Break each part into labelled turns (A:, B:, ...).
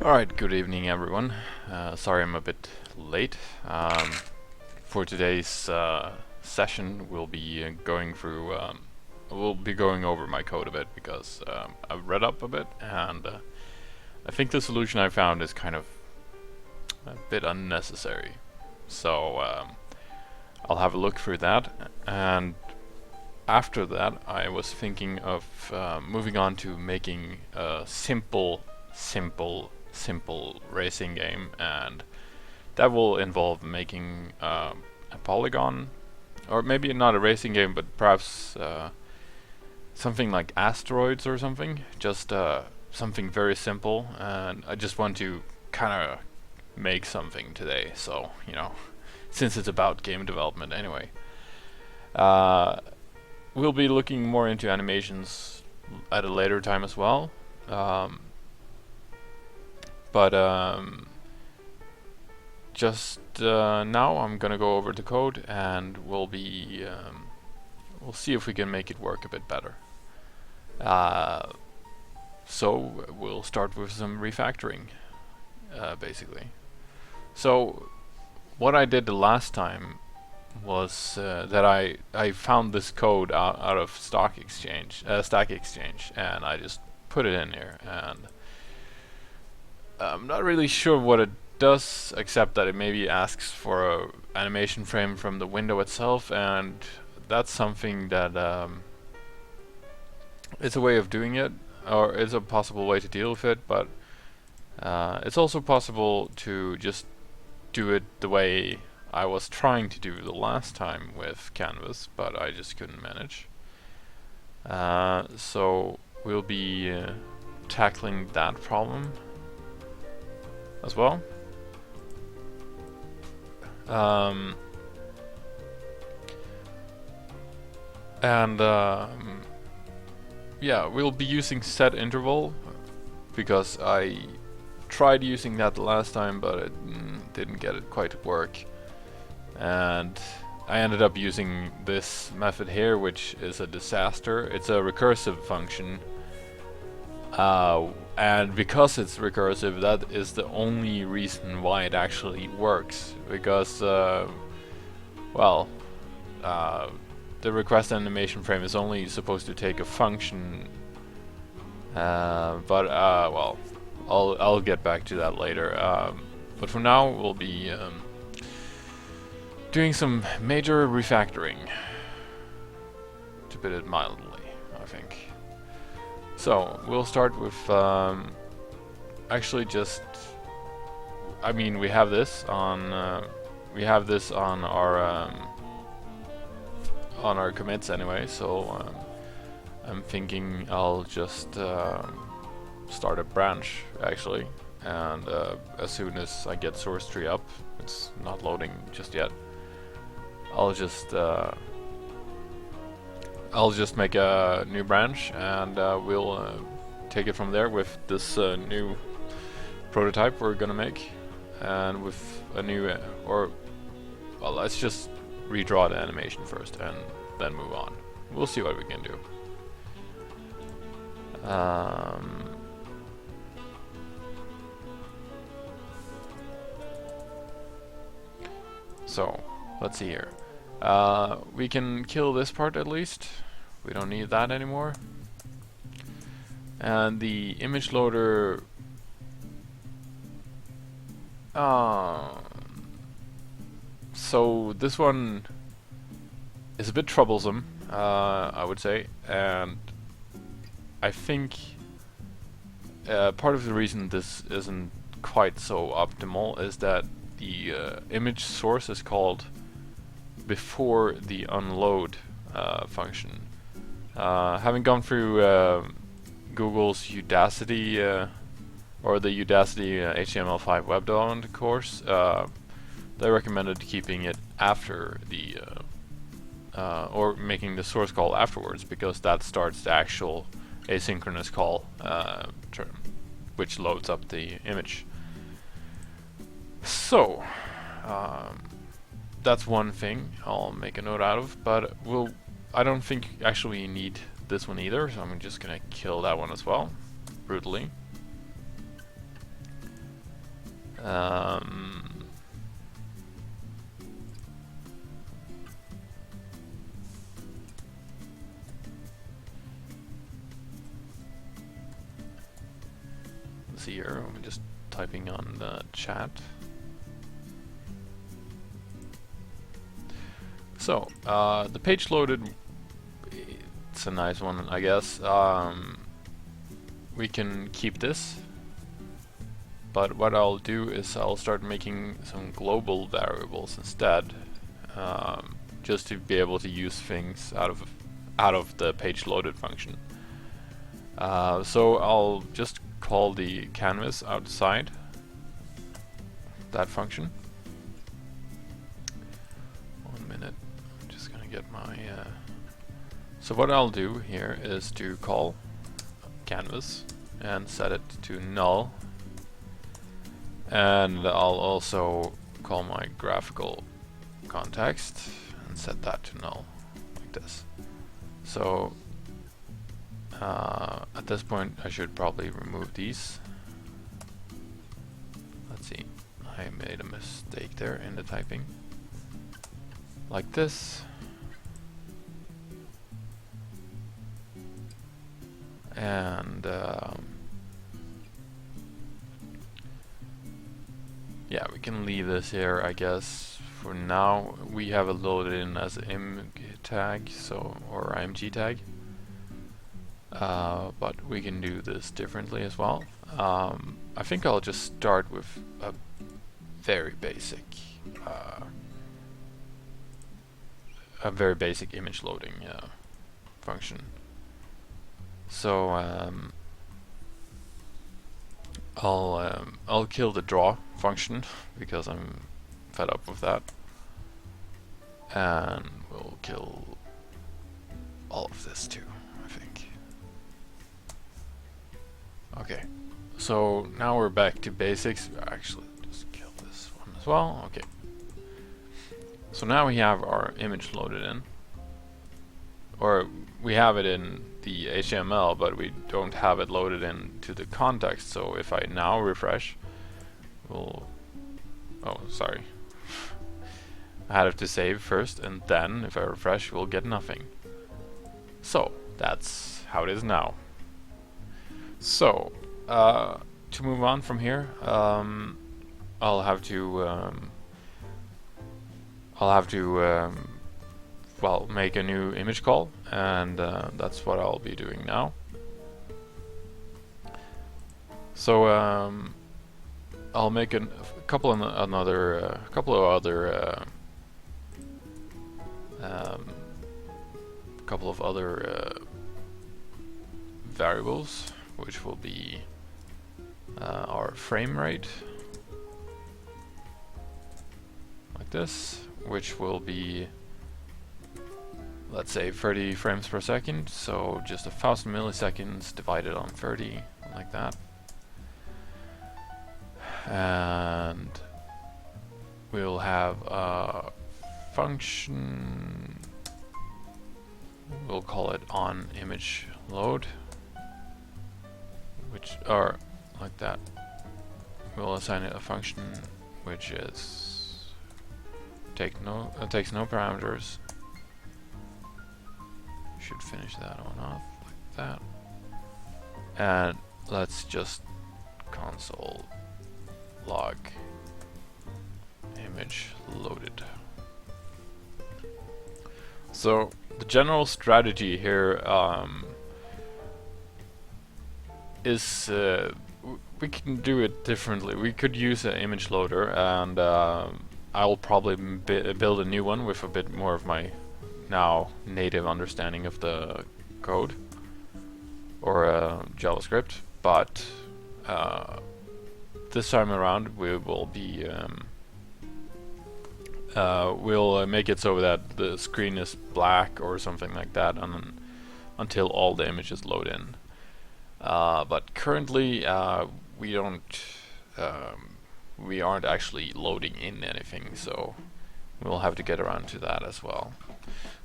A: Alright, good evening everyone. Sorry I'm a bit late. For today's session we'll be going over my code a bit because I've read up a bit and I think the solution I found is kind of a bit unnecessary. So I'll have a look through that, and after that I was thinking of moving on to making a simple racing game, and that will involve making a polygon, or maybe not a racing game, but perhaps something like asteroids or something, just something very simple. And I just want to kind of make something today, so since it's about game development anyway. We'll be looking more into animations at a later time as well. Just now I'm gonna go over the code, and we'll see if we can make it work a bit better. So we'll start with some refactoring, basically. So what I did the last time was that I found this code out of Stack Exchange, and I just put it in here, and I'm not really sure what it does, except that it maybe asks for a animation frame from the window itself, and that's something that it's a way of doing it, or it's a possible way to deal with it, but it's also possible to just do it the way I was trying to do the last time with Canvas, but I just couldn't manage. So we'll be tackling that problem as well. Yeah, we'll be using set interval because I tried using that the last time, but it didn't get it quite to work, and I ended up using this method here, which is a disaster. It's a recursive function, and because it's recursive, that is the only reason why it actually works, because the request animation frame is only supposed to take a function, well, I'll get back to that later. But for now, we'll be doing some major refactoring, to put it mildly, I think. So we'll start with actually just, I mean, we have this on our commits anyway, so I'm thinking I'll just start a branch actually, and as soon as I get source tree up, it's not loading just yet, I'll just make a new branch, and we'll take it from there with this new prototype we're gonna make, and with a new well, let's just redraw the animation first and then move on. We'll see what we can do. So let's see here. We can kill this part at least. We don't need that anymore. And the image loader, so this one is a bit troublesome, I would say, and I think part of the reason this isn't quite so optimal is that the image source is called before the unload function. Having gone through Google's Udacity or the Udacity HTML5 web development course, they recommended keeping it after the or making the source call afterwards, because that starts the actual asynchronous call which loads up the image. So that's one thing I'll make a note out of, but I don't think actually you need this one either, so I'm just gonna kill that one as well, brutally. Um, let's see here. I'm just typing on the chat. So the page loaded, it's a nice one, I guess. We can keep this, but what I'll do is I'll start making some global variables instead, just to be able to use things out of the page loaded function. So I'll just call the canvas outside that function. 1 minute, I'm just gonna get my so what I'll do here is to call canvas and set it to null, and I'll also call my graphical context and set that to null, like this. So at this point I should probably remove these. Let's see, I made a mistake there in the typing, like this. And yeah, we can leave this here, I guess. For now, we have it loaded in as im tag, so or img tag. But we can do this differently as well. I think I'll just start with a very basic image loading function. So I'll kill the draw function because I'm fed up with that, and we'll kill all of this too, I think. Okay, so now we're back to basics. Actually, just kill this one as well. Okay, so now we have our image loaded in, or we have it in the HTML, but we don't have it loaded into the context. So if I now refresh, we'll... Oh, sorry. I had to save first, and then if I refresh, we'll get nothing. So that's how it is now. So to move on from here, I'll have to well, make a new image call, and that's what I'll be doing now. So I'll make a couple of other variables, which will be our frame rate, like this, which will be, let's say, 30 frames per second, so just 1,000 milliseconds divided on 30, like that. And we'll have a function, we'll call it onImageLoad, which are like that. We'll assign it a function which is takes no parameters. Should finish that one off like that, and let's just console log image loaded. So the general strategy here is we can do it differently. We could use an image loader, and I'll probably build a new one with a bit more of my now native understanding of the code or JavaScript, but this time around we will be we'll make it so that the screen is black or something like that until all the images load in. But currently we aren't actually loading in anything, so we'll have to get around to that as well.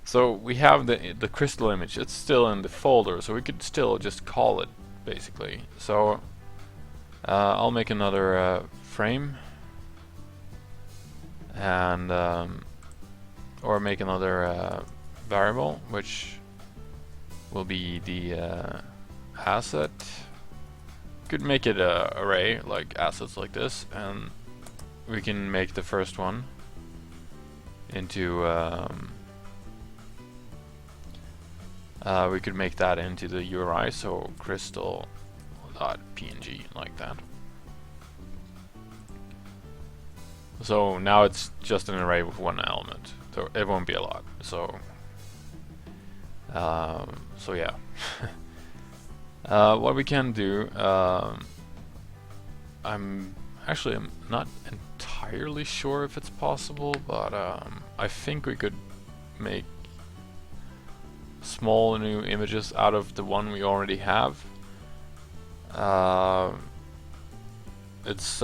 A: So we have the crystal image. It's still in the folder, so we could still just call it basically. So I'll make another frame and or make another variable which will be the asset. Could make it a array like assets like this, and we can make the first one into we could make that into the URI, so crystal.png like that. So now it's just an array with one element, so it won't be a lot. So so yeah. What we can do, I'm not entirely sure if it's possible, but I think we could make small new images out of the one we already have. It's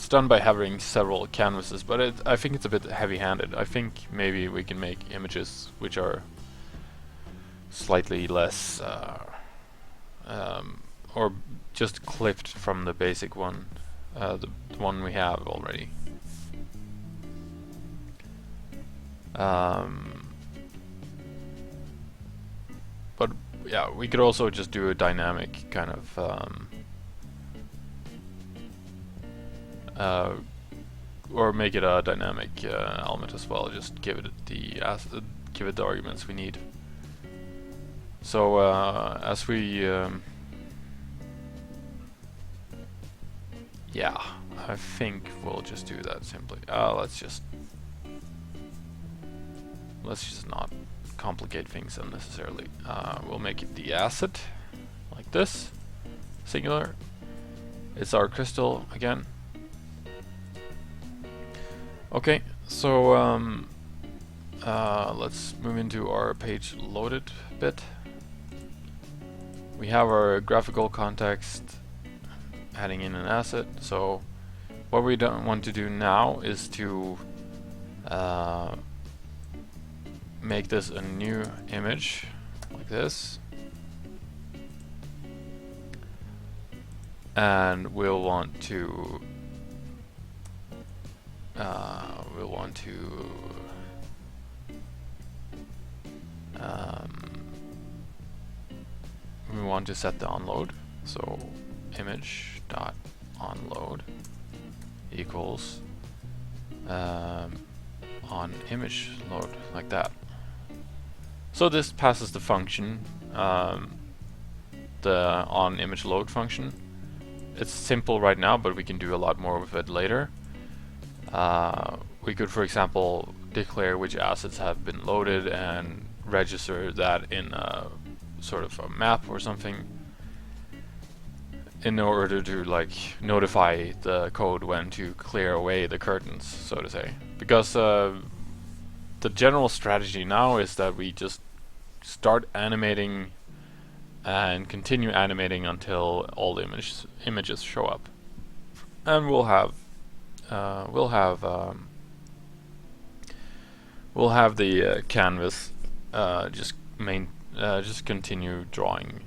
A: done by having several canvases, but I think it's a bit heavy-handed. I think maybe we can make images which are slightly less or just clipped from the basic one, the one we have already. But yeah, we could also just do a dynamic kind of or make it a dynamic element as well. Just give it the arguments we need. So as we yeah, I think we'll just do that simply. Let's just not complicate things unnecessarily. We'll make it the asset like this, singular. It's our crystal again. Okay, so let's move into our page loaded bit. We have our graphical context adding in an asset. So what we don't want to do now is to make this a new image like this, and we'll want to set the onload. So image dot onload equals on image load like that. So this passes the function, the on image load function. It's simple right now, but we can do a lot more with it later. We could, for example, declare which assets have been loaded and register that in a sort of a map or something, in order to like notify the code when to clear away the curtains, so to say. Because the general strategy now is that we just start animating and continue animating until all the images show up, and we'll have the canvas just continue drawing.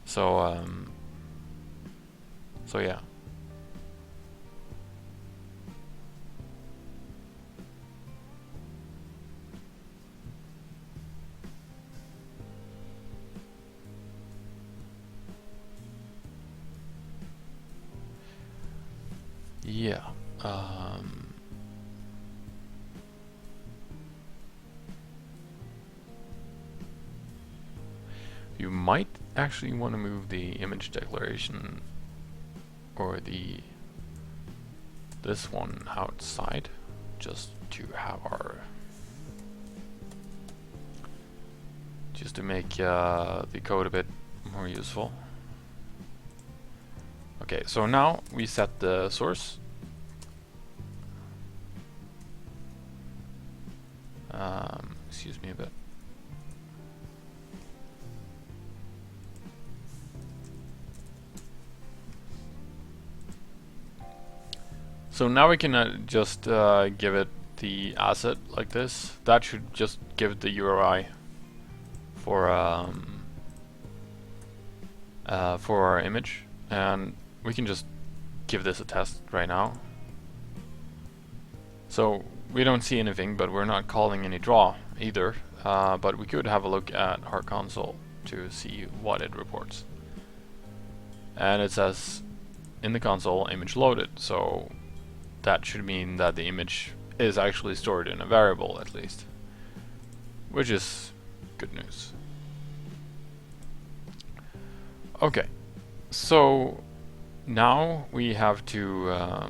A: So so yeah. Yeah. You might actually want to move the image declaration or this one outside, just to have just to make the code a bit more useful. Okay, so now we set the source. Excuse me a bit. So now we can just give it the asset like this. That should just give it the URI for our image, and we can just give this a test right now. So we don't see anything, but we're not calling any draw either. But we could have a look at our console to see what it reports. And it says in the console image loaded, so that should mean that the image is actually stored in a variable at least, which is good news. Okay, so now we have to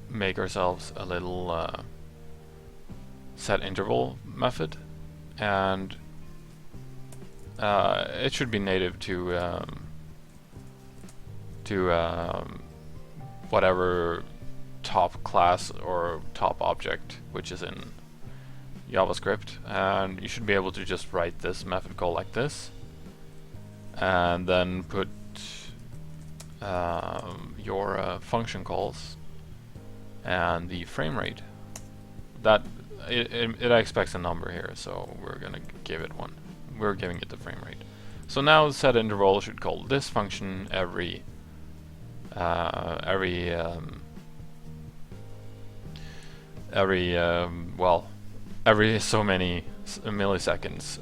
A: make ourselves a little set interval method, and it should be native to whatever top class or top object which is in JavaScript, and you should be able to just write this method call like this, and then put your function calls and the frame rate. That it expects a number here, so we're gonna give it one. We're giving it the frame rate. So now set interval should call this function every so many milliseconds.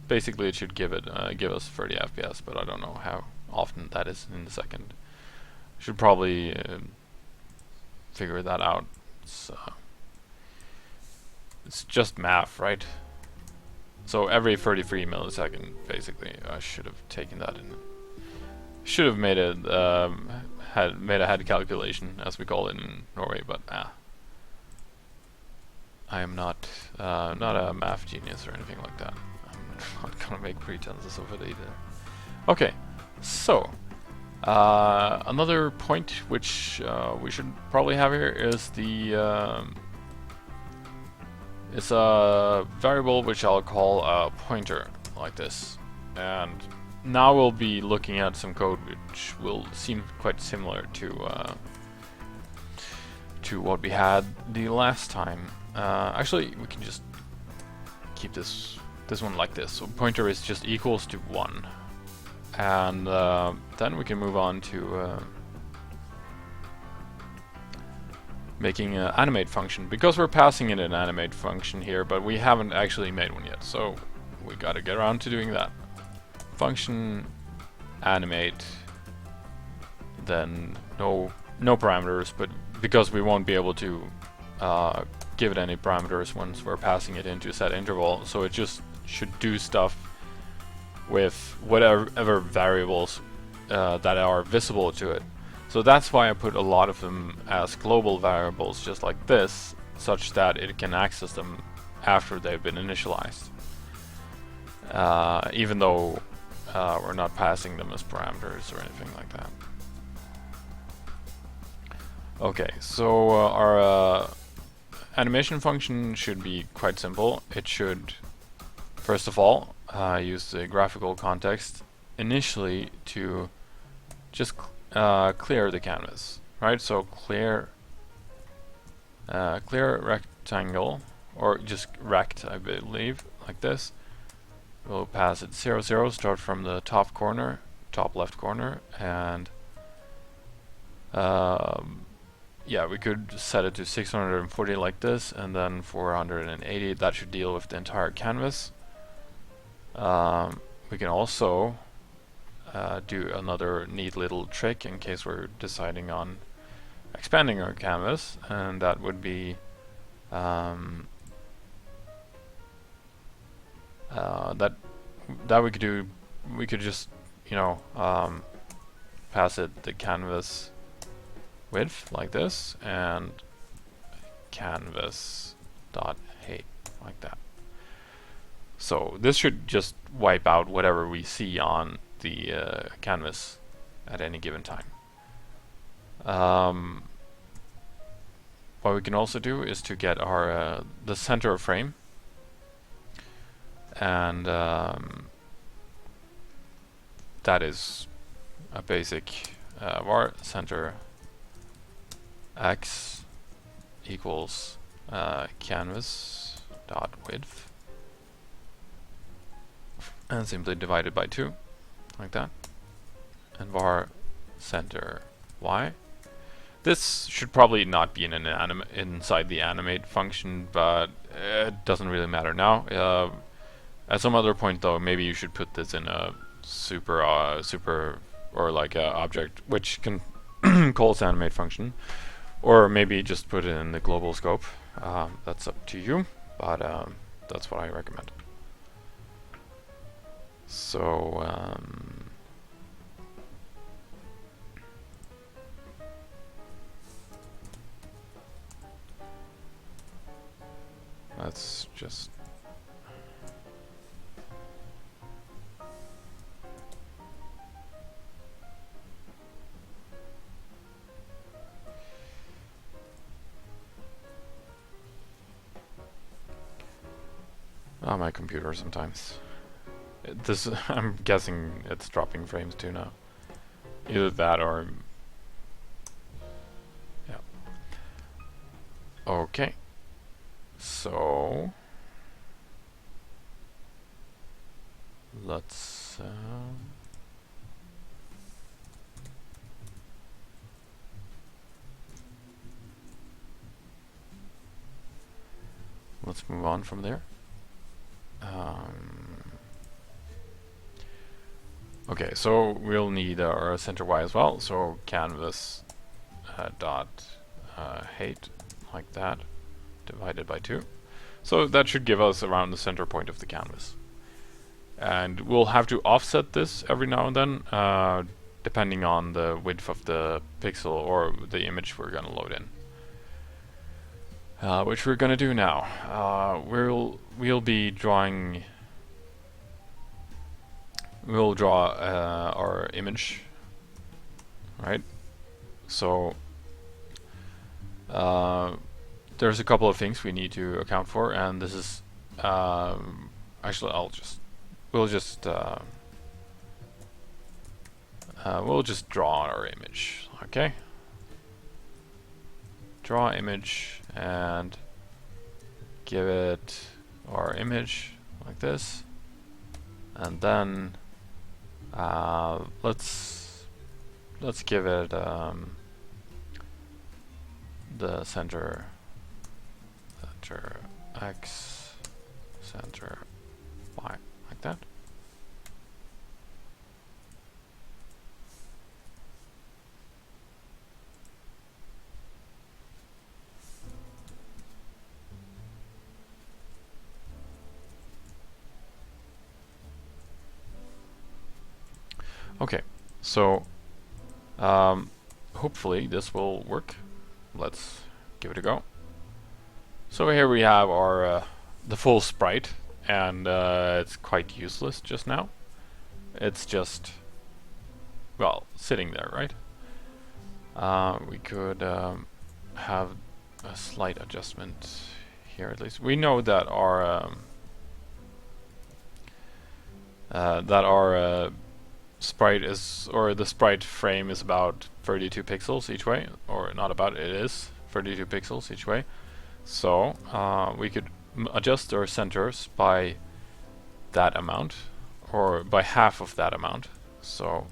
A: Basically, it should give us 30 FPS, but I don't know how often that is in the second. Should probably figure that out. It's just math, right? So every 33 millisecond, basically, I should have taken that in. Should have made it made a head calculation, as we call it in Norway, but I am not a math genius or anything like that. I'm not gonna make pretenses of it either. Okay, so another point which we should probably have here is the it's a variable which I'll call a pointer, like this. And now we'll be looking at some code which will seem quite similar to what we had the last time. Actually, we can just keep this one like this. So pointer is just equals to 1, and then we can move on to making an animate function, because we're passing it an animate function here, but we haven't actually made one yet, so we gotta get around to doing that. Function animate, then no parameters, but because we won't be able to give it any parameters once we're passing it into set interval, so it just should do stuff with whatever variables that are visible to it. So that's why I put a lot of them as global variables, just like this, such that it can access them after they've been initialized, even though we're not passing them as parameters or anything like that. Okay, so our animation function should be quite simple. It should, first of all, use the graphical context initially to just clear the canvas, right? So clear rectangle, or just rect, I believe, like this. We'll pass it 0, 0, start from the top corner, top left corner, and yeah, we could set it to 640 like this, and then 480. That should deal with the entire canvas. We can also do another neat little trick in case we're deciding on expanding our canvas, and that would be that we could do. We could just, you know, pass it the canvas width like this, and canvas dot height like that. So this should just wipe out whatever we see on the canvas at any given time. What we can also do is to get our the center of frame, and that is a basic var center x equals canvas dot width, and simply divided by 2. like that, and var center Y. This should probably not be in an inside the animate function, but it doesn't really matter now. At some other point though, maybe you should put this in a super or like a object which can calls animate function, or maybe just put it in the global scope. That's up to you, but that's what I recommend. So let's just my computer sometimes. This I'm guessing it's dropping frames too now. Either that or yeah. Okay. So let's move on from there. Okay, so we'll need our center Y as well. So canvas dot height like that, divided by 2. So that should give us around the center point of the canvas. And we'll have to offset this every now and then, depending on the width of the pixel or the image we're going to load in. Which we're going to do now. We'll be drawing. We'll draw our image, right? So there's a couple of things we need to account for, and this is actually we'll just draw our image, okay? Draw image and give it our image like this, and then let's give it the center X, center Y, like that. Okay, so hopefully this will work. Let's give it a go. So here we have our the full sprite, and it's quite useless just now. It's just, well, sitting there, right? We could have a slight adjustment here at least. We know that our sprite is, or the sprite frame is about 32 pixels each way, or not about, it is 32 pixels each way. So we could adjust our centers by that amount, or by half of that amount. So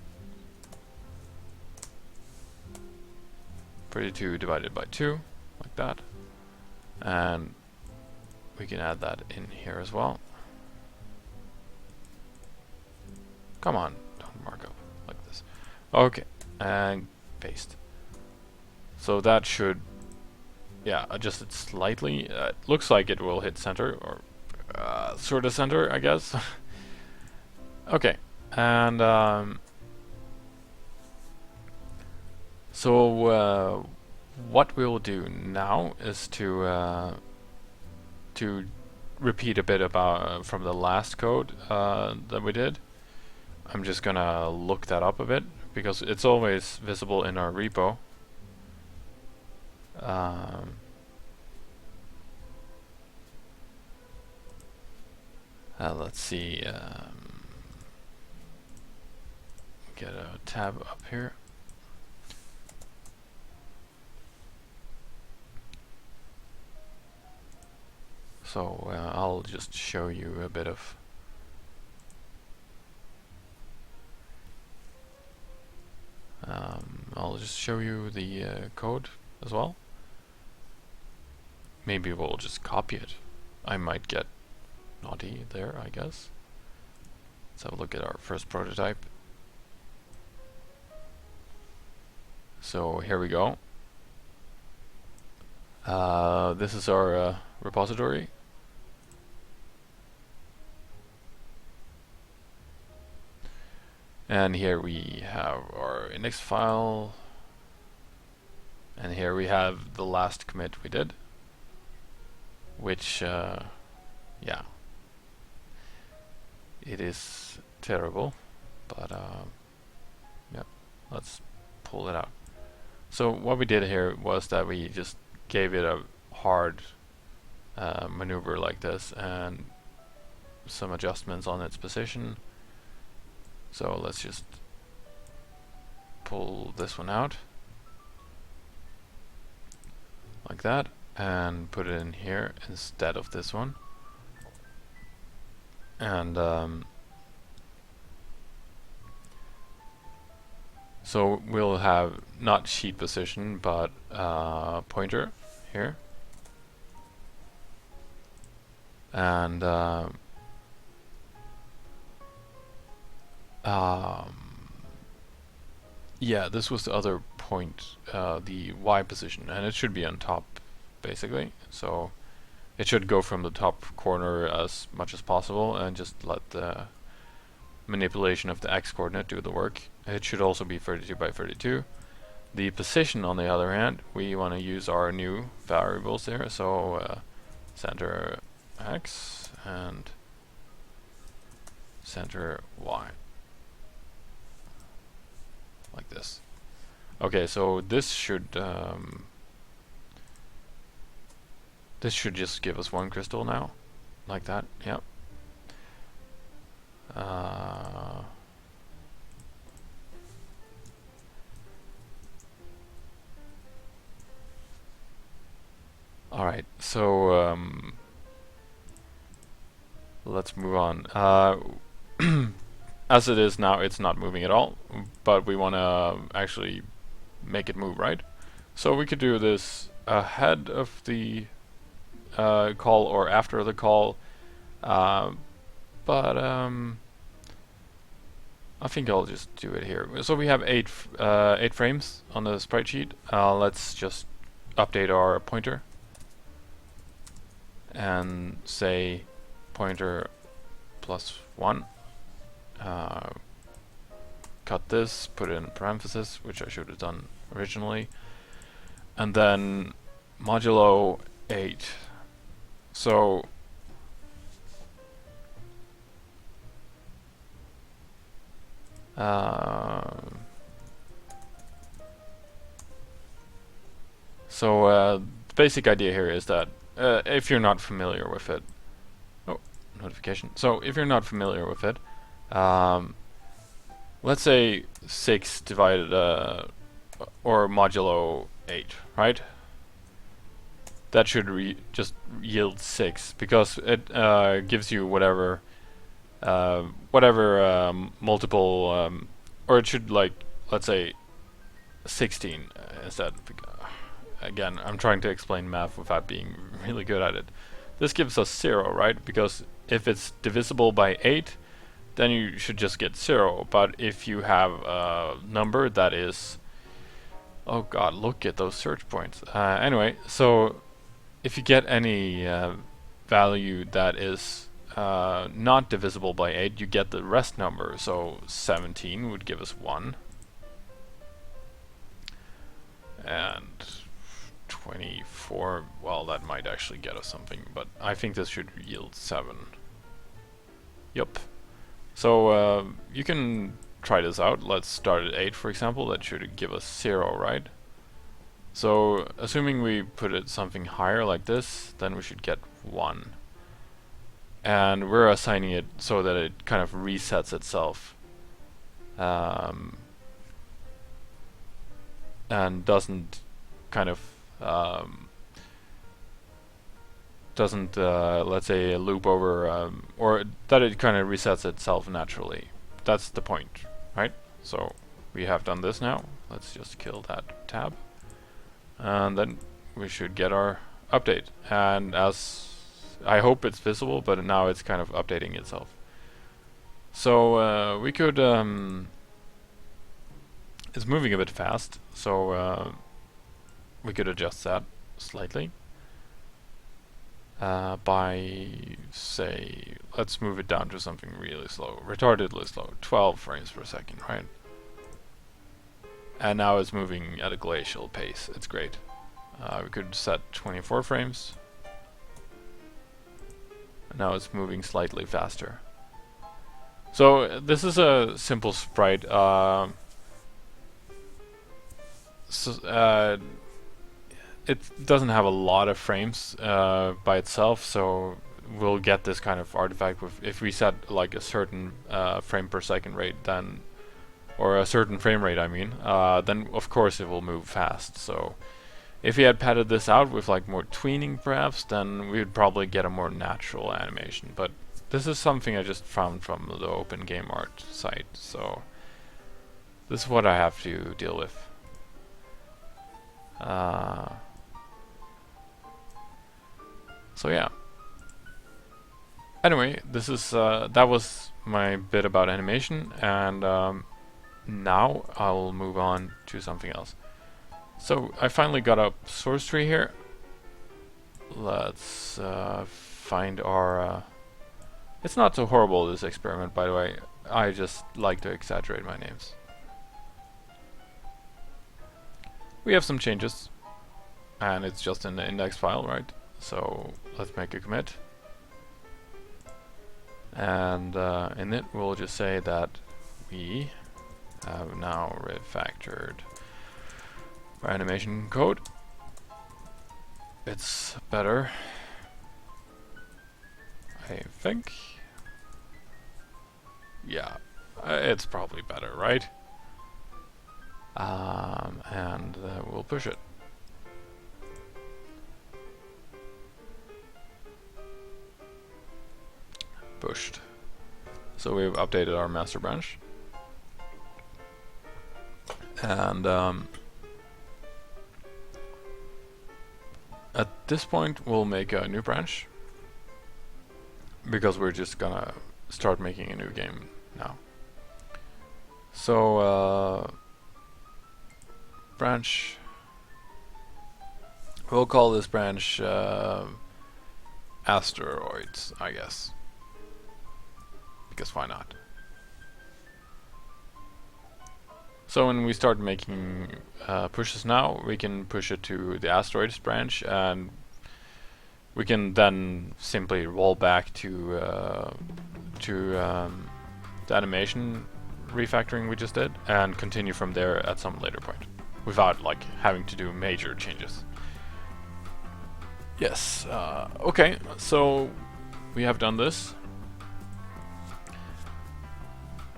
A: 32 divided by 2, like that. And we can add that in here as well. Come on, don't mark up like this. Okay, and paste. So that should, yeah, adjust it slightly. It looks like it will hit center, or sort of center, I guess. Okay, and so what we'll do now is to repeat a bit about from the last code that we did. I'm just gonna look that up a bit because it's always visible in our repo. Let's see. Get a tab up here. So I'll just show you a bit of just show you the code as well. Maybe we'll just copy it. I might get naughty there, I guess. Let's have a look at our first prototype. So here we go. This is our repository. And here we have our index file. And here we have the last commit we did. Which, yeah. It is terrible. But, yeah, let's pull it out. So what we did here was that we just gave it a hard maneuver like this and some adjustments on its position. So let's just pull this one out like that and put it in here instead of this one. And so we'll have not sheet position but pointer here. And yeah, this was the other point, the Y position, and it should be on top basically. So it should go from the top corner as much as possible and just let the manipulation of the X coordinate do the work. It should also be 32 by 32. The position, on the other hand, we want to use our new variables there. So center X and center Y. Like this. Okay, so this should just give us one crystal now, like that. Yep. All right, so let's move on. As it is now, it's not moving at all, but we want to actually make it move, right? So we could do this ahead of the call or after the call, but I think I'll just do it here. So we have eight frames on the sprite sheet. Let's just update our pointer and say pointer +1. Cut this, put it in parentheses, which I should have done originally, and then modulo 8. So the basic idea here is that if you're not familiar with it, notification. So if you're not familiar with it, let's say 6 divided or modulo 8, right? That should just yield 6 because it gives you whatever multiple, or it should, like, let's say 16 instead. Again, I'm trying to explain math without being really good at it. This gives us 0, right? Because if it's divisible by 8, then you should just get 0. But if you have a number that is, oh god, look at those search points. Anyway, so if you get any value that is not divisible by 8, you get the rest number. So 17 would give us 1. And 24, well, that might actually get us something, but I think this should yield 7. Yup. So you can try this out. Let's start at 8, for example. That should give us 0, right? So assuming we put it something higher like this, then we should get 1. And we're assigning it so that it kind of resets itself. And doesn't kind of let's say loop over, or that it kind of resets itself naturally. That's the point, right? So we have done this now. let's just kill that tab. And then we should get our update. And as I hope it's visible, but now it's kind of updating itself. So we could... it's moving a bit fast, so we could adjust that slightly. By, say, let's move it down to something really slow, retardedly slow, 12 frames per second, right? And now it's moving at a glacial pace. It's great. We could set 24 frames. And now it's moving slightly faster. So this is a simple sprite. It doesn't have a lot of frames by itself, so we'll get this kind of artifact with if we set like a certain frame per second rate, then, or a certain frame rate, I mean, then of course it will move fast. So if we had padded this out with like more tweening perhaps, then we would probably get a more natural animation. But this is something I just found from the Open Game Art site, so this is what I have to deal with. So yeah. Anyway, this is that was my bit about animation, and now I'll move on to something else. So I finally got up source tree here. Let's find our. It's not so horrible, this experiment, by the way. I just like to exaggerate my names. We have some changes, and it's just in the index file, right? So let's make a commit, and in it we'll just say that we have now refactored our animation code. It's better, I think. Yeah, it's probably better, right? And we'll push it. Pushed. So we've updated our master branch, and at this point we'll make a new branch, because we're just gonna start making a new game now. So branch, we'll call this branch asteroids, I guess. Because why not? So when we start making pushes now, we can push it to the asteroids branch, and we can then simply roll back to the animation refactoring we just did, and continue from there at some later point, without like having to do major changes. Yes. Okay. So we have done this.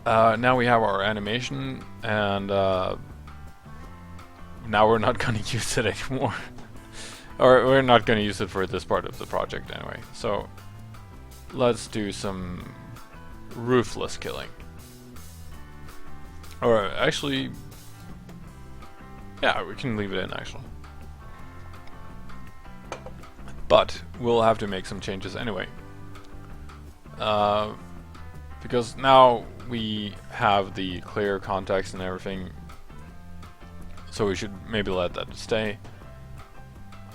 A: Now we have our animation, and now we're not going to use it anymore. Or we're not going to use it for this part of the project anyway. So let's do some ruthless killing. Or actually, yeah, we can leave it in actually. But we'll have to make some changes anyway. Because now we have the clear context and everything, so we should maybe let that stay.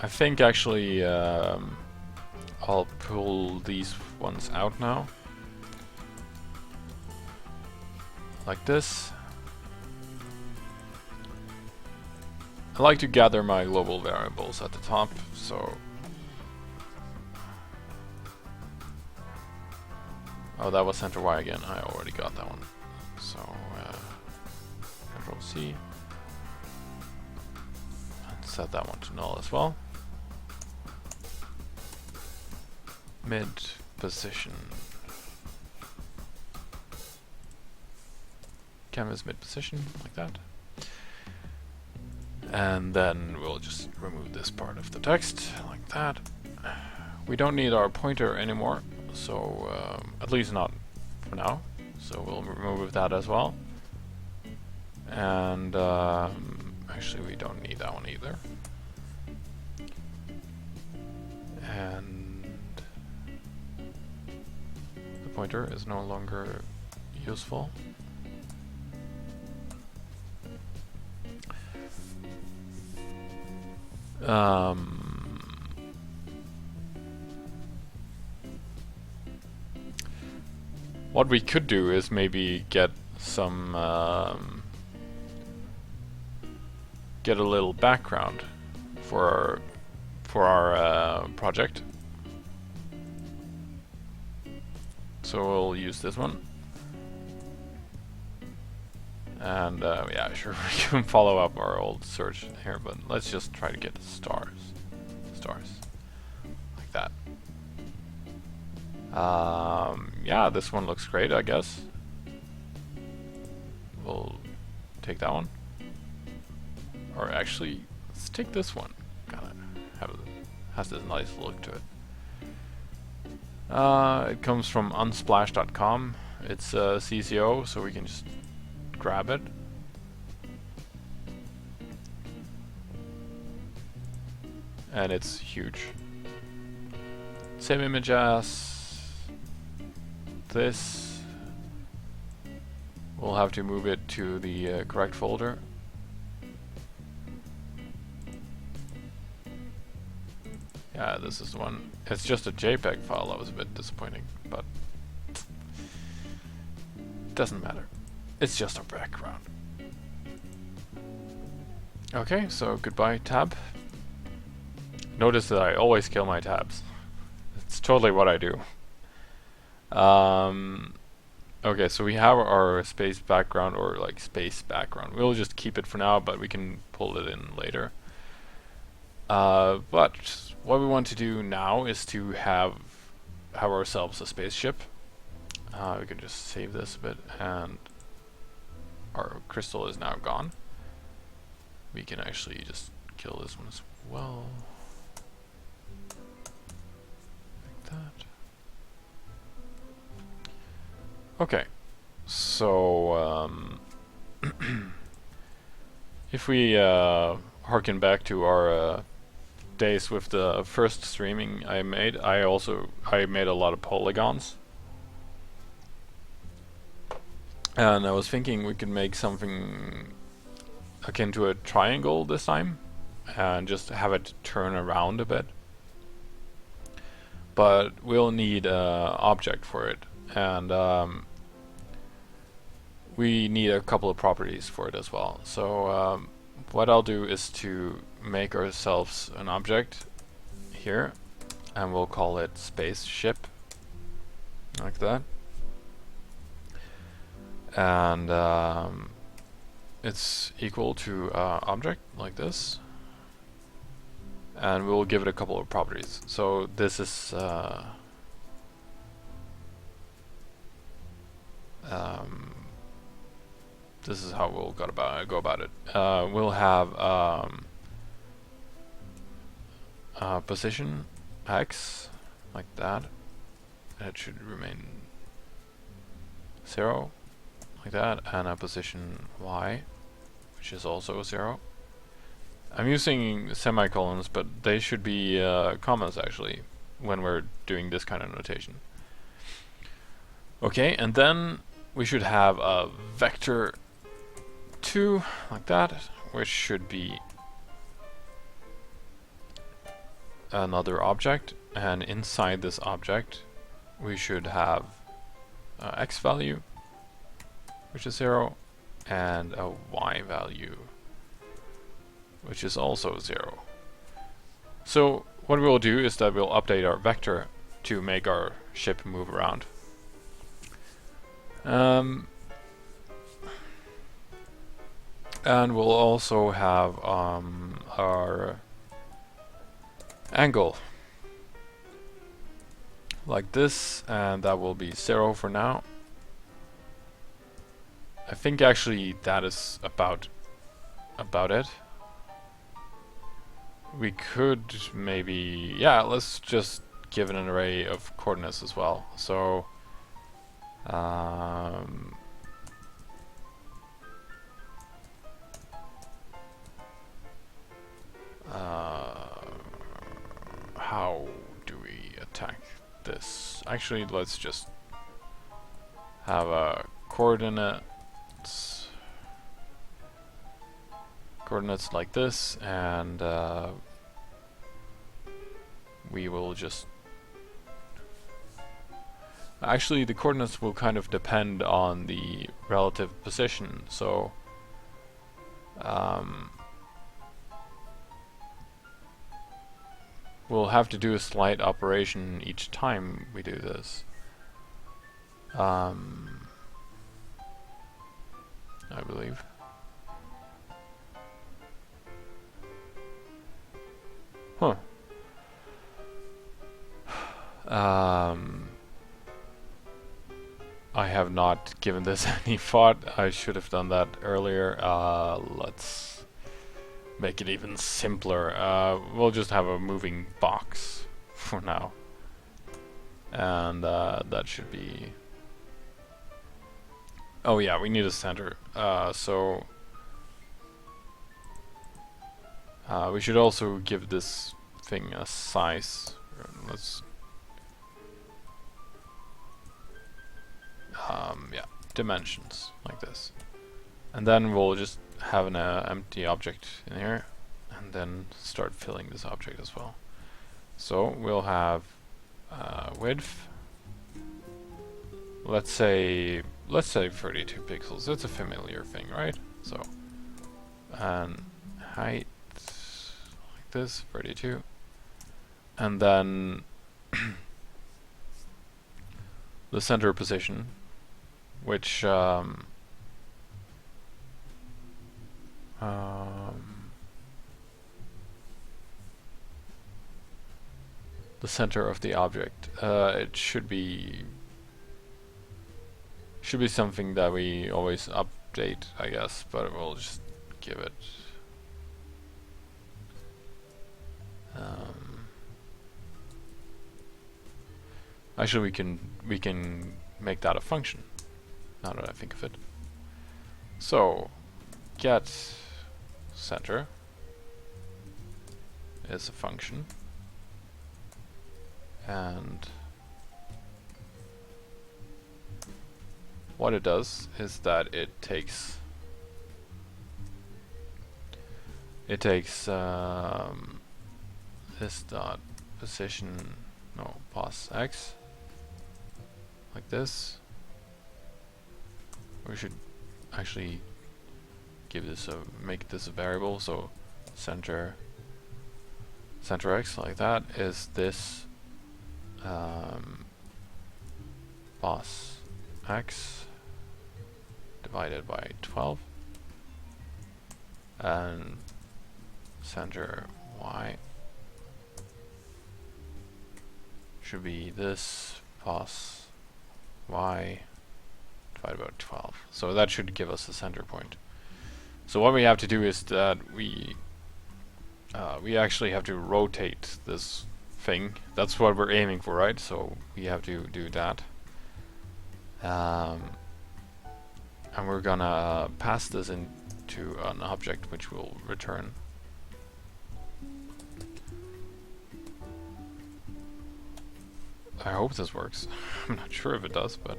A: I think actually I'll pull these ones out now, like this. I like to gather my global variables at the top, so oh, that was center Y again. I already got that one. So Control C and set that one to null as well. Mid position. Canvas mid position, like that. And then we'll just remove this part of the text, like that. We don't need our pointer anymore, so at least not for now. So we'll remove that as well. And actually we don't need that one either. And the pointer is no longer useful. What we could do is maybe get some get a little background for our project. So we'll use this one. And yeah, sure, we can follow up our old search here, but let's just try to get stars, like that. Yeah, this one looks great, I guess. We'll take that one, or actually, let's take this one. Has this nice look to it. It comes from unsplash.com. It's CCO, so we can just grab it. And it's huge. Same image as this. We'll have to move it to the correct folder. Yeah, this is the one. It's just a JPEG file. That was a bit disappointing, but doesn't matter. It's just a background. Okay, so goodbye tab. Notice that I always kill my tabs. It's totally what I do. Okay, so we have our space background, or like space background. We'll just keep it for now, but we can pull it in later. But what we want to do now is to have ourselves a spaceship. We can just save this a bit, and our crystal is now gone. We can actually just kill this one as well. Like that. Okay, so if we harken back to our days with the first streaming I made, I made a lot of polygons. And I was thinking we could make something akin to a triangle this time, and just have it turn around a bit. But we'll need an object for it, and we need a couple of properties for it as well. So what I'll do is to make ourselves an object here, and we'll call it spaceship, like that. And it's equal to object, like this. And we'll give it a couple of properties. So this is this is how we'll go about it. We'll have position x, like that. It should remain 0, like that, and a position y, which is also 0. I'm using semicolons, but they should be commas actually when we're doing this kind of notation. Okay, and then we should have a vector 2, like that, which should be another object, and inside this object we should have x value, which is 0, and a y value, which is also 0. So what we'll do is that we'll update our vector to make our ship move around. And we'll also have our angle like this, and that will be 0 for now. I think actually that is about it. We could maybe, yeah, let's just give it an array of coordinates as well. So how do we attack this? Actually, let's just have a coordinates like this, and we will just actually the coordinates will kind of depend on the relative position, so we'll have to do a slight operation each time we do this. I believe. Huh. I have not given this any thought. I should have done that earlier. Let's make it even simpler. We'll just have a moving box for now. And that should be... Oh yeah, we need a center. So we should also give this thing a size. Let's yeah, dimensions like this, and then we'll just have an empty object in here, and then start filling this object as well. So we'll have width. Let's say 32 pixels. It's a familiar thing, right? So and height like this, 32, and then the center position, which the center of the object. It should be something that we always update, I guess, but we'll just give it actually we can make that a function, now that I think of it. So get center is a function, and what it does is that it takes this dot position, no, pos x, like this. We should actually give this make this a variable, so center x like that is this pos x divided by 12, and center y should be this pos y divided by 12. So that should give us a center point. So what we have to do is that we actually have to rotate this thing. That's what we're aiming for, right? So we have to do that. And we're gonna pass this into an object which will return. I hope this works. I'm not sure if it does, but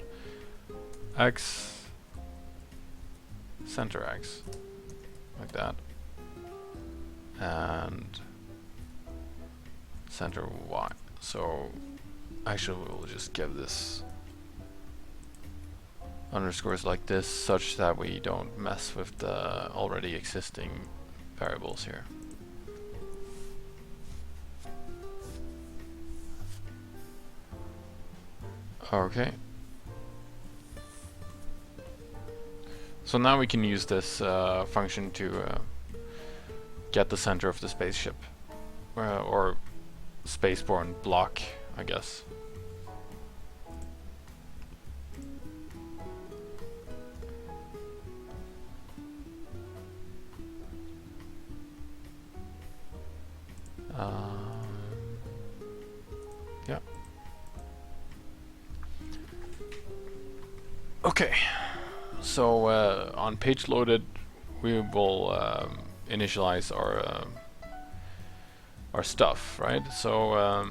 A: x center x like that, and center y. So actually we'll just give this underscores like this, such that we don't mess with the already existing variables here. Okay. So now we can use this function to get the center of the spaceship, or spaceborne block, I guess. Yeah. Okay. So on page loaded, we will initialize our our stuff, right? So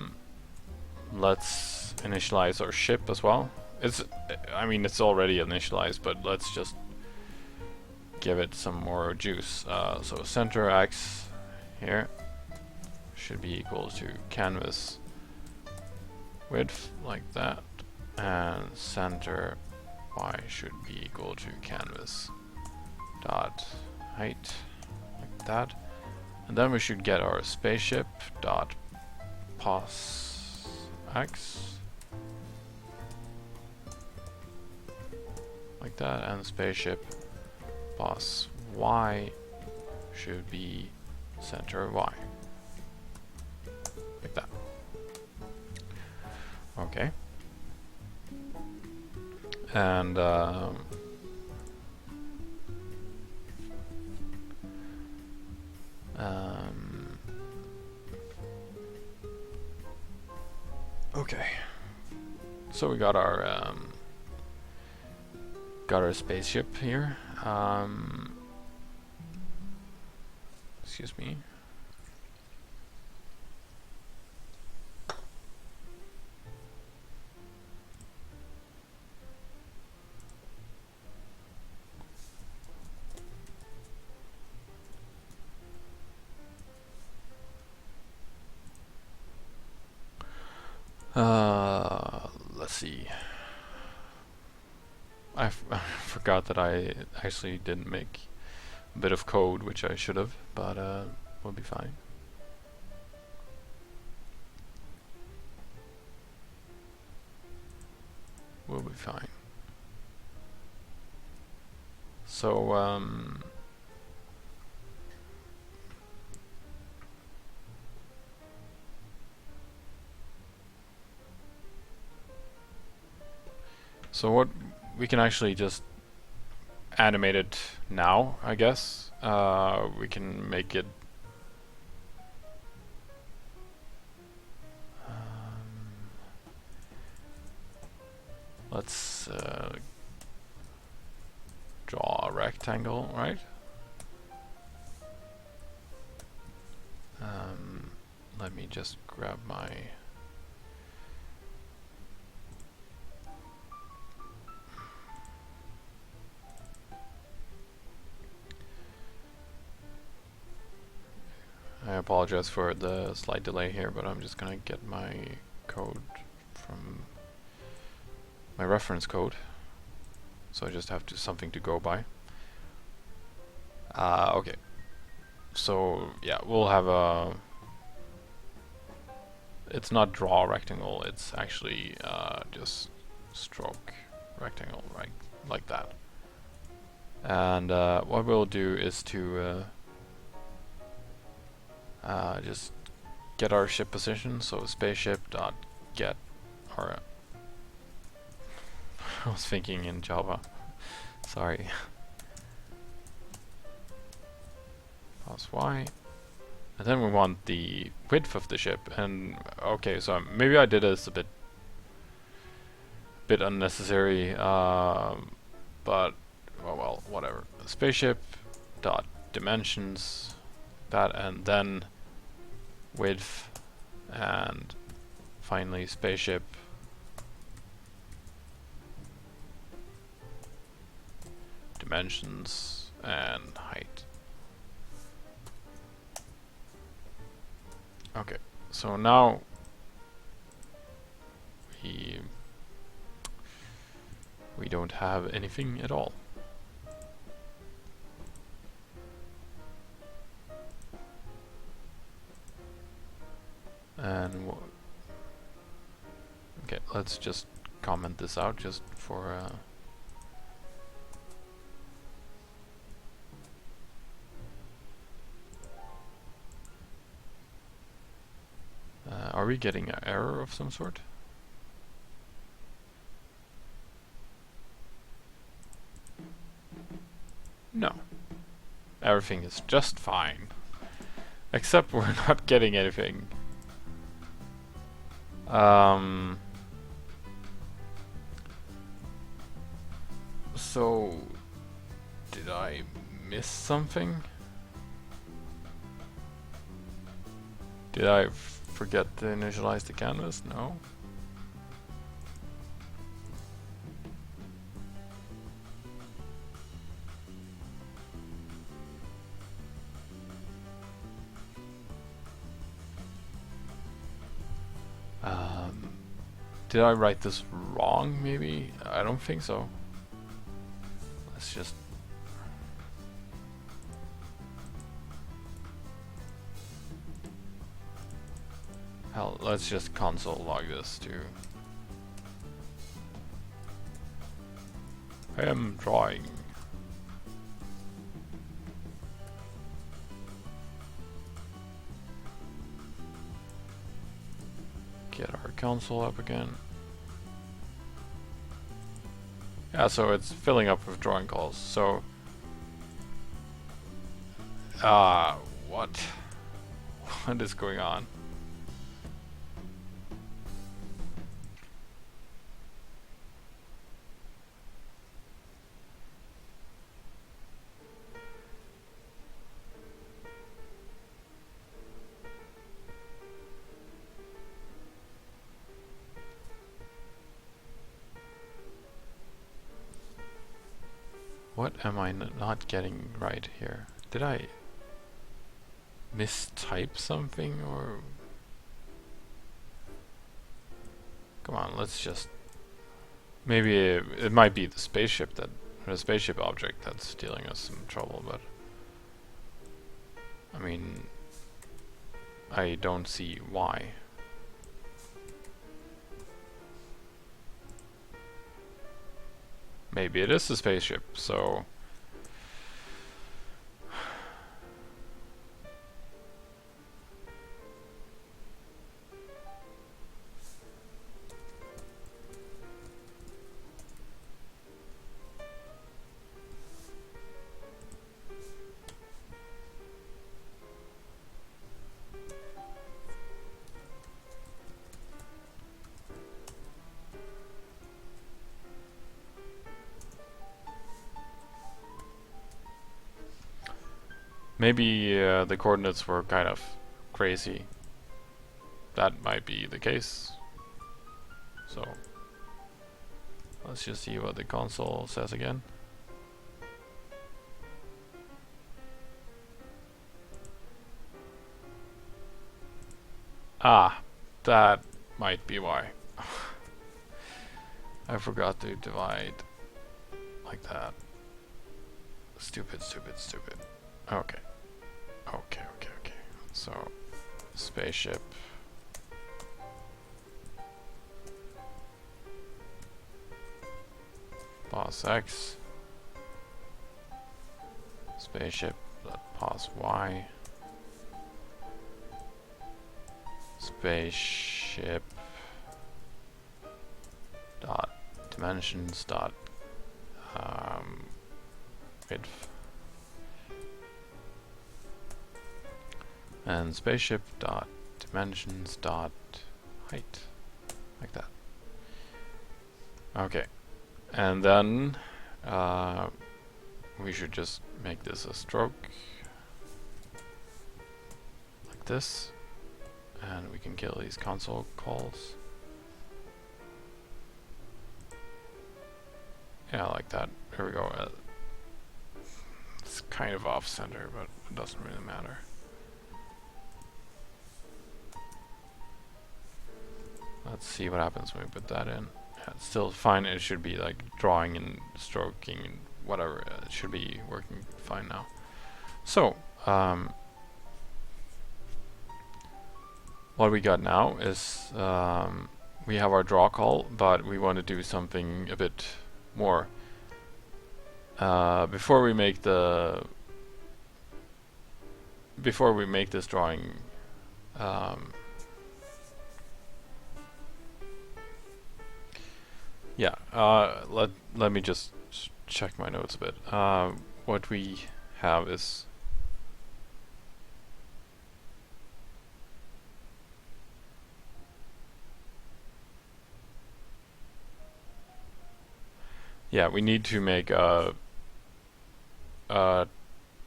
A: let's initialize our ship as well. I mean, it's already initialized, but let's just give it some more juice. So center X here should be equal to canvas width, like that, and center Y should be equal to canvas dot height, like that. And then we should get our spaceship dot pos X, like that, and spaceship pos Y should be center Y, like that. Okay. And okay. So we got our spaceship here. Excuse me. Let's see. I forgot that I actually didn't make a bit of code, which I should have, but we'll be fine. We'll be fine. So so what we can actually just animate it now, I guess. We can make it let's draw a rectangle, right? Let me just grab my I apologize for the slight delay here, but I'm just gonna get my code from my reference code, so I just have something to go by. Okay, so yeah, we'll have a. It's not draw rectangle; it's actually just stroke rectangle, right, like that. And what we'll do is to just get our ship position. So spaceship dot get our. I was thinking in Java. Sorry. Pos Y. And then we want the width of the ship. And okay, so maybe I did this a bit unnecessary. But well, whatever. Spaceship dot dimensions, that, and then width, and finally spaceship dimensions and height. Okay, so now we don't have anything at all. And okay, let's just comment this out just for are we getting an error of some sort? No. Everything is just fine. Except we're not getting anything. So did I miss something? Did I forget to initialize the canvas? No. Did I write this wrong, maybe? I don't think so. Let's just... Hell, let's just console log this too. I am drawing. Get our console up again. Yeah, so it's filling up with drawing calls. So, what? What is going on? What am I not getting right here? Did I mistype something or... Come on, let's just... Maybe it might be the spaceship that... or the spaceship object that's dealing us some trouble, but... I mean... I don't see why. Maybe it is the spaceship, so... Maybe the coordinates were kind of crazy. That might be the case. So let's just see what the console says again. Ah, that might be why. I forgot to divide like that. Stupid, stupid, stupid. Okay. Okay. So, spaceship. Pos X. Spaceship. Pos Y. Spaceship. Dot dimensions. Dot width. And spaceship dot dimensions dot height, like that. Okay, and then we should just make this a stroke like this, and we can kill these console calls. Yeah, like that. Here we go. It's kind of off center, but it doesn't really matter. Let's see what happens when we put that in. Yeah, it's still fine. It should be like drawing and stroking and whatever. It should be working fine now. So, what we got now is we have our draw call, but we want to do something a bit more. Before we make this drawing, yeah, let me just check my notes a bit. What we have is we need to make a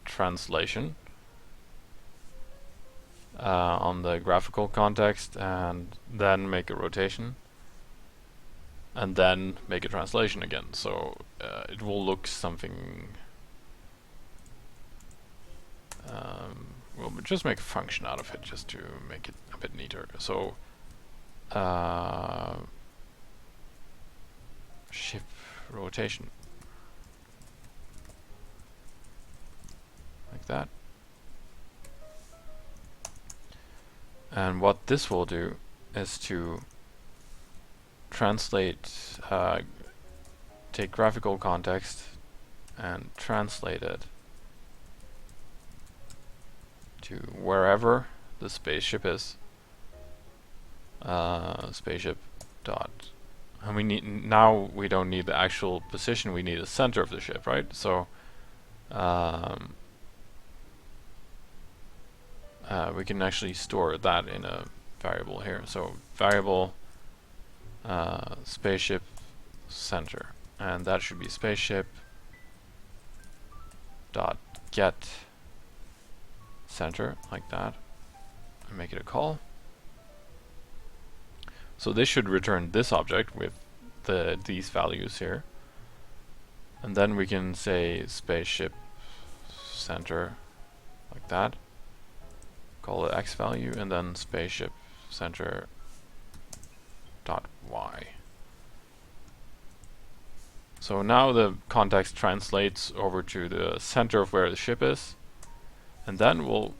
A: translation on the graphical context, and then make a rotation, and then make a translation again. So it will look something. We'll just make a function out of it just to make it a bit neater. So ship rotation, like that. And what this will do is to translate, take graphical context and translate it to wherever the spaceship is. Spaceship dot, and we need, now we don't need the actual position, we need the center of the ship, right? So we can actually store that in a variable here. So variable spaceship center, and that should be spaceship dot get center, like that, and make it a call. So this should return this object with these values here, and then we can say spaceship center, like that, call it x value, and then spaceship center dot y. So now the context translates over to the center of where the ship is, and then we'll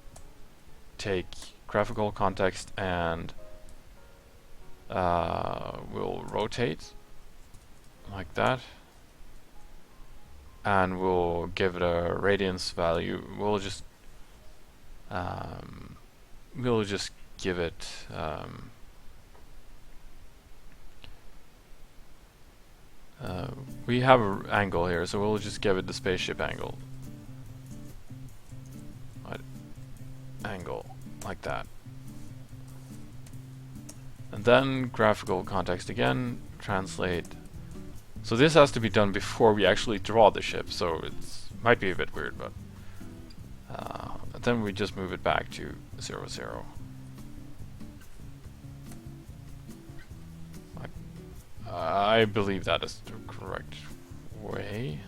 A: take graphical context and we'll rotate like that, and we'll give it a radiance value. We'll just give it we have an angle here, so we'll just give it the spaceship angle. Angle, like that. And then graphical context again, translate. So this has to be done before we actually draw the ship, so it might be a bit weird, but then we just move it back to 0, 0. I believe that is the correct way.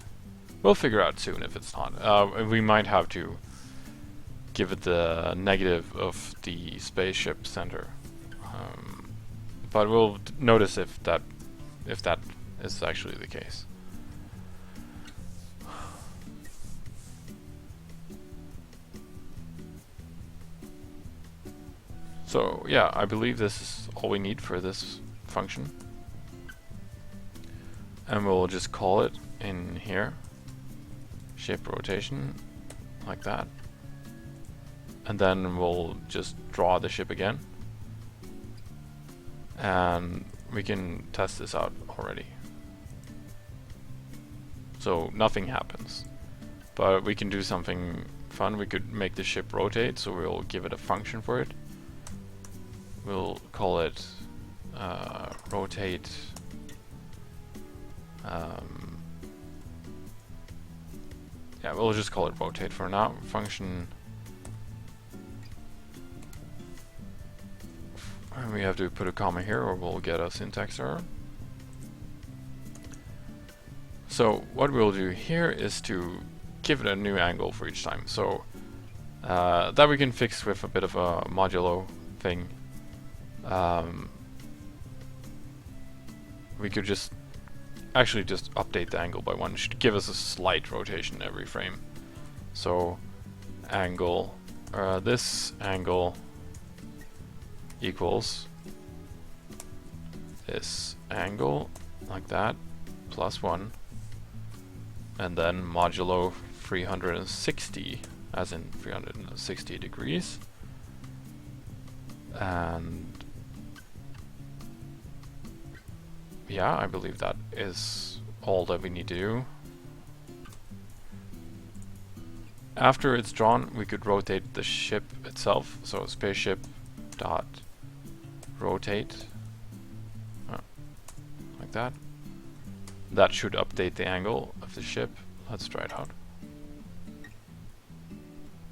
A: We'll figure out soon if it's not. We might have to give it the negative of the spaceship center, but we'll notice if that is actually the case. So yeah, I believe this is all we need for this function, and we'll just call it in here, ship rotation, like that, and then we'll just draw the ship again, and we can test this out already. So nothing happens, but we can do something fun. We could make the ship rotate, so we'll give it a function for it. We'll call it rotate yeah, we'll just call it rotate for now. Function, and we have to put a comma here or we'll get a syntax error. So what we'll do here is to give it a new angle for each time. So that we can fix with a bit of a modulo thing. We could just actually just update the angle by 1. It should give us a slight rotation every frame. So angle, this angle equals this angle, like that, plus 1, and then modulo 360, as in 360 degrees, and yeah, I believe that is all that we need to do. After it's drawn, we could rotate the ship itself. So spaceship dot rotate, like that. That should update the angle of the ship. Let's try it out.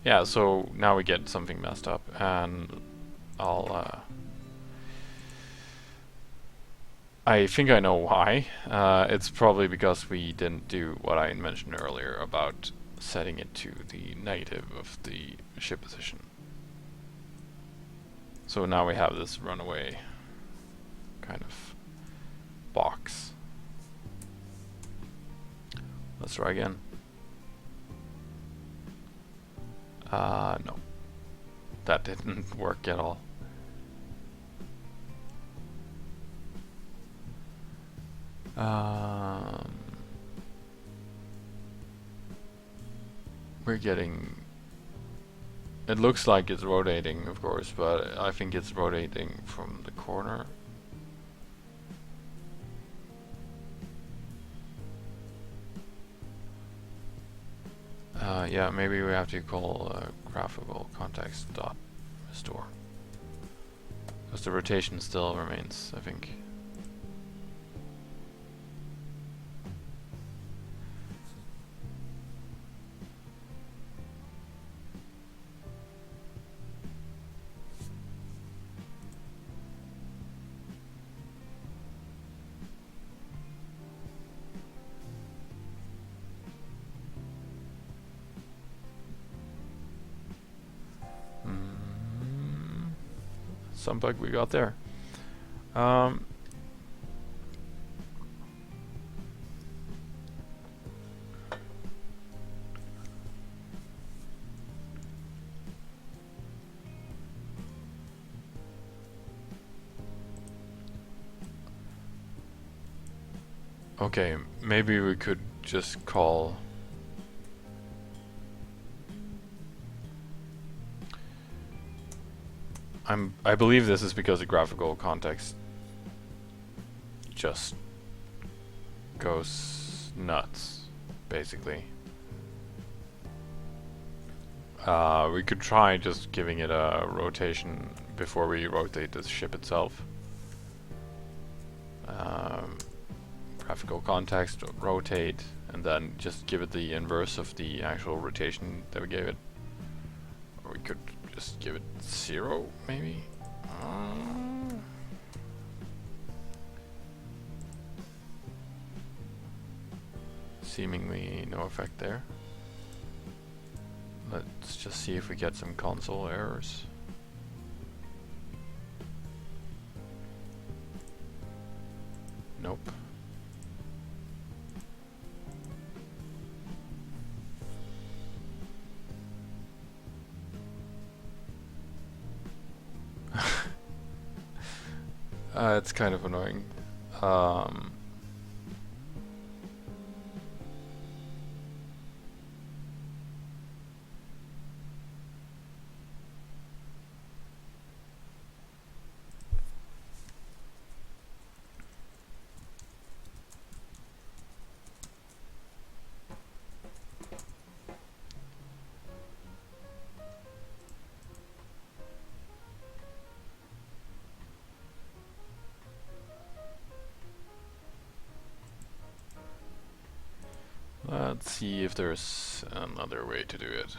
A: Yeah, so now we get something messed up. and I think I know why. It's probably because we didn't do what I mentioned earlier about setting it to the negative of the ship position. So now we have this runaway kind of box. Let's try again. No. That didn't work at all. We're getting... It looks like it's rotating, of course, but I think it's rotating from the corner. Yeah, maybe we have to call graphical context dot restore, because the rotation still remains, I think. Some bug we got there. Okay, maybe we could just call... I believe this is because the graphical context just goes nuts, basically. We could try just giving it a rotation before we rotate the ship itself. Graphical context, rotate, and then just give it the inverse of the actual rotation that we gave it. Or we could just give it 0, maybe? Seemingly no effect there. Let's just see if we get some console errors. Nope. It's kind of annoying. Let's see if there's another way to do it.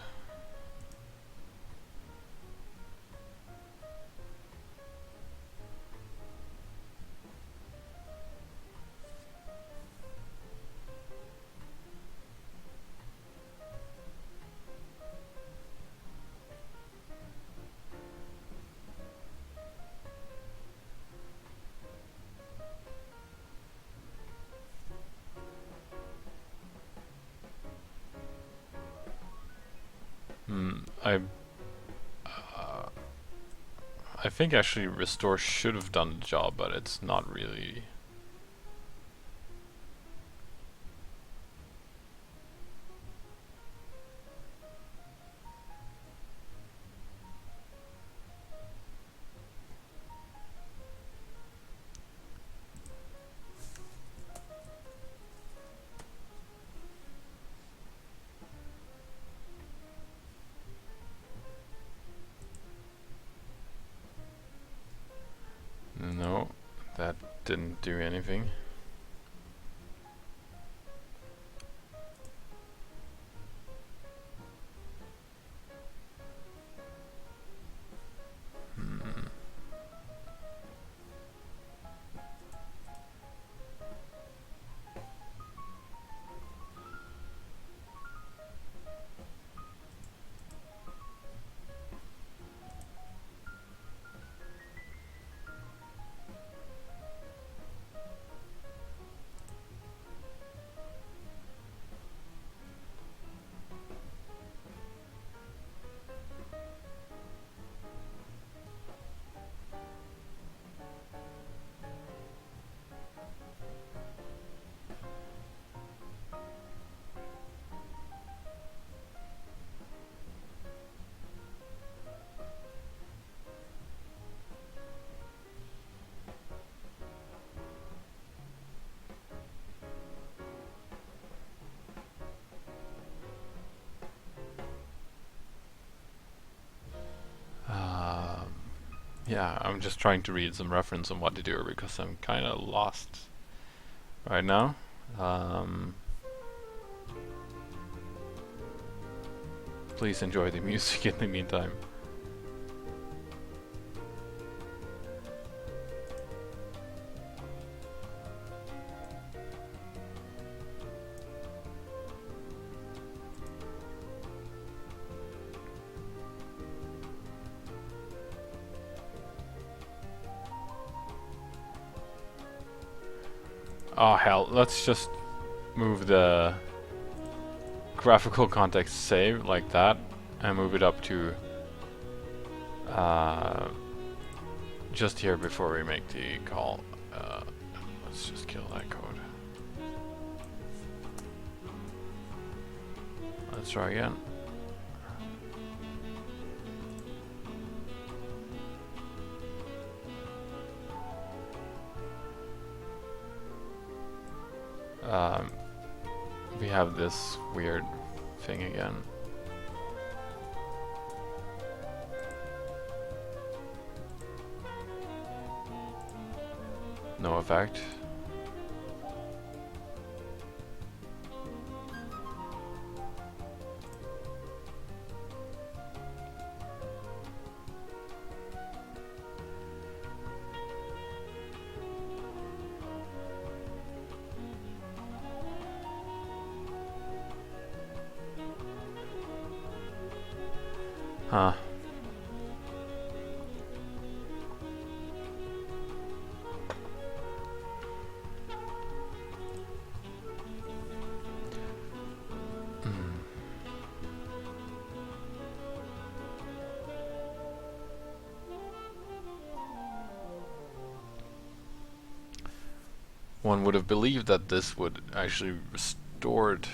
A: I think actually restore should have done the job, but it's not really. No, that didn't do anything. Yeah, I'm just trying to read some reference on what to do because I'm kind of lost right now. Please enjoy the music in the meantime. Oh hell, let's just move the graphical context save like that and move it up to just here before we make the call. Let's just kill that code. Let's try again. We have this weird thing again. No effect. Huh. One would have believed that this would actually restore it.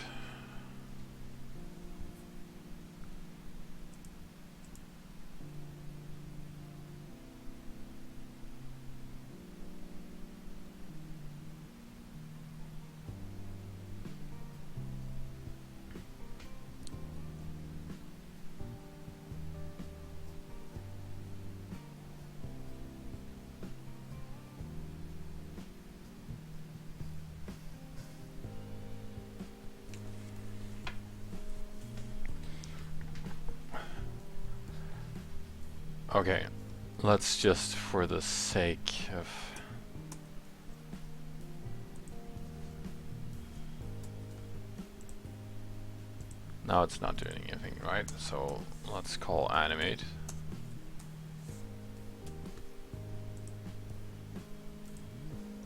A: Okay, let's just, for the sake of... Now it's not doing anything, right? So let's call animate.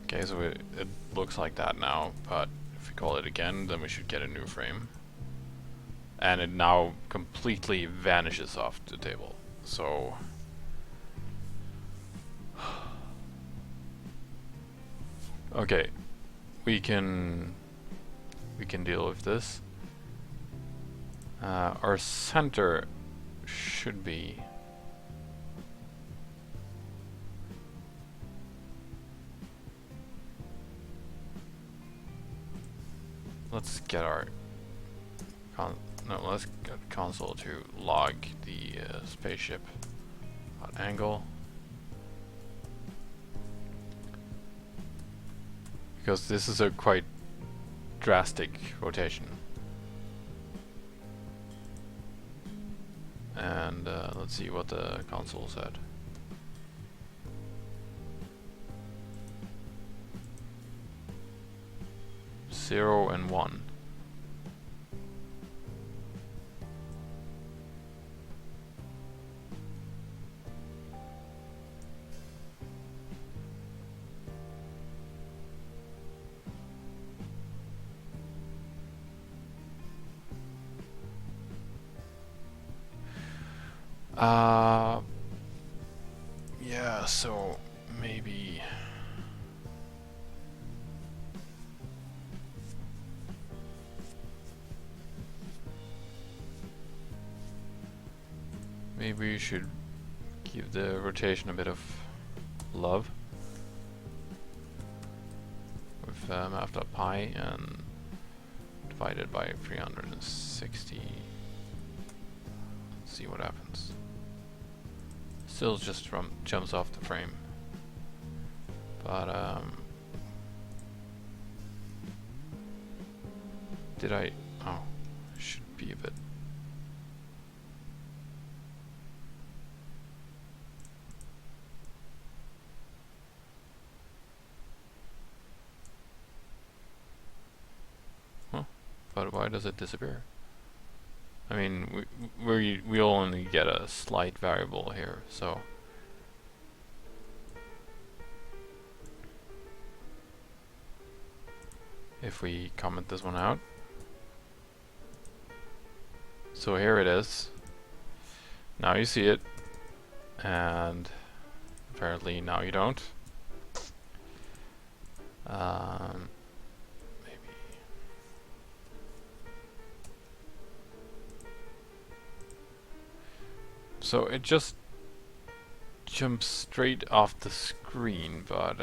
A: Okay, so it looks like that now, but if we call it again, then we should get a new frame. And it now completely vanishes off the table. So... Okay, we can deal with this. Our center should be... Let's get our... let's get console to log the spaceship at angle. Because this is a quite drastic rotation. And let's see what the console said. Zero and 1. Yeah, so maybe... Maybe we should give the rotation a bit of love with math.pi and divided by 360. Let's see what happens. still just jumps off the frame. But did I? Oh, should be a bit. Huh? But why does it disappear? I mean, we'll only get a slight variable here, so. If we comment this one out. So here it is. Now you see it. And apparently now you don't. Maybe. So it just jumps straight off the screen, but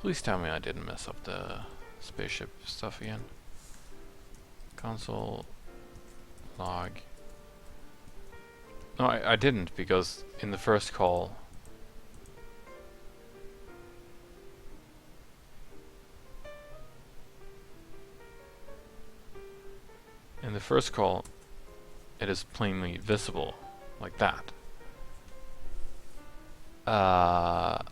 A: please tell me I didn't mess up the spaceship stuff again. Console log. No, I didn't, because in the first call it is plainly visible like that. But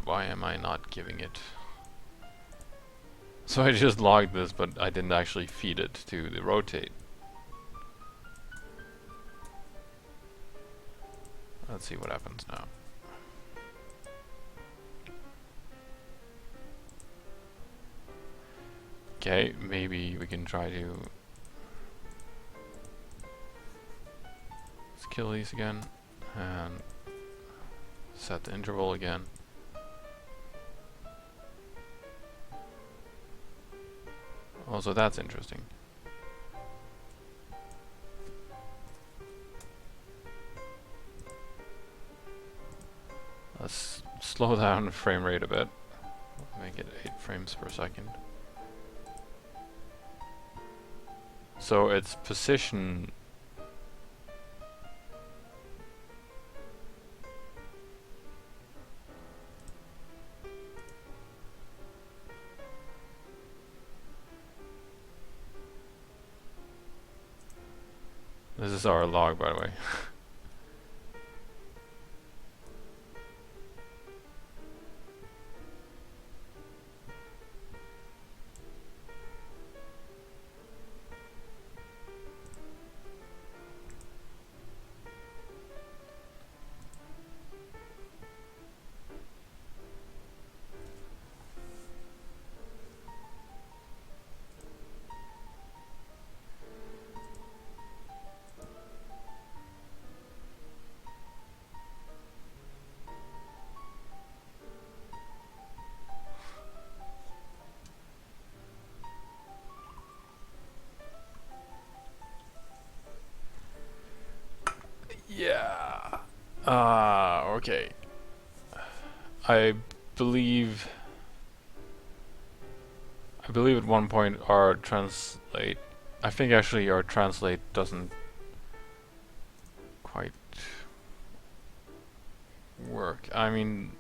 A: why am I not giving it? So I just logged this, but I didn't actually feed it to the rotate. Let's see what happens now. Okay, maybe we can try to let's kill these again and set the interval again. Also, that's interesting. Let's slow down the frame rate a bit. Make it 8 frames per second. So its position this is our log, by the way. Yeah. Okay. I believe at one point our translate, I think actually our translate doesn't quite work. I mean,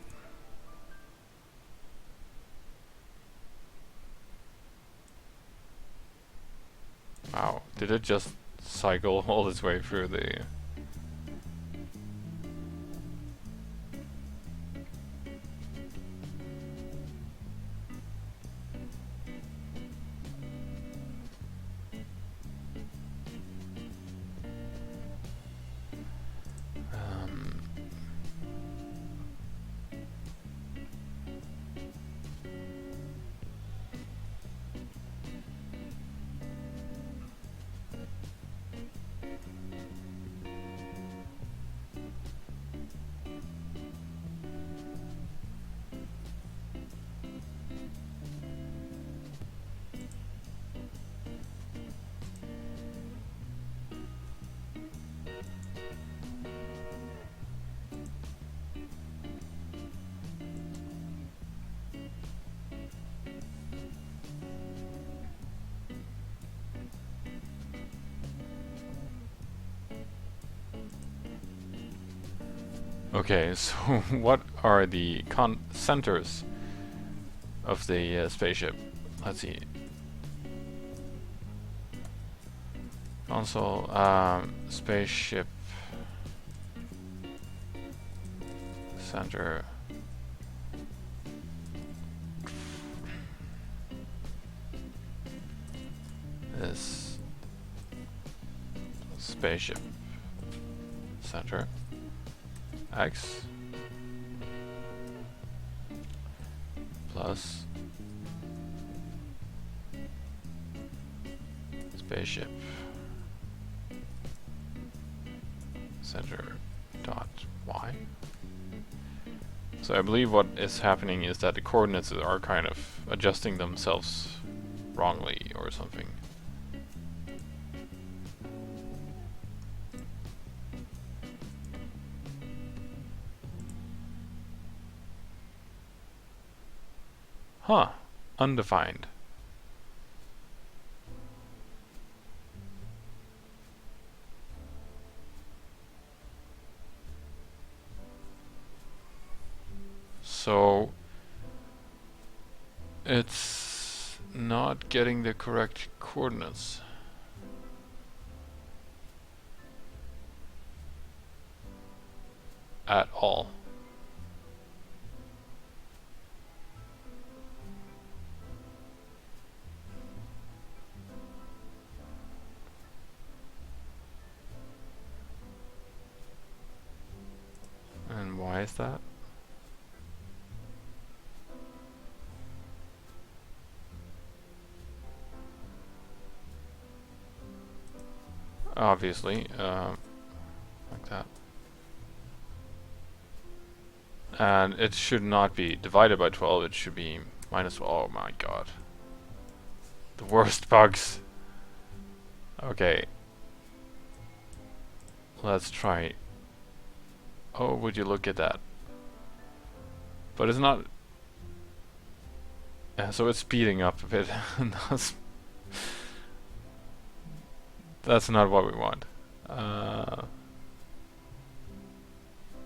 A: wow, did it just cycle all its way through the Okay, so what are the centers of the spaceship? Let's see. Console, spaceship center. This spaceship center X plus spaceship center dot Y. So I believe what is happening is that the coordinates are kind of adjusting themselves wrongly or something. Huh. Undefined. So it's not getting the correct coordinates. At all. And why is that? Obviously, like that. And it should not be divided by 12, it should be minus 12. Oh my god. The worst bugs. Okay. Let's try. Oh, would you look at that? But it's not. Yeah, so it's speeding up a bit. That's not what we want.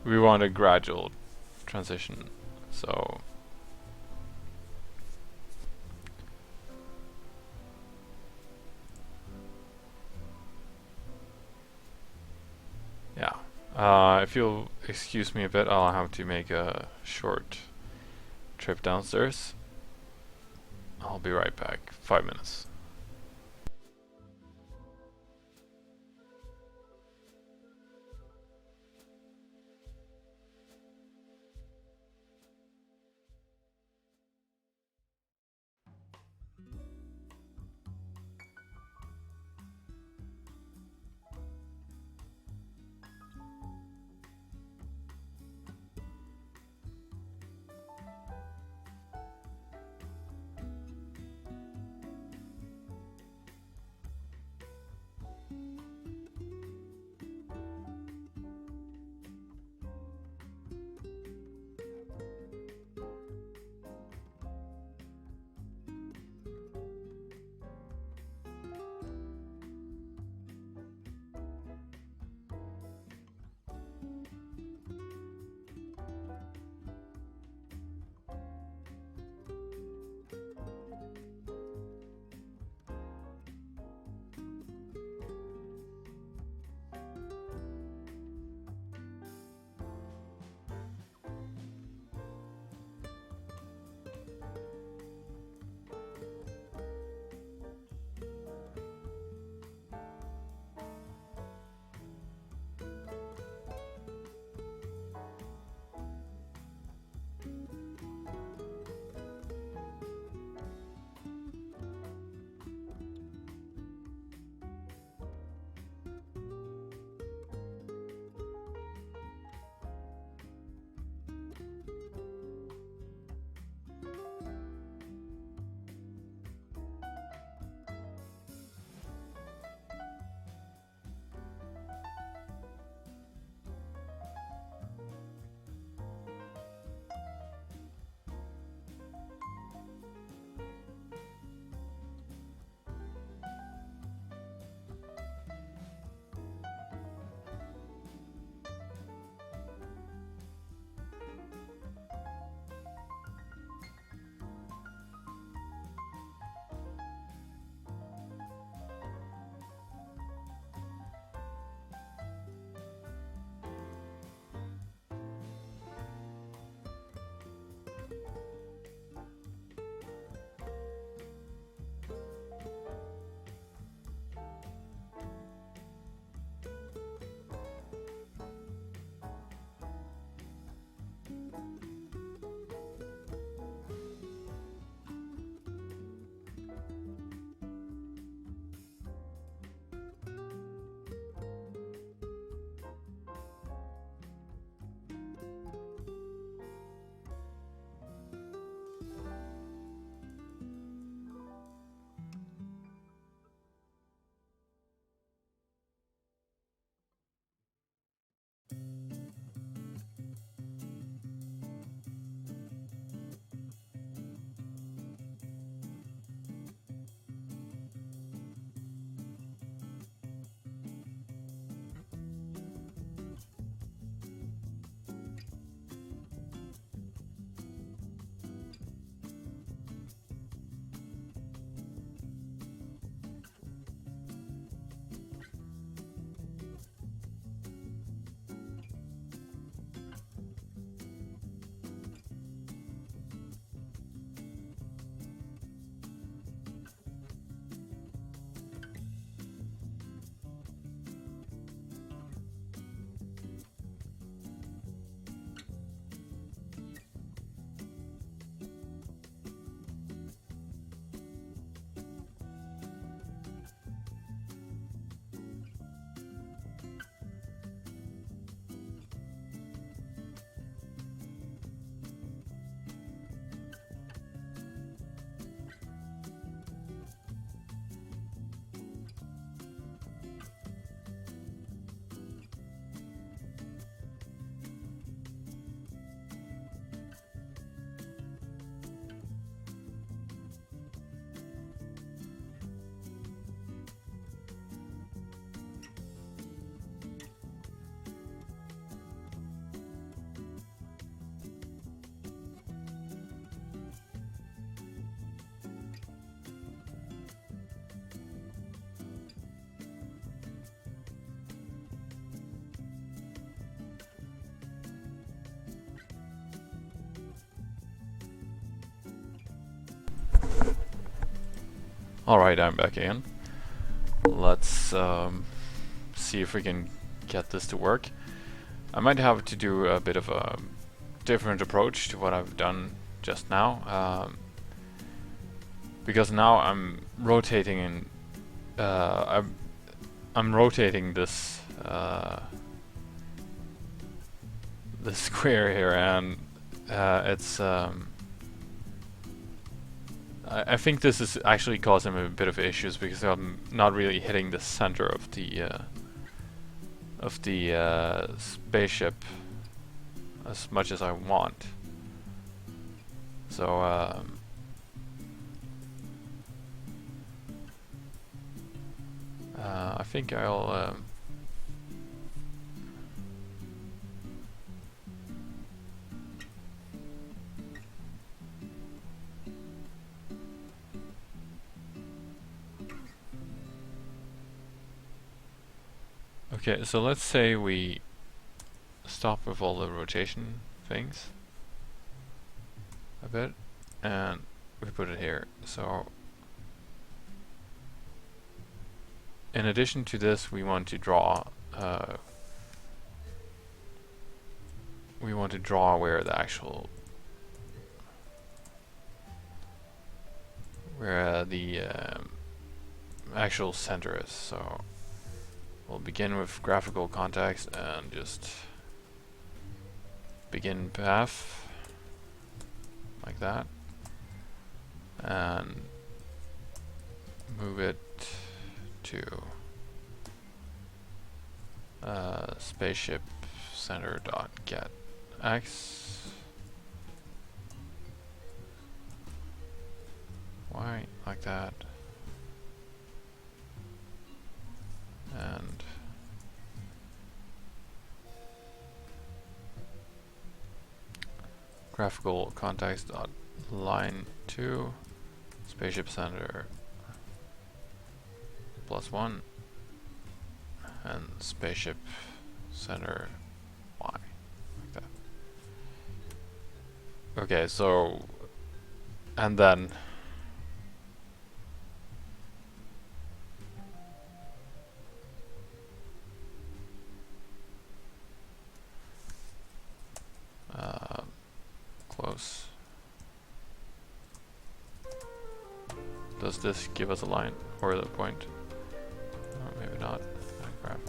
A: We want a gradual transition. So yeah. If you'll excuse me a bit, I'll have to make a short trip downstairs. I'll be right back. 5 minutes. Alright, I'm back again. Let's see if we can get this to work. I might have to do a bit of a different approach to what I've done just now, because now I'm rotating in. I'm rotating this the square here, and it's. I think this is actually causing a bit of issues because I'm not really hitting the center of the spaceship as much as I want. So I think I'll okay, so let's say we stop with all the rotation things a bit, and we put it here. So in addition to this, we want to draw where the actual actual center is. So we'll begin with graphical context and just begin path like that, and move it to spaceship center dot get x, y, like that, and graphical context dot line 2 spaceship center +1 and spaceship center y, like that. Okay, so and then close. Does this give us a line or the point? Maybe not. Graph.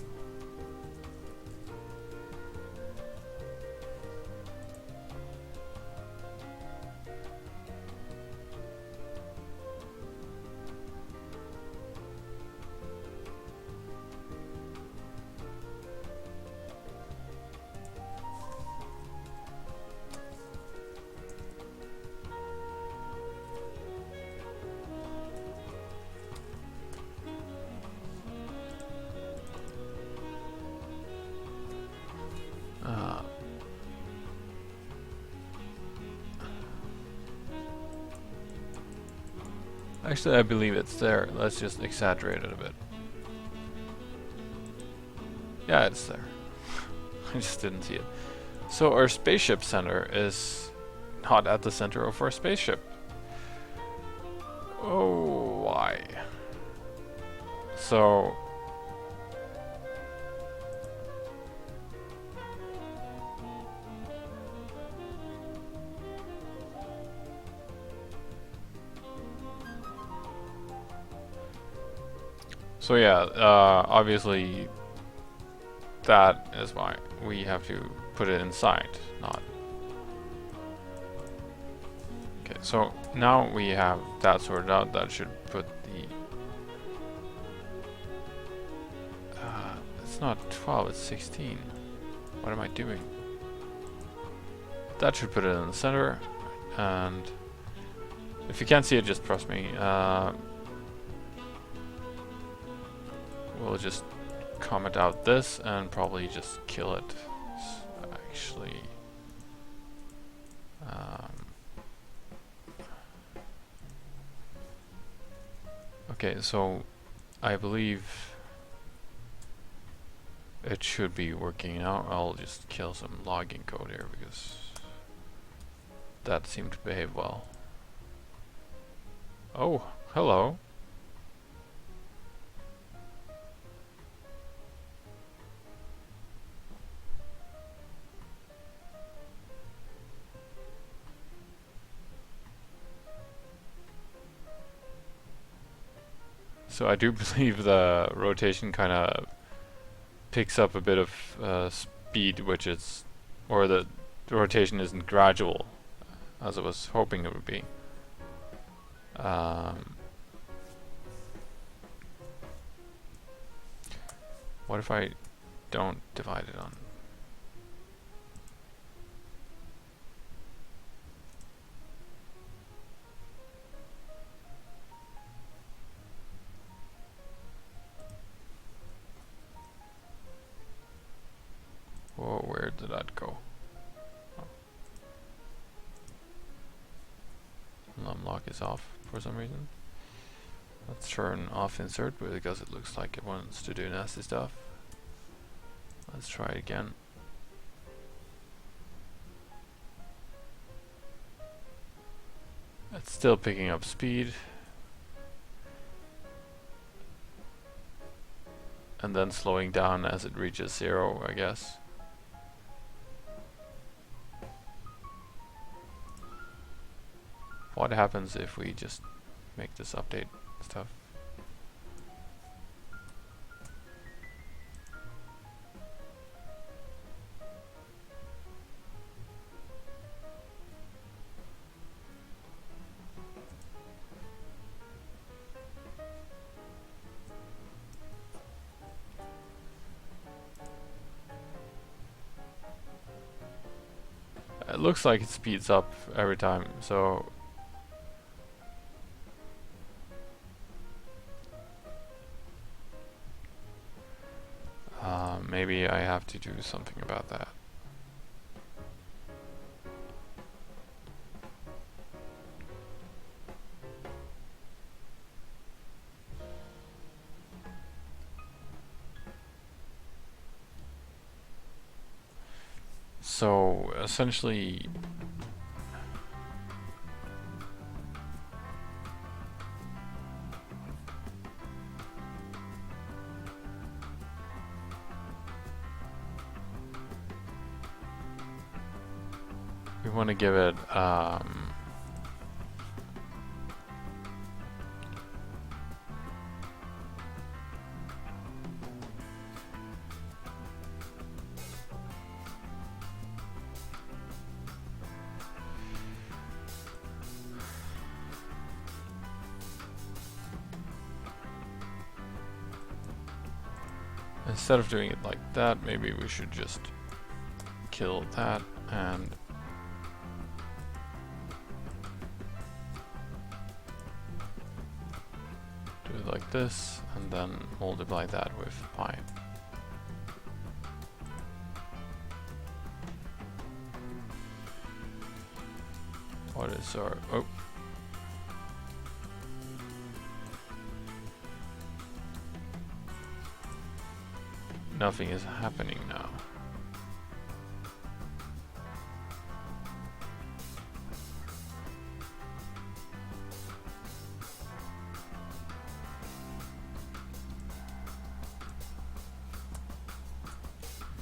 A: Actually, I believe it's there. Let's just exaggerate it a bit. Yeah, it's there. I just didn't see it. So our spaceship center is not at the center of our spaceship. Oh, why? So yeah, obviously that is why we have to put it inside, not. Okay, so now we have that sorted out. That should put the it's not 12, it's 16. What am I doing? That should put it in the center, and if you can't see it, just trust me. We'll just comment out this and probably just kill it. Actually, okay, so I believe it should be working now. I'll just kill some logging code here because that seemed to behave well. Oh, hello. So I do believe the rotation kind of picks up a bit of speed, which is, or the rotation isn't gradual, as I was hoping it would be. What if I don't divide it on? Whoa, where did that go? Oh. Numlock is off for some reason. Let's turn off insert because it looks like it wants to do nasty stuff. Let's try it again. It's still picking up speed. And then slowing down as it reaches 0, I guess. What happens if we just make this update stuff? It looks like it speeds up every time, so maybe I have to do something about that. So essentially, we want to give it instead of doing it like that, maybe we should just kill that and do it like this, and then multiply that with pi. What is our... oh. Nothing is happening now.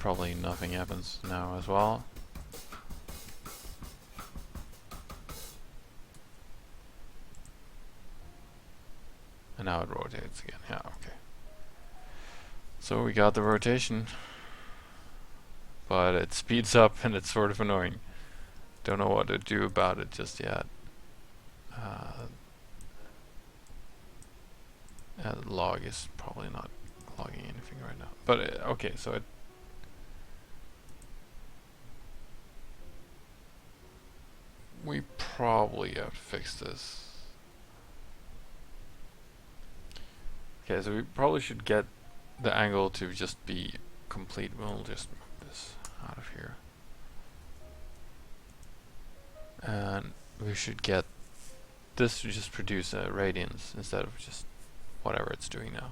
A: Probably nothing happens now as well. And now it rotates again. Yeah, okay. So we got the rotation, but it speeds up and it's sort of annoying. Don't know what to do about it just yet. The log is probably not logging anything right now. But okay, so it... we probably have to fix this. Okay, so we probably should get the angle to just be complete. We'll just move this out of here. And we should get this to just produce a radians instead of just whatever it's doing now.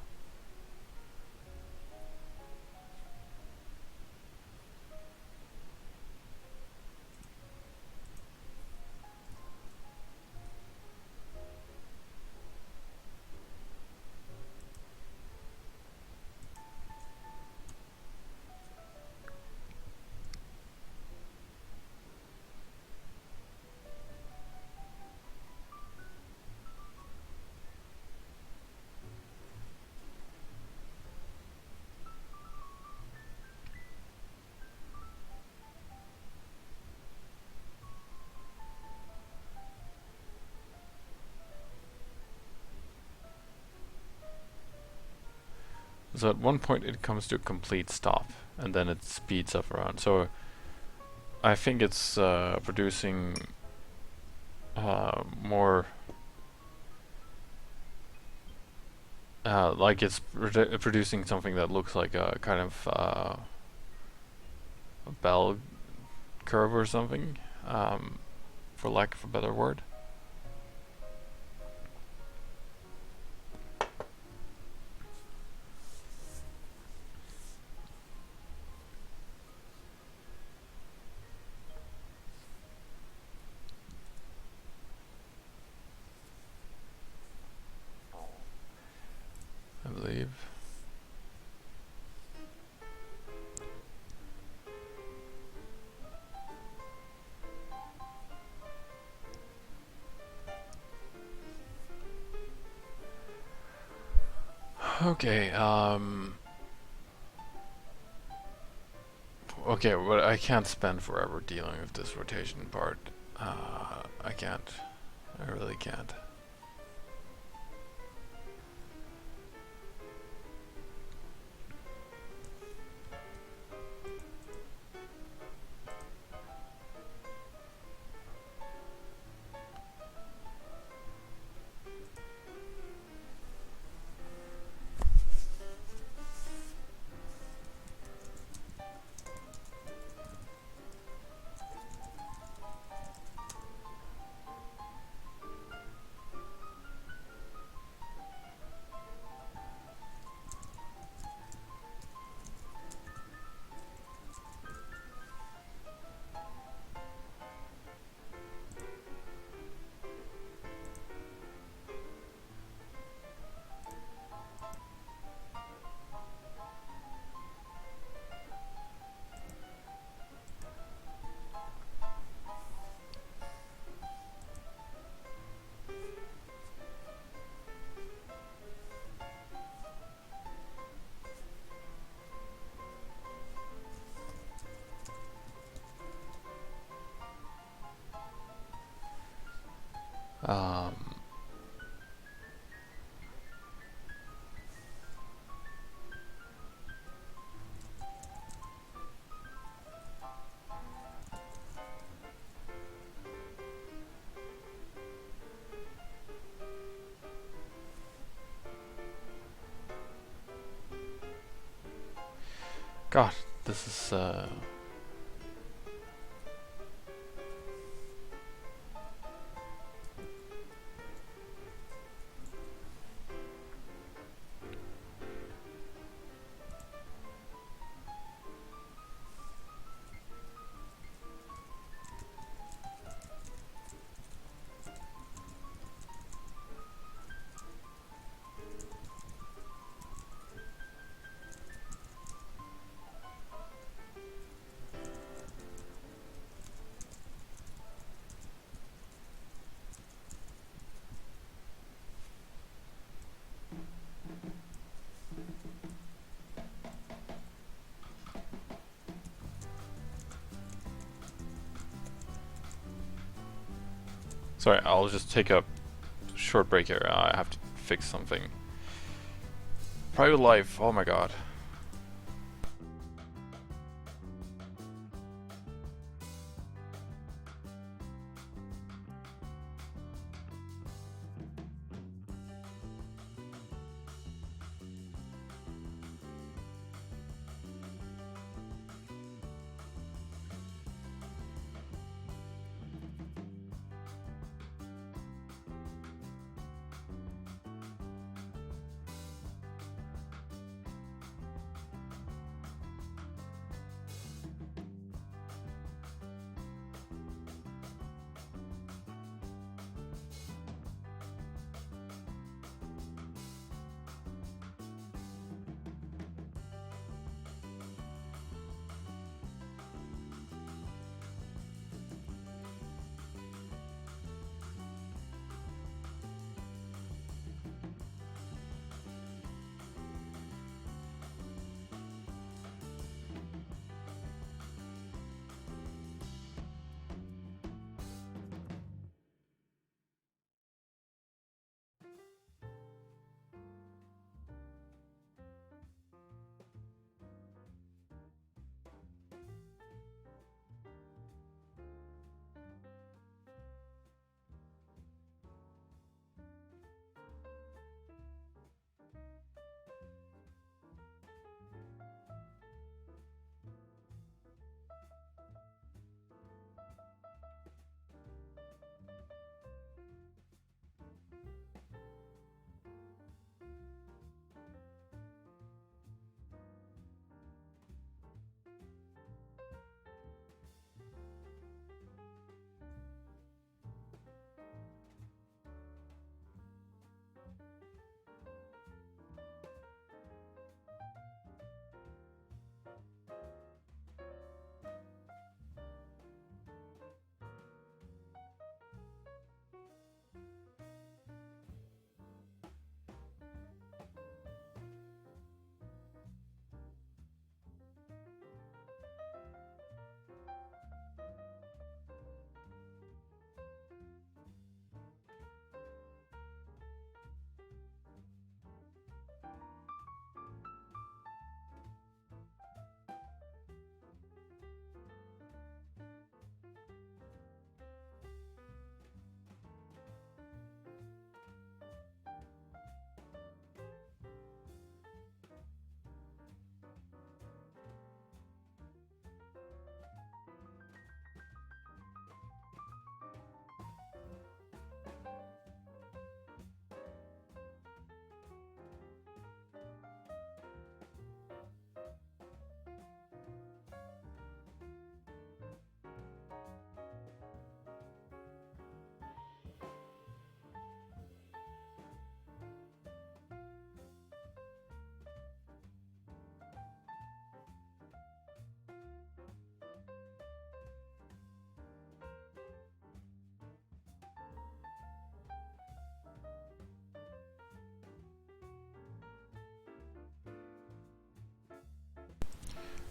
A: So at one point it comes to a complete stop, and then it speeds up around. So I think it's producing more, like it's producing something that looks like a kind of a bell curve or something, for lack of a better word. I believe. Okay, okay, but I can't spend forever dealing with this rotation part. I can't. I really can't. Um, God, this is sorry. I'll just take a short break here. I have to fix something. Private life. Oh my God.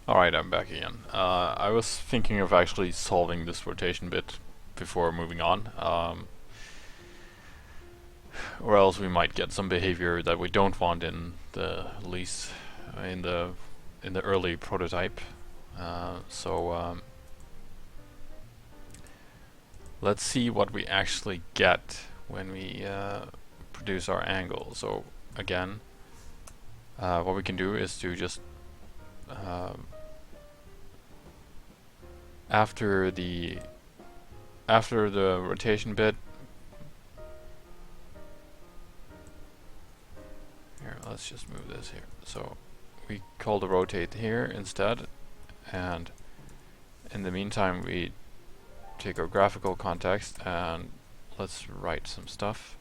A: Alright, I'm back again. I was thinking of actually solving this rotation bit before moving on, or else we might get some behavior that we don't want in the lease, in the early prototype. So let's see what we actually get when we produce our angle. So again, what we can do is to just after the rotation bit. Here, let's just move this here. So we call the rotate here instead, and in the meantime we take our graphical context and let's write some stuff.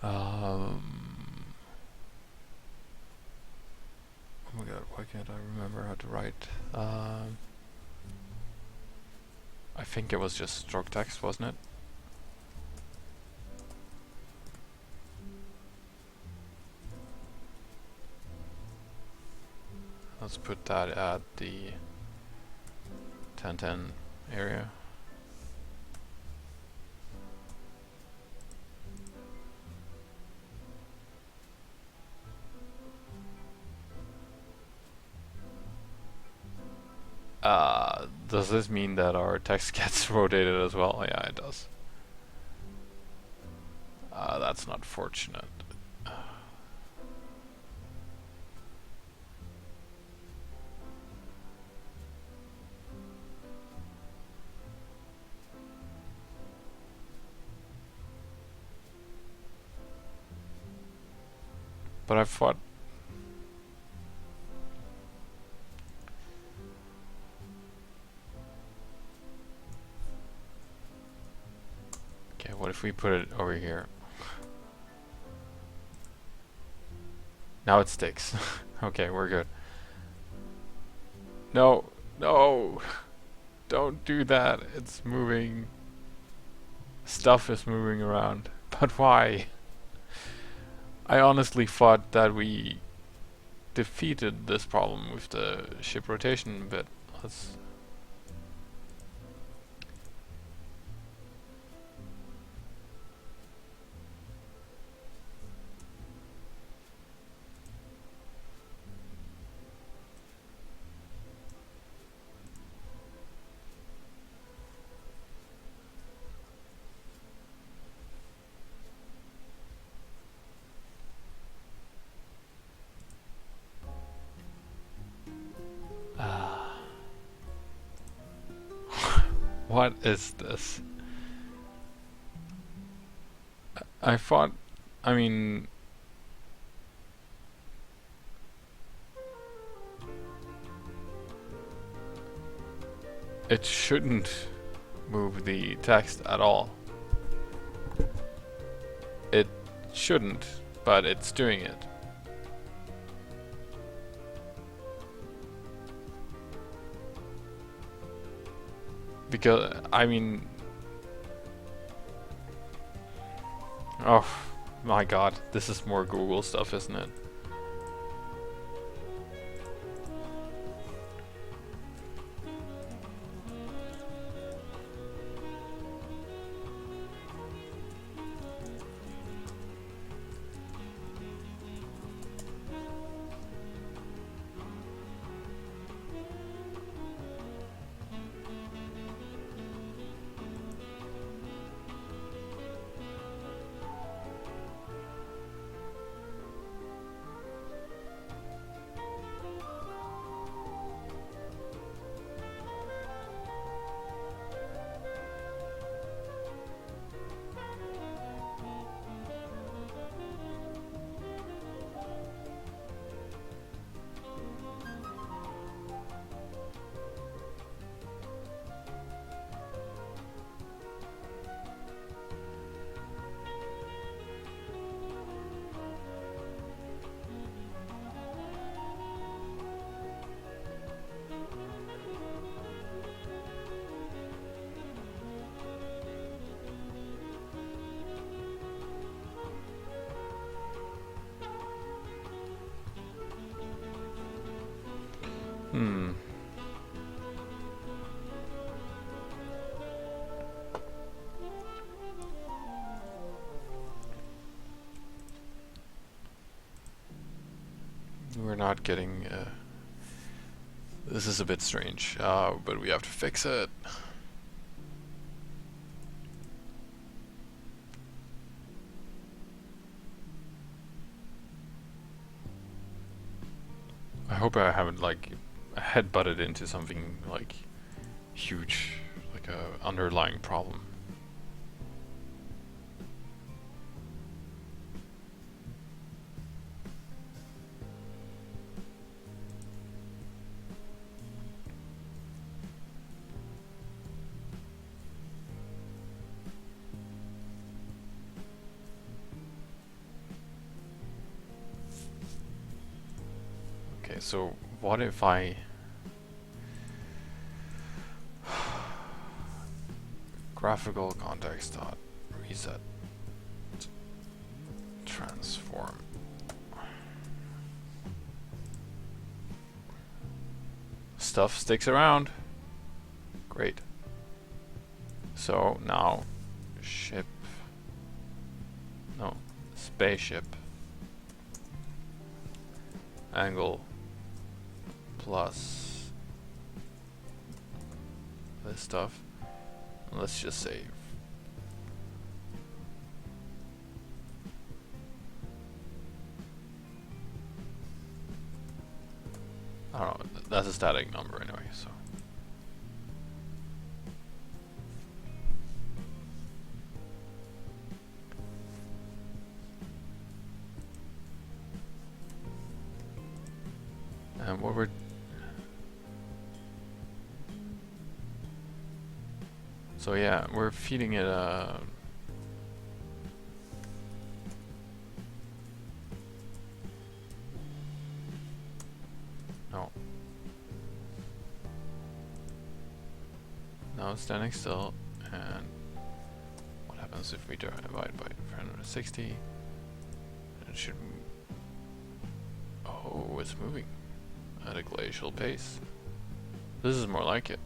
A: Oh my god, why can't I remember how to write? I think it was just stroke text, wasn't it? Let's put that at the 1010 area. Does this mean that our text gets rotated as well? Yeah, it does. That's not fortunate. But I thought... Okay, what if we put it over here? Now it sticks. Okay, we're good. No, no! Don't do that. It's moving. Stuff is moving around. But why? I honestly thought that we defeated this problem with the ship rotation bit. Let's... What is this? I thought... I mean... It shouldn't move the text at all. It shouldn't, but it's doing it. Because, I mean... Oh my god, this is more Google stuff, isn't it? Hmm. We're not getting... this is a bit strange, but we have to fix it. I hope I haven't, like, head-butted into something, like, huge, like a underlying problem. Okay, so what if I graphical context dot reset transform. Stuff sticks around. Great. So now ship, no, spaceship angle plus this stuff. Let's just say I don't know, that's a static number anyway, so. And what we're... So yeah, we're feeding it no. Now it's standing still, and what happens if we divide by 360? It should... Oh, it's moving at a glacial pace. This is more like it.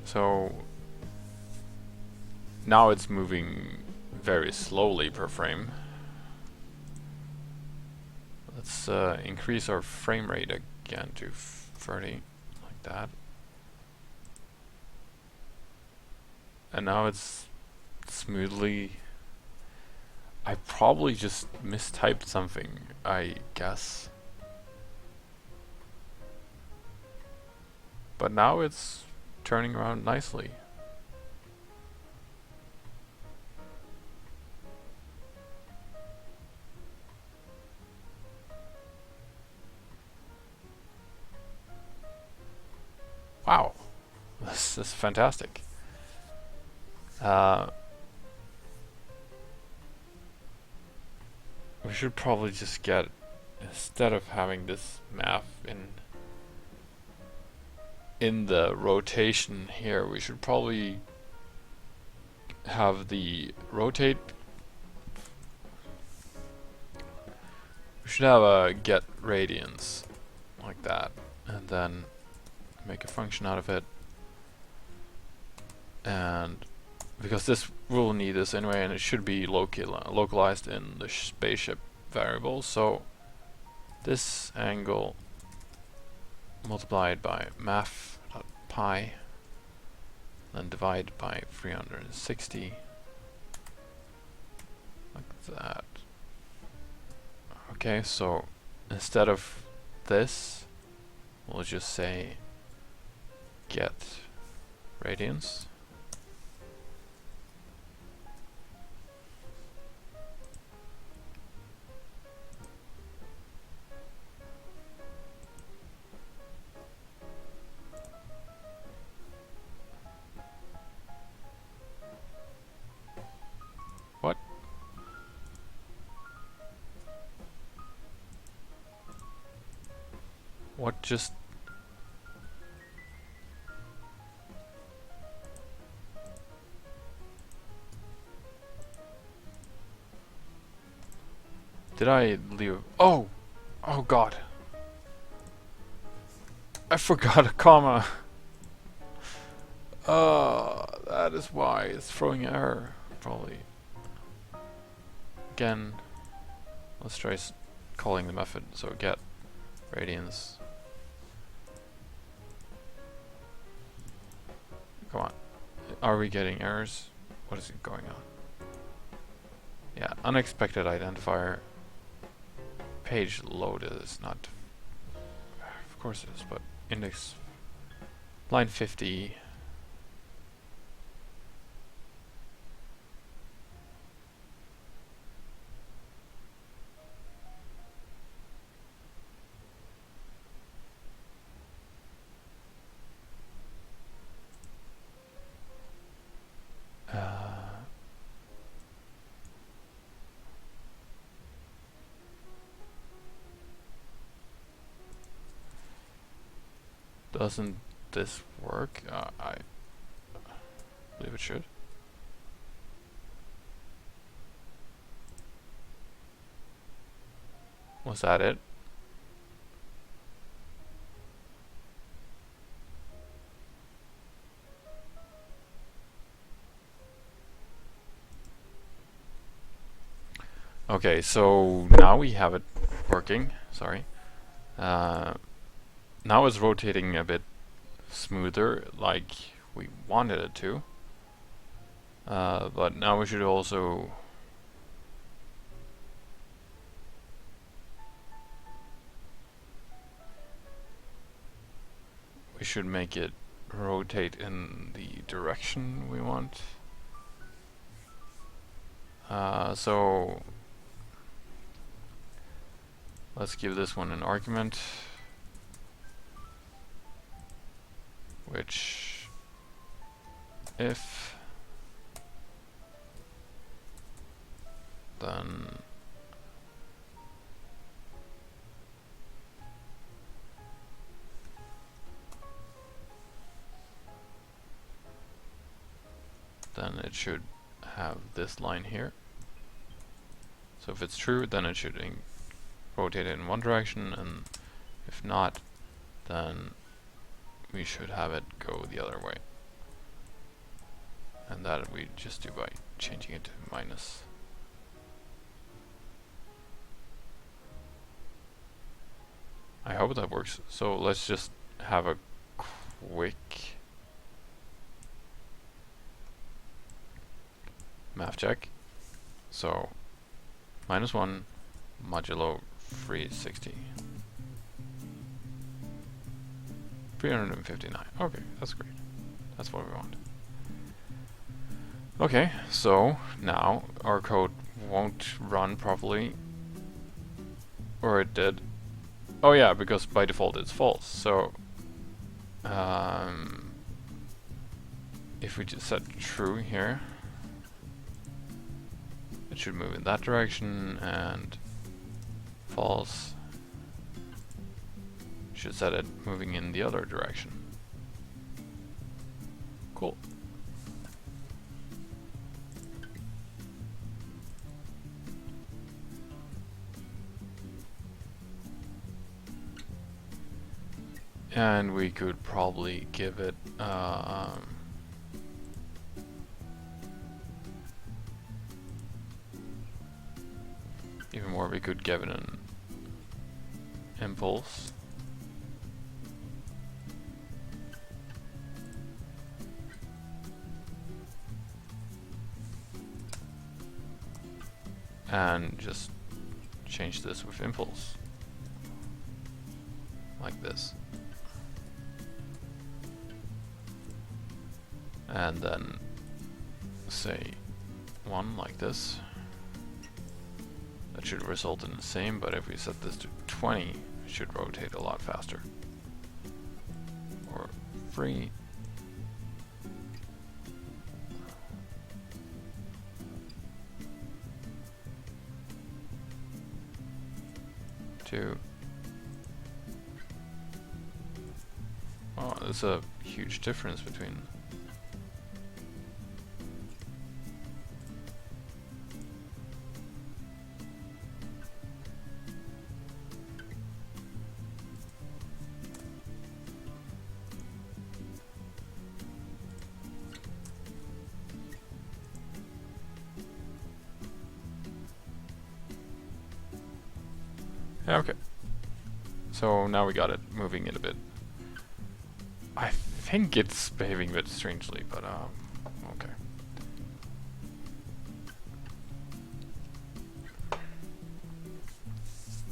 A: So now it's moving very slowly per frame. Let's increase our frame rate again to 30, like that. And now it's smoothly... I probably just mistyped something, I guess. But now it's turning around nicely. Wow, this is fantastic. We should probably just get, instead of having this map in the rotation here, we should probably have the rotate. We should have a get radians like that, and then make a function out of it. And because this will need this anyway, and it should be localized in the spaceship variable, so this angle multiplied by math.pi, then divide by 360, like that. Okay, so instead of this, we'll just say get radians. What just... Did I leave... Oh! Oh god. I forgot a comma. That is why it's throwing error. Probably. Again, let's try calling the method. So get radians. Come on. Are we getting errors? What is it going on? Yeah, unexpected identifier. Page load is not. Of course it is, but index line 50. Doesn't this work? I believe it should. Was that it? Okay, so now we have it working. Sorry. Now it's rotating a bit smoother, like we wanted it to. But now we should also make it rotate in the direction we want. So let's give this one an argument, which if then it should have this line here. So if it's true, then it should rotate it in one direction, and if not, then we should have it go the other way. And that we just do by changing it to minus. I hope that works. So let's just have a quick math check. So -1 modulo 360. 359. Okay, that's great. That's what we want. Okay, so now our code won't run properly. Or it did. Oh yeah, because by default it's false. So if we just set true here, it should move in that direction, and false should set it moving in the other direction. Cool. And we could probably give it even more. We could give it an impulse. And just change this with impulse. Like this. And then say 1 like this. That should result in the same, but if we set this to 20, it should rotate a lot faster. Or 3. Two. there's a huge difference between. Yeah, okay. So now we got it moving it a bit. I think it's behaving a bit strangely, but okay.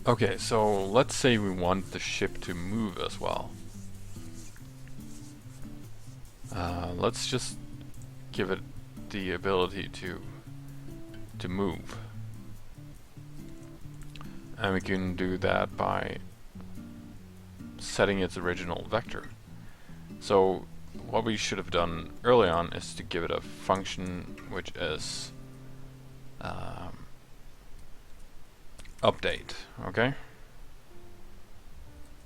A: Okay, so let's say we want the ship to move as well. Let's just give it the ability to move. And we can do that by setting its original vector. So what we should have done early on is to give it a function which is update, okay?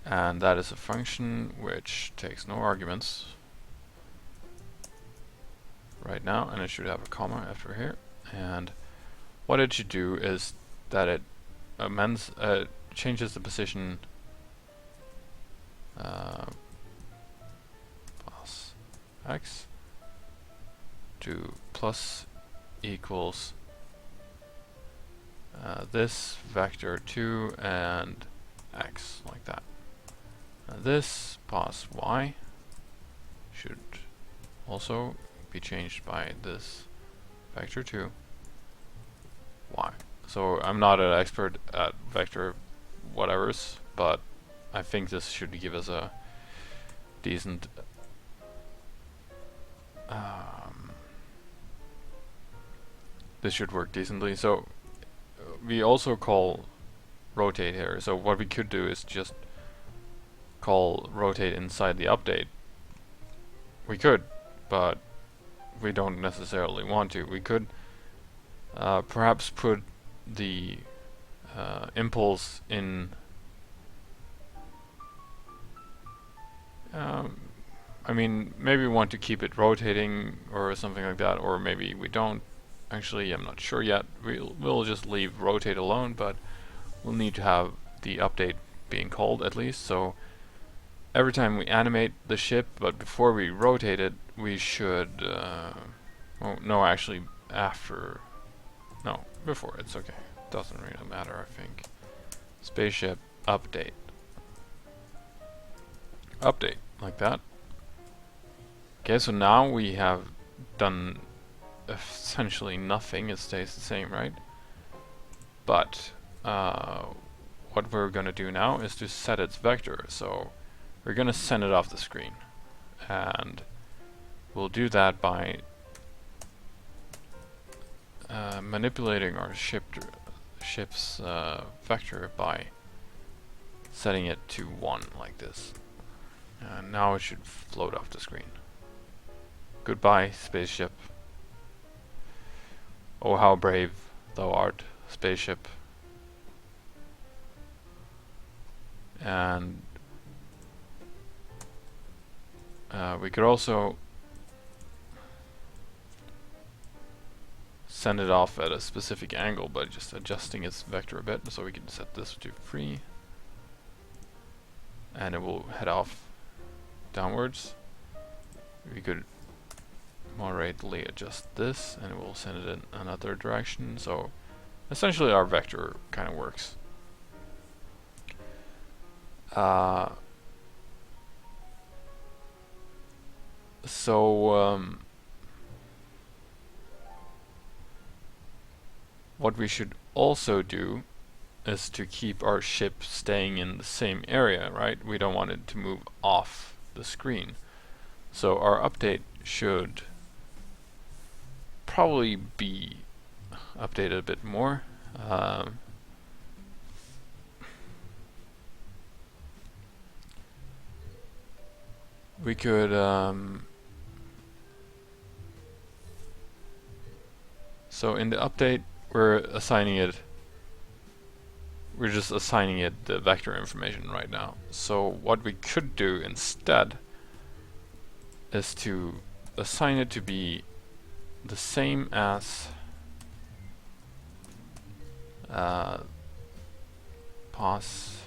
A: And that is a function which takes no arguments right now, and it should have a comma after here. And what it should do is that it amends, changes the position plus x to plus equals this vector 2 and x, like that. This pos y should also be changed by this vector 2 y. So I'm not an expert at vector whatevers, but I think this should give us a decent this should work decently. So we also call rotate here. So what we could do is just call rotate inside the update. We could, but we don't necessarily want to. We could perhaps put the impulse in I mean, maybe we want to keep it rotating or something like that, or maybe we don't. Actually, I'm not sure yet. We'll just leave rotate alone, but we'll need to have the update being called at least. So every time we animate the ship, but before we rotate it, we should well, no, actually after, no, before. It's okay, doesn't really matter. I think spaceship update like that. Okay, so now we have done essentially nothing. It stays the same, right? But what we're gonna do now is to set its vector. So we're gonna send it off the screen, and we'll do that by manipulating our ship's vector by setting it to 1 like this. And now it should float off the screen. Goodbye, spaceship. Oh, how brave thou art, spaceship. And we could also send it off at a specific angle by just adjusting its vector a bit. So we can set this to 3, and it will head off downwards. We could moderately adjust this, and it will send it in another direction. So essentially our vector kind of works. What we should also do is to keep our ship staying in the same area, right? We don't want it to move off the screen. So our update should probably be updated a bit more. We could so in the update we're just assigning it the vector information right now. So what we could do instead is to assign it to be the same as pos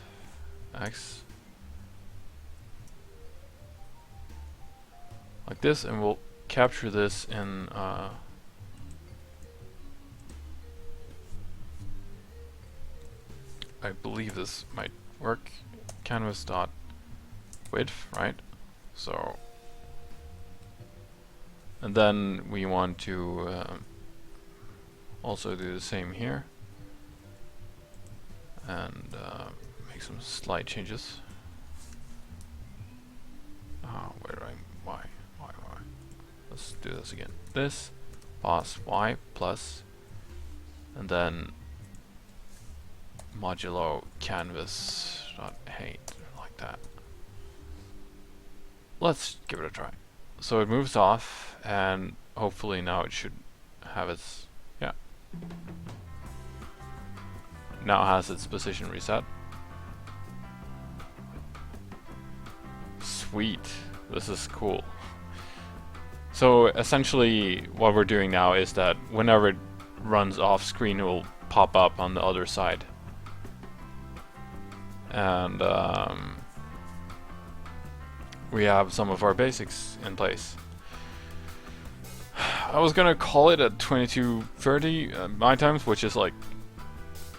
A: x, like this, and we'll capture this in I believe this might work, canvas dot width, right? So, and then we want to also do the same here, and make some slight changes. Where do I, why? Let's do this again. This, pos y plus, and then modulo canvas dot height, like that. Let's give it a try. So it moves off, and hopefully now it should have its, yeah. Now it has its position reset. Sweet, this is cool. So essentially what we're doing now is that whenever it runs off screen, it will pop up on the other side. And we have some of our basics in place. I was gonna call it at 22:30 my times, which is like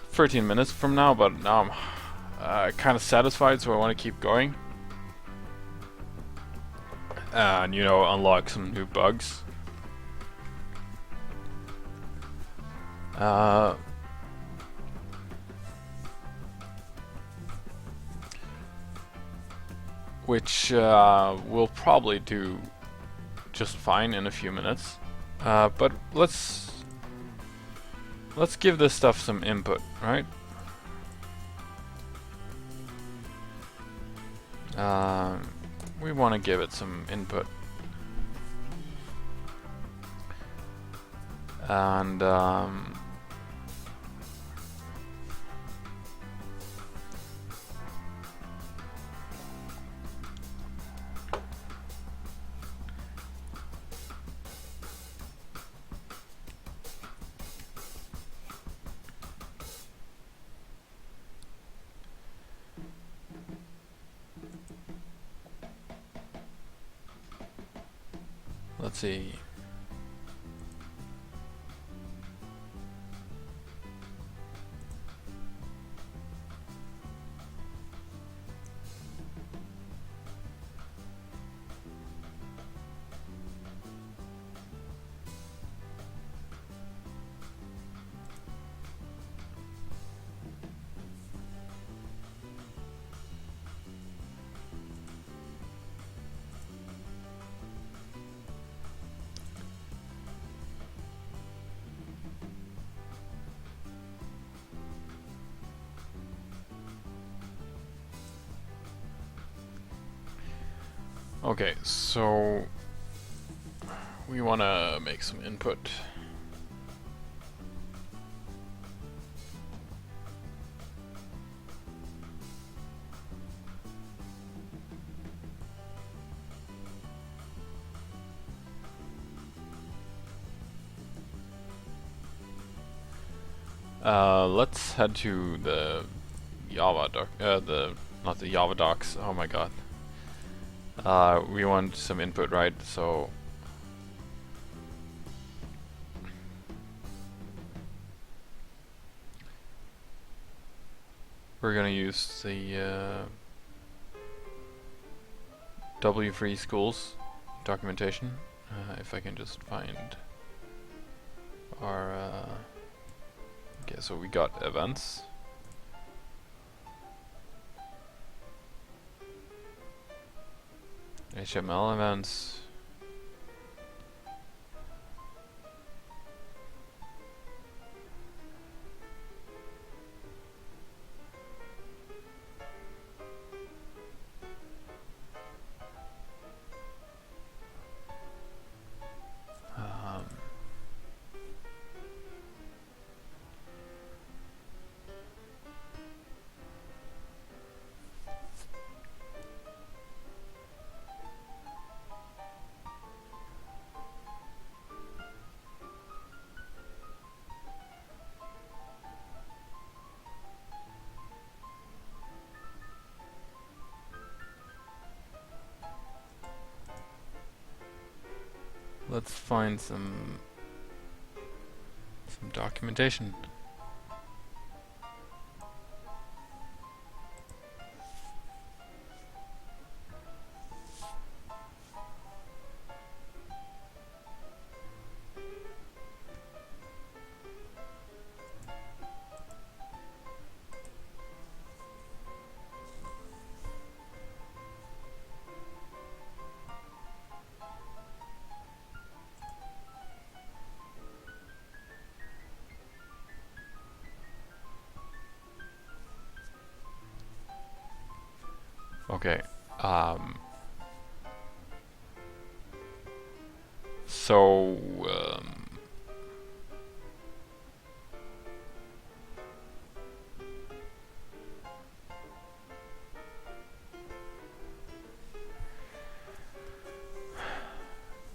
A: 13 minutes from now, but now I'm kind of satisfied, so I want to keep going. And, you know, unlock some new bugs. Which we'll probably do just fine in a few minutes. But let's give this stuff some input, right? We want to give it some input. And let's see. Okay, so we want to make some input. Let's head to the Java doc, not the Java docs. Oh my god. We want some input, right? So we're gonna use the W3 schools documentation. If I can just find our okay, so we got events. HTML events. let's find some documentation. Okay. So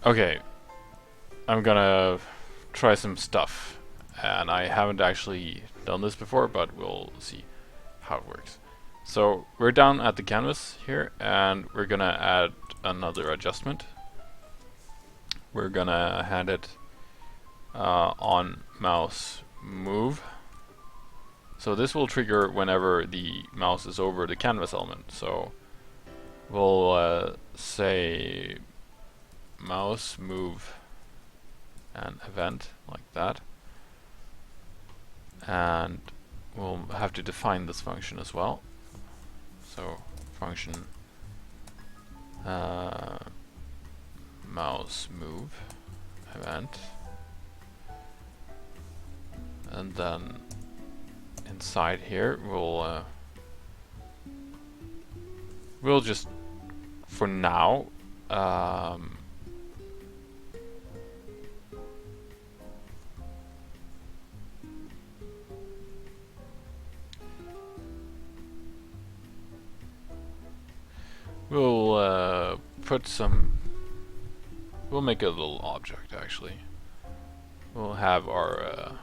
A: okay, I'm gonna try some stuff, and I haven't actually done this before, but we'll see how it works. So we're down at the canvas here, and we're gonna add another adjustment. We're gonna hand it on mouse move. So this will trigger whenever the mouse is over the canvas element. So we'll say mouse move an event like that, and we'll have to define this function as well. So function mouse move event, and then inside here we'll just for now we'll put some. We'll make a little object actually. We'll have our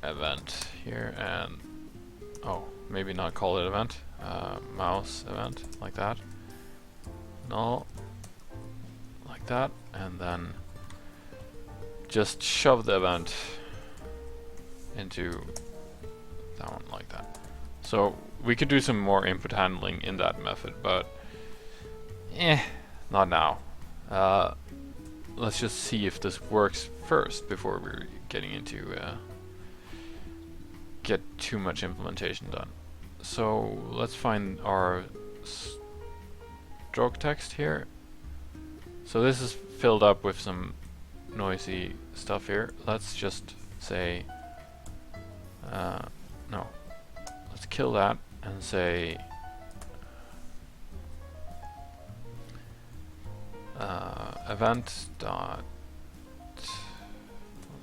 A: event here, and maybe not call it event. Mouse event like that. Null like that, and then just shove the event into that one like that. So we could do some more input handling in that method, but not now. Let's just see if this works first before we're getting into get too much implementation done. So let's find our stroke text here. So this is filled up with some noisy stuff here. Let's just say no. Let's kill that and say event dot,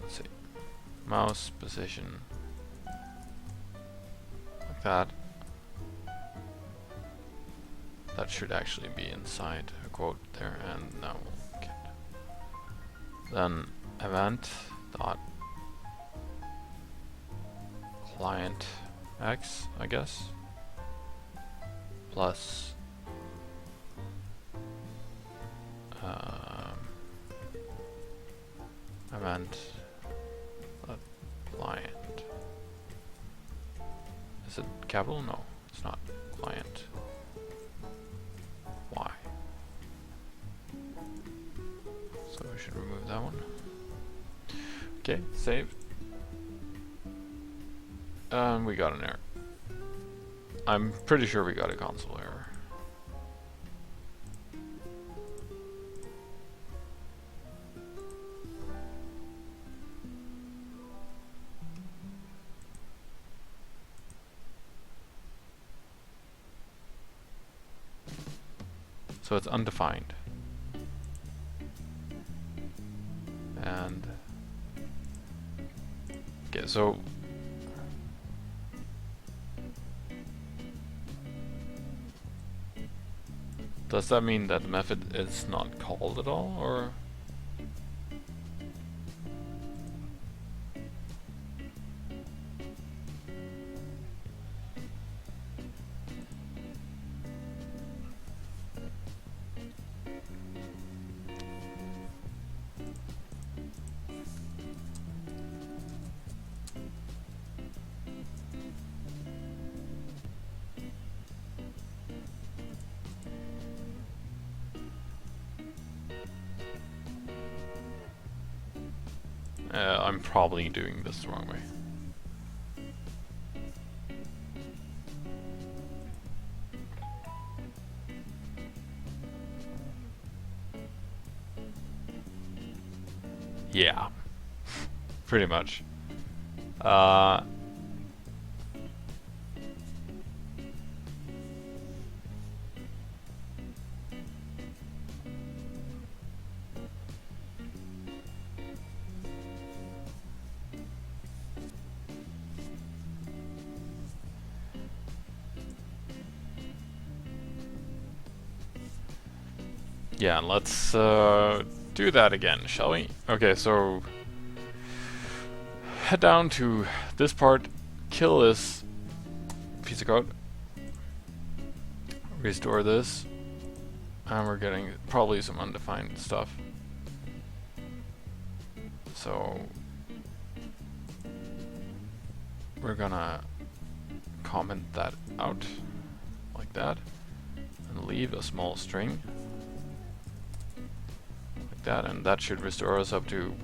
A: let's see, mouse position like that. That should actually be inside a quote there, and now we'll get then event dot client x, I guess, plus event client. Is it capital? No, it's not. Client y. So we should remove that one. Okay, save. And we got an error. I'm pretty sure we got a console error. So it's undefined. And okay, so does that mean that the method is not called at all, or? probably doing this the wrong way. Yeah, pretty much. Yeah, and let's do that again, shall we? Okay, so head down to this part, kill this piece of code, restore this, and we're getting probably some undefined stuff. So we're gonna comment that out like that and leave a small string like that, and that should restore us up to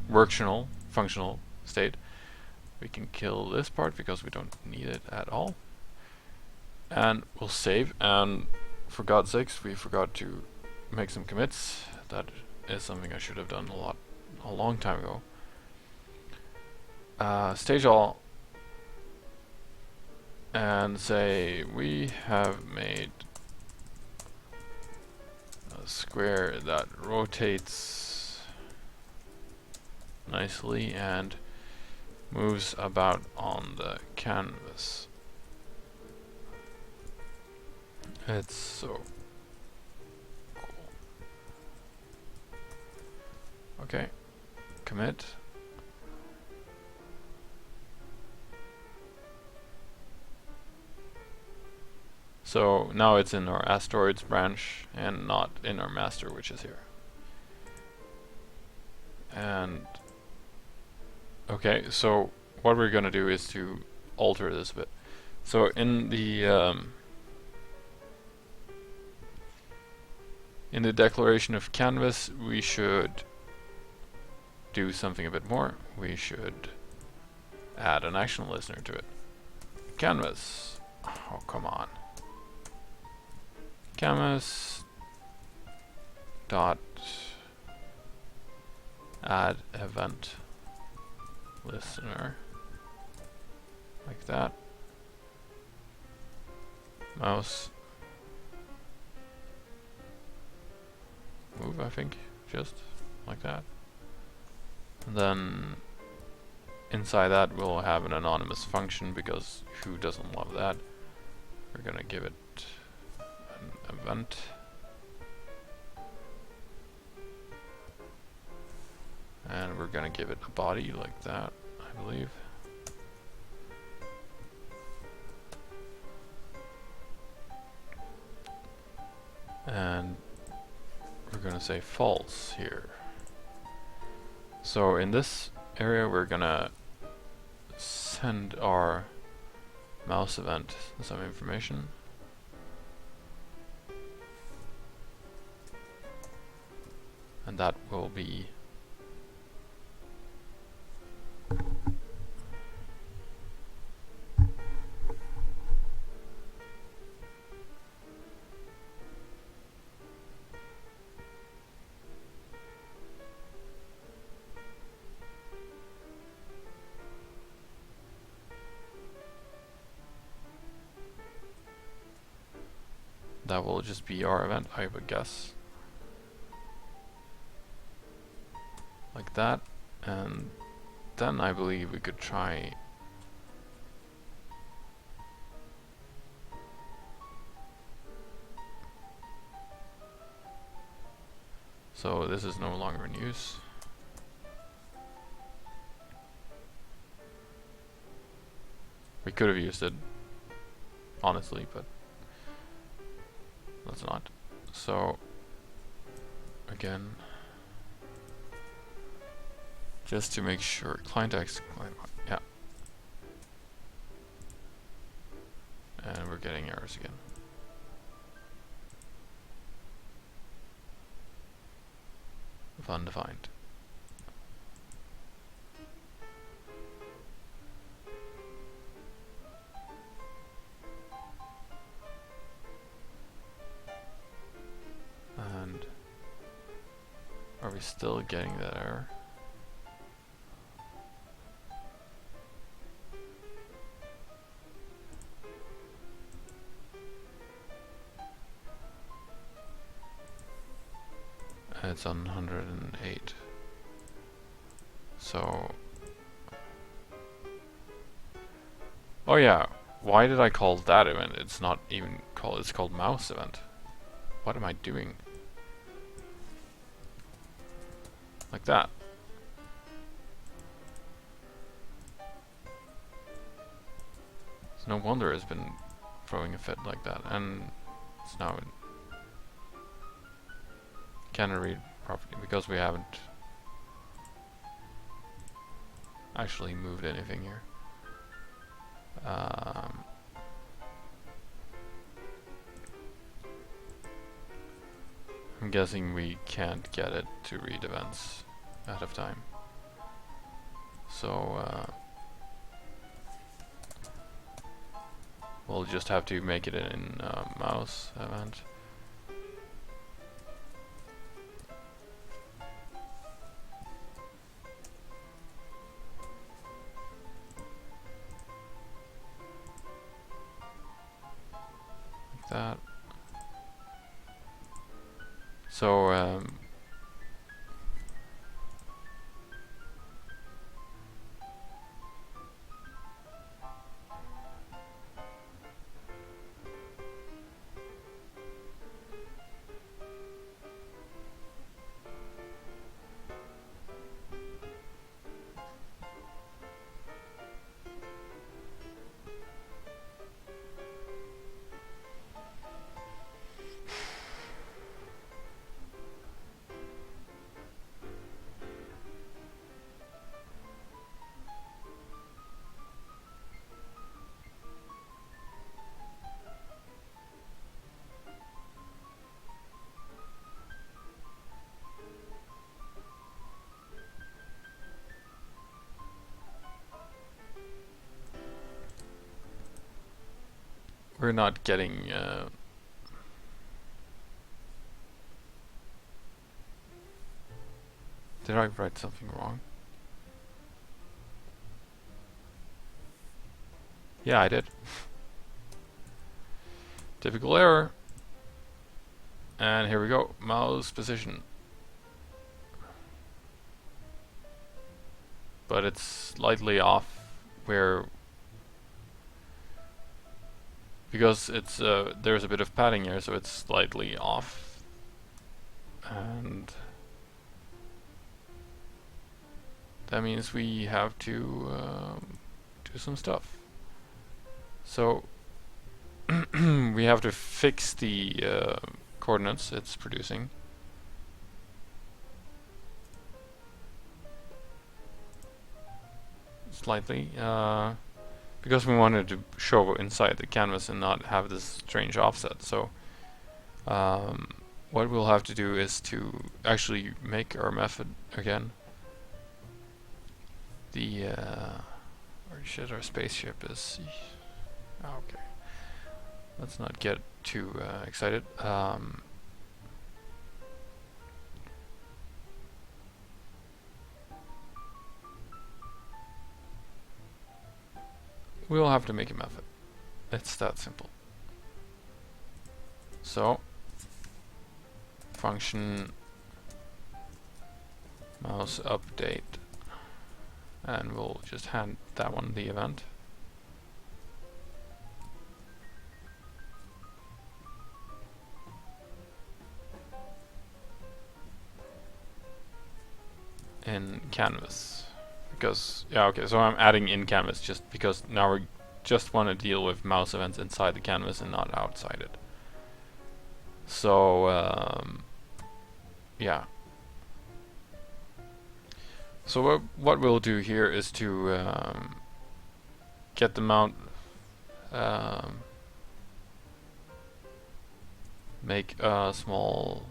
A: functional state. We can kill this part because we don't need it at all, and we'll save. And for God's sakes, we forgot to make some commits. That is something I should have done a long time ago. Stage all and say we have made a square that rotates nicely and moves about on the canvas. It's so cool. Okay, commit. So now it's in our asteroids branch and not in our master, which is here. And okay, so what we're gonna do is to alter this a bit. So in the declaration of canvas, we should do something a bit more. We should add an action listener to it. Canvas. Oh, come on. Canvas dot add event listener, like that. Mouse move, I think, just like that. And then inside that we'll have an anonymous function, because who doesn't love that? We're gonna give it an event. And we're gonna give it a body like that, I believe. And we're gonna say false here. So in this area we're gonna send our mouse event some information. And that will be that will just be our event, I would guess. Like that, and then I believe we could try so this is no longer in use. We could have used it, honestly, but let's not. So again, just to make sure, client X, client Y, yeah. And we're getting errors again. Of undefined. we still getting that error? It's on 108. So... Oh yeah, why did I call that event? It's not even called, it's called mouse event. What am I doing? Like that. It's no wonder it's been throwing a fit like that, and it's now cannot read properly because we haven't actually moved anything here. I'm guessing we can't get it to read events ahead of time. So we'll just have to make it in mouse event. Like that. So we're not getting did I write something wrong? Yeah, I did. Typical error. And here we go. Mouse position. But it's slightly off where, because it's there's a bit of padding here, so it's slightly off. And that means we have to do some stuff. So we have to fix the coordinates it's producing. Slightly, because we wanted to show inside the canvas and not have this strange offset. So what we'll have to do is to actually make our method again. The where shit our spaceship is. Okay, let's not get too excited. We'll have to make a method. It's that simple. So function mouse update, and we'll just hand that one the event. In canvas, because yeah, okay, so I'm adding in canvas just because now we just want to deal with mouse events inside the canvas and not outside it. So yeah, so what we'll do here is to get the mount, make a small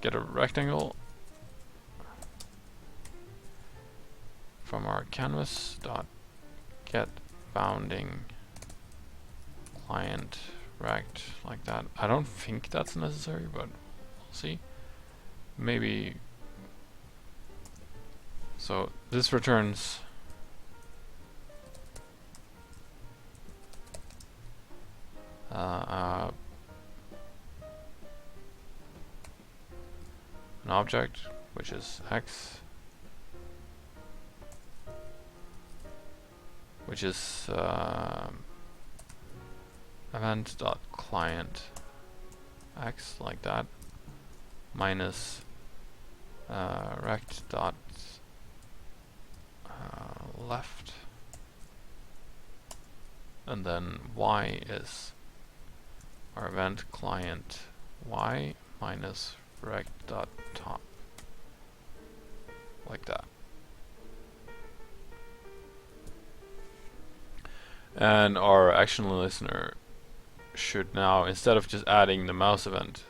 A: get a rectangle from our canvas dot get bounding client rect like that. I don't think that's necessary, but we'll see. Maybe. So this returns an object which is x, which is event.client x like that, minus rect dot left, and then y is our event client y minus rect dot top, like that. And our action listener should now, instead of just adding the mouse event,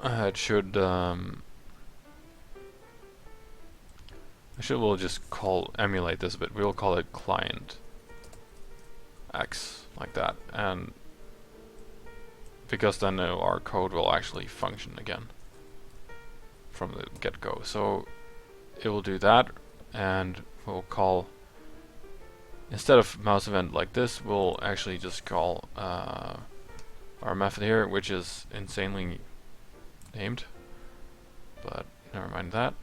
A: it should we'll just emulate this a bit. We'll call it client X like that, and because then our code will actually function again from the get-go. So it will do that, and we'll call, instead of mouse event like this, we'll actually just call our method here, which is insanely named, but never mind that.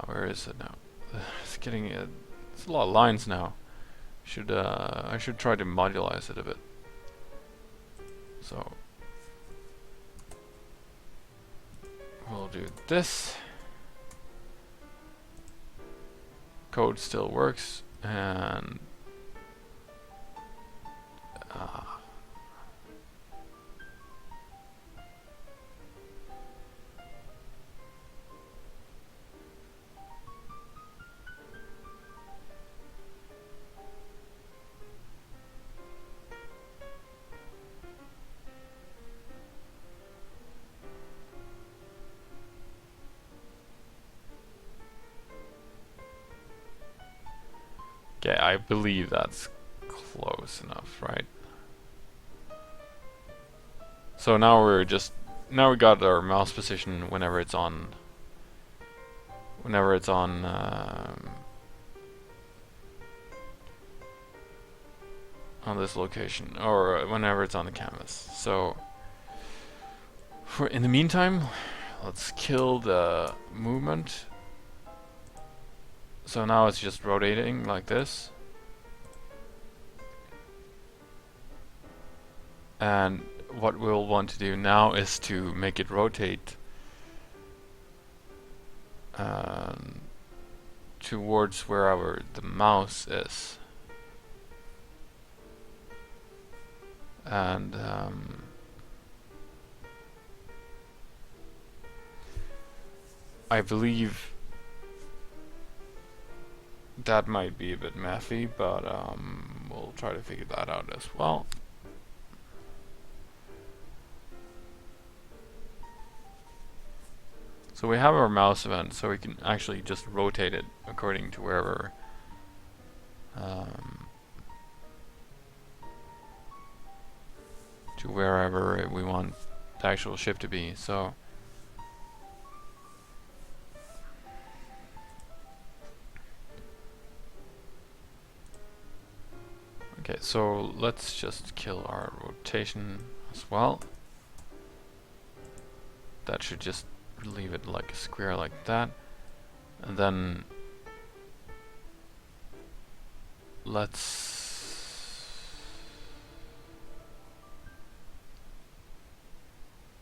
A: Where is it now? It's getting it's a lot of lines now. I should try to modulize it a bit. So we'll do this. Code still works, and okay, I believe that's close enough, right? So now we got our mouse position whenever it's on this location, or whenever it's on the canvas. So in the meantime, let's kill the movement. So now it's just rotating like this. And what we'll want to do now is to make it rotate towards wherever the mouse is. And I believe that might be a bit mathy, but we'll try to figure that out as well. So we have our mouse event, so we can actually just rotate it according to wherever we want the actual ship to be. So okay, so let's just kill our rotation as well. That should just leave it like a square like that, and then let's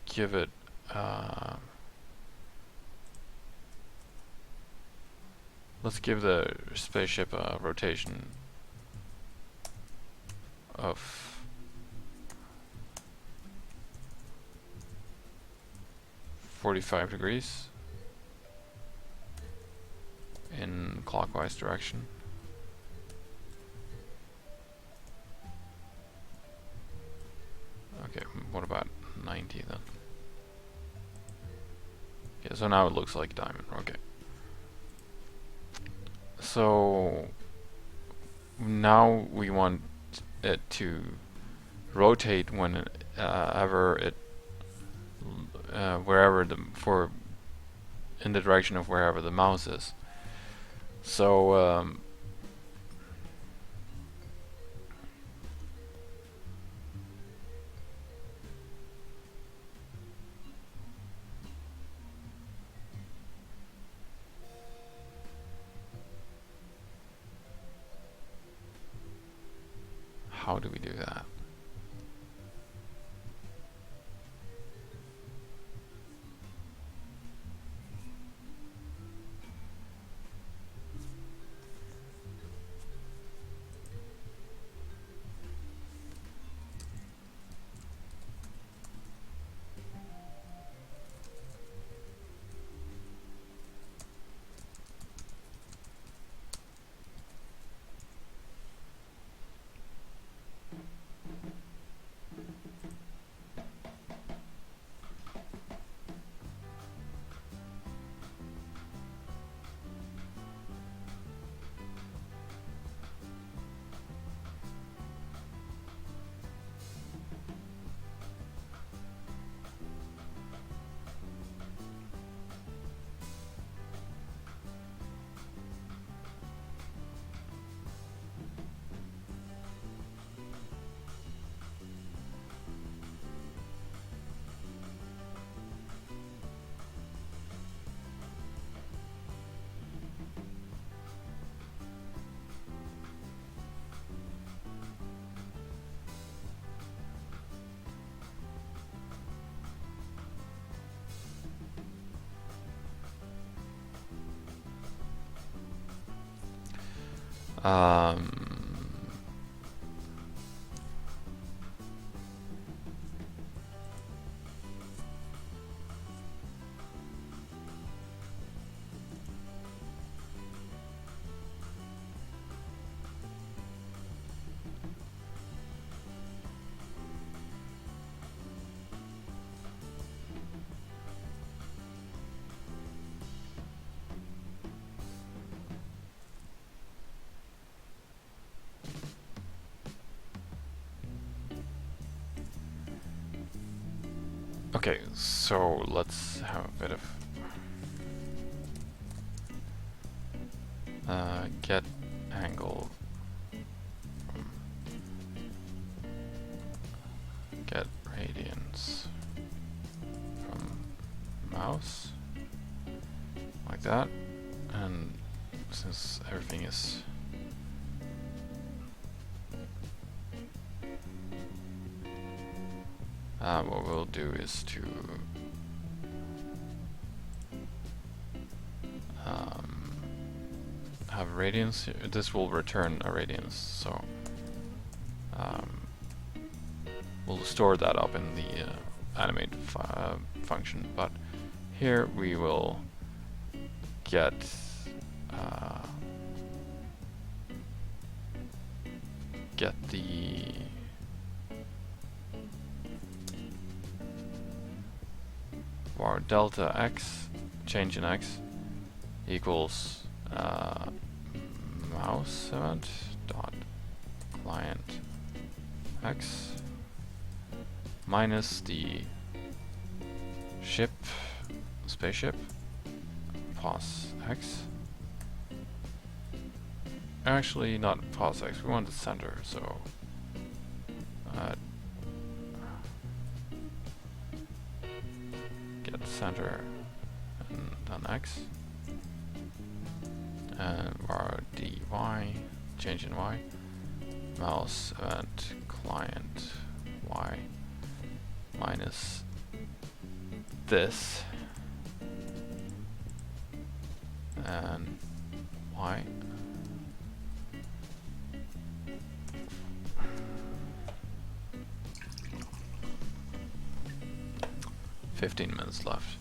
A: give it let's give the spaceship a rotation of 45 degrees in clockwise direction. Okay, what about 90 then? Okay, so now it looks like a diamond. Okay. So now we want it to rotate when ever it wherever in the direction of wherever the mouse is. So how do we do that? Um, okay, so let's have a bit of get angle from get radians from mouse like that, and since everything is what we'll do is to have radians. This will return a radians, so we'll store that up in the animate function. But here we will get the var delta x change in x equals mouse event dot client x minus the spaceship pos x. Actually, not pos x. We want the center, so get center and then x, and var dy change in y mouse event client y minus this and y. $15 left.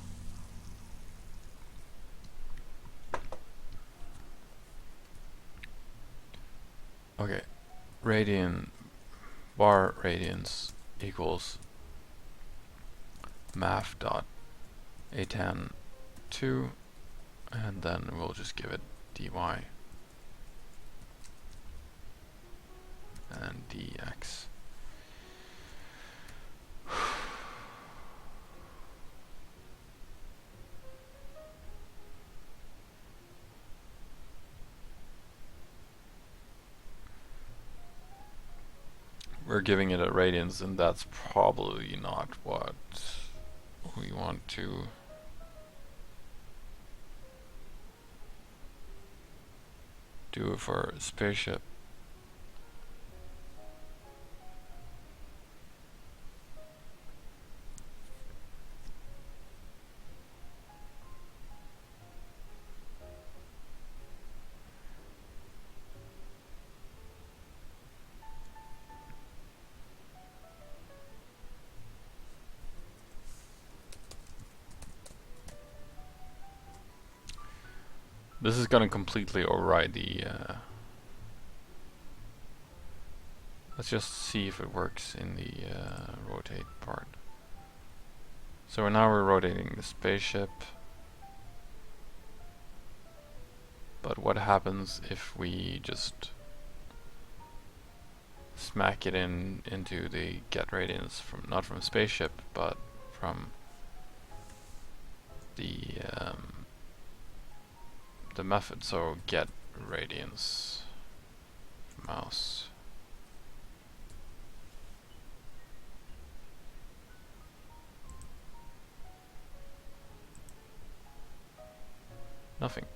A: Okay, var radians equals math dot a10 2, and then we'll just give it dy dx. We're giving it a radiance, and that's probably not what we want to do for a spaceship. This is gonna completely override the let's just see if it works in the rotate part. So now we're rotating the spaceship. But what happens if we just smack it into the get radiance from, not from spaceship, but from the method? So get radiance mouse. Nothing.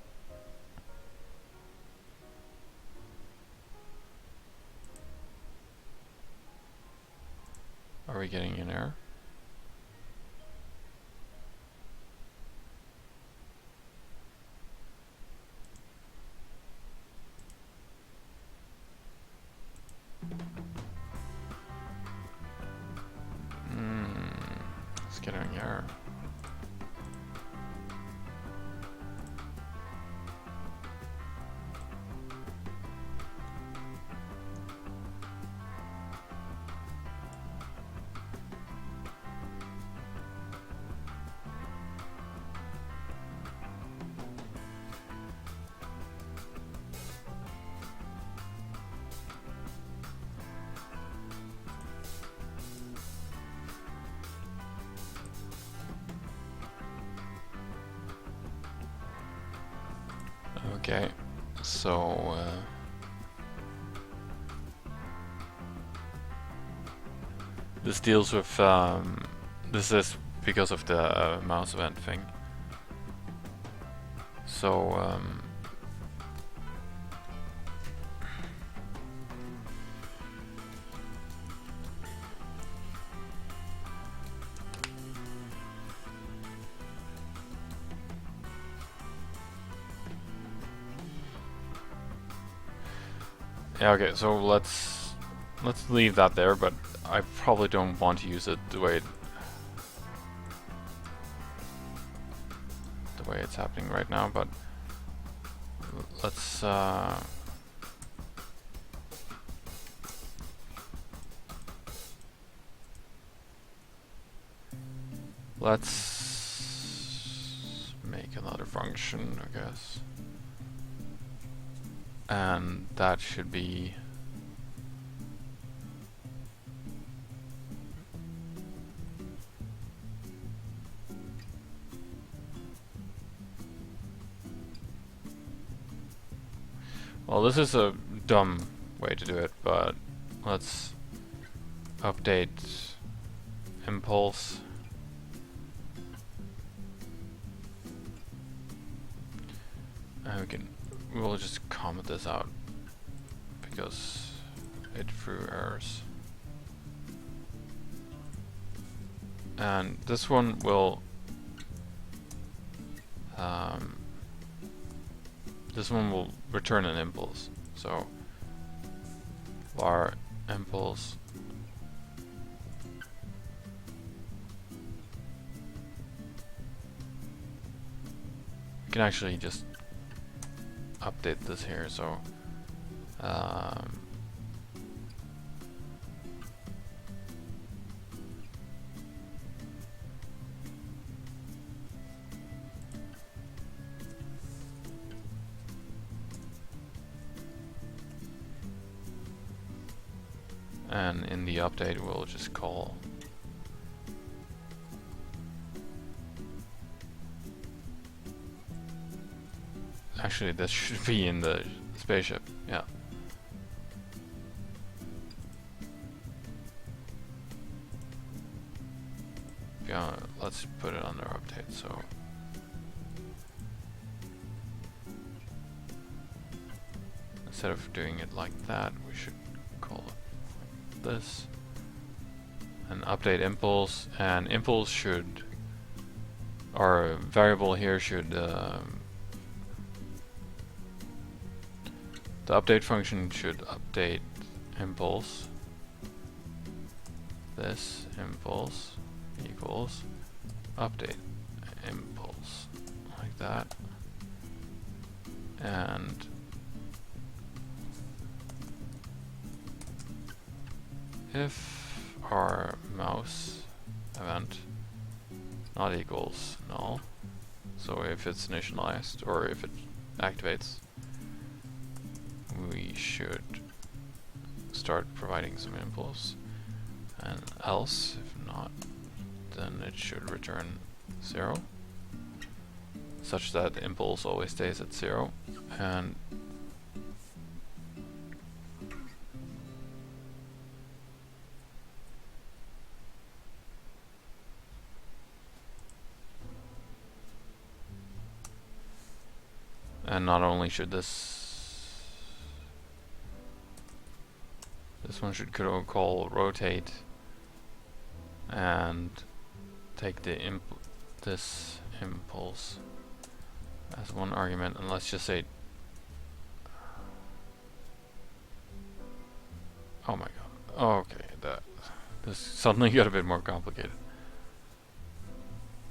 A: Are we getting an error? It's getting an error. Okay, so this deals with this is because of the mouse event thing. So yeah, okay, so let's leave that there, but I probably don't want to use it the way it's happening right now, but let's make another function, I guess. And that should be well, this is a dumb way to do it, but let's update impulse. And we'll just comment this out because it threw errors. And this one will return an impulse. So var impulse we can actually just update this here. So and in the update we'll just call actually this should be in the spaceship, yeah. Yeah, let's put it under update. So instead of doing it like that, we should call it like this. And update impulse, and impulse should, our variable here should, the update function should update impulse. This impulse equals update impulse, like that. And if our mouse event not equals null, so if it's initialized or if it activates, we should start providing some impulse, and else if not, then it should return 0, such that the impulse always stays at 0. And not only should this one should call rotate and take the this impulse as one argument, and let's just say, oh my god, okay, this suddenly got a bit more complicated.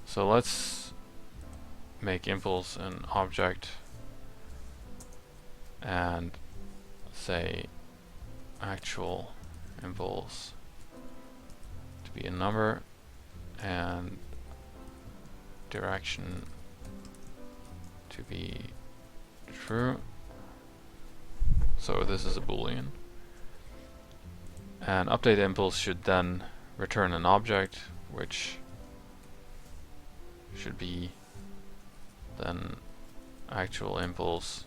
A: So let's make impulse an object and say actual impulse to be a number and direction to be true. So this is a boolean, and update impulse should then return an object which should be then actual impulse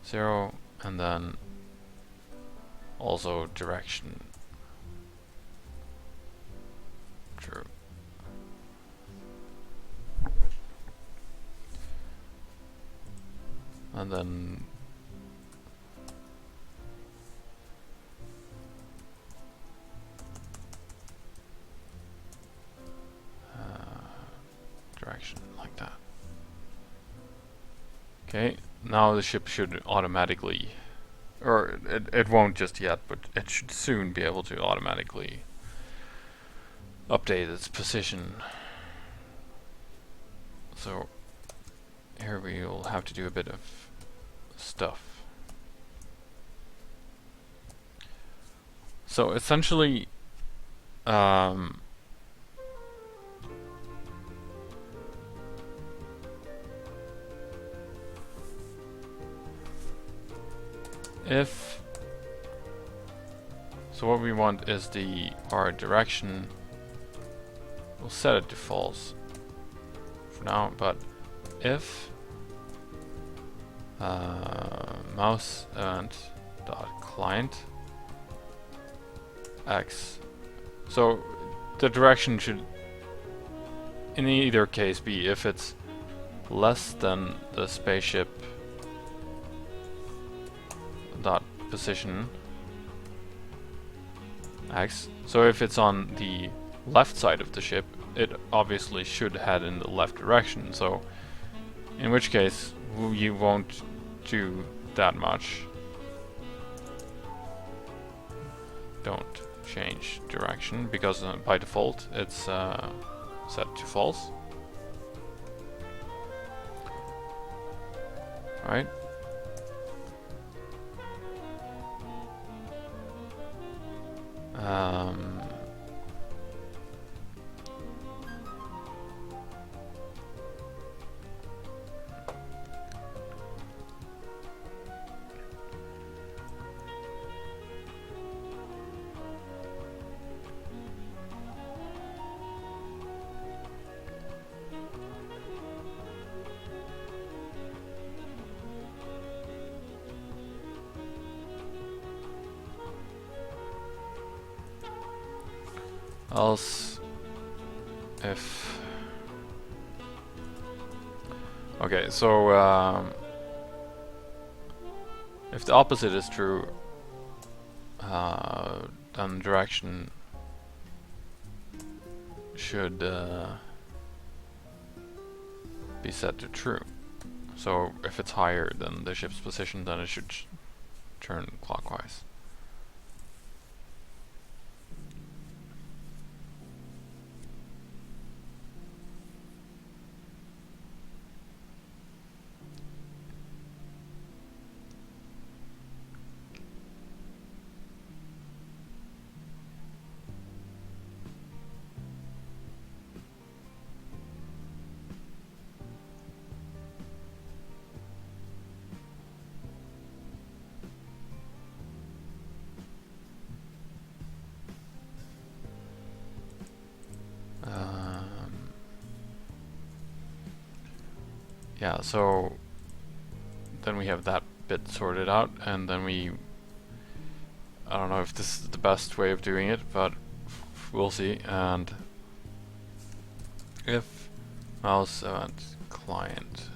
A: 0, and then also direction true. And then direction like that. Okay, now the ship should automatically, or it won't just yet, but it should soon be able to automatically update its position. So here we will have to do a bit of stuff. So essentially, so what we want is our direction, we'll set it to false for now, but if mouse event dot client x, so the direction should in either case be if it's less than the spaceship dot position x. So if it's on the left side of the ship, it obviously should head in the left direction, so in which case you won't do that much. Don't change direction, because by default it's set to false. Right? Else, if... Okay, so if the opposite is true, then direction should be set to true. So if it's higher than the ship's position, then it should turn clockwise. Yeah, so then we have that bit sorted out, and then I don't know if this is the best way of doing it, but we'll see. And if mouse event client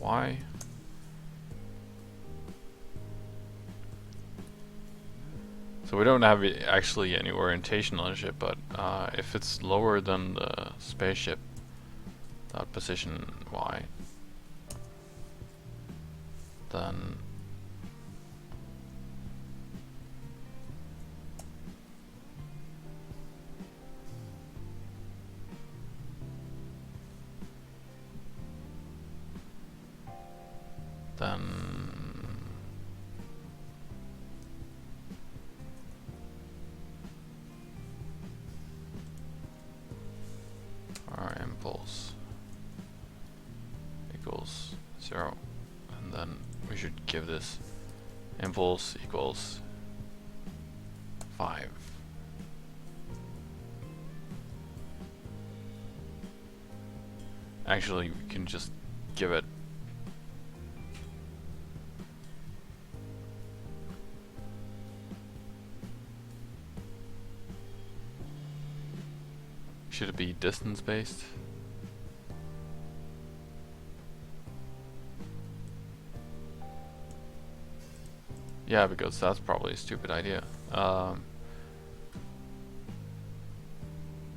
A: Y, so we don't have actually any orientation on the ship, but if it's lower than the spaceship, that position Y, then our impulse equals 0, and then we should give this impulse equals 5. Actually, we can just give it should it be distance based? Yeah, because that's probably a stupid idea.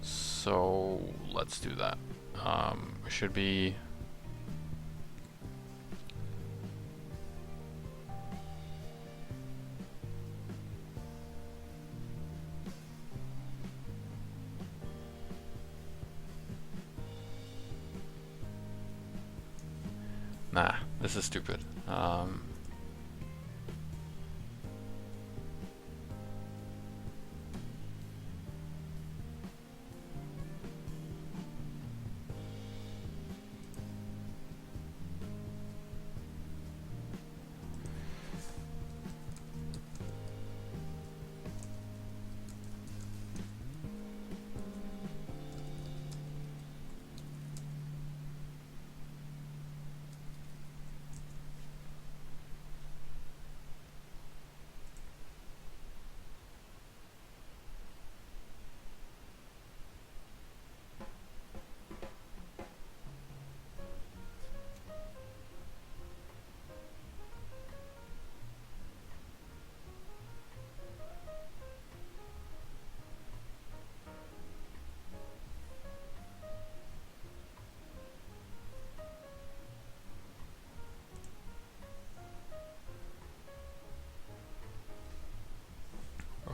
A: So let's do that. It should be nah, this is stupid.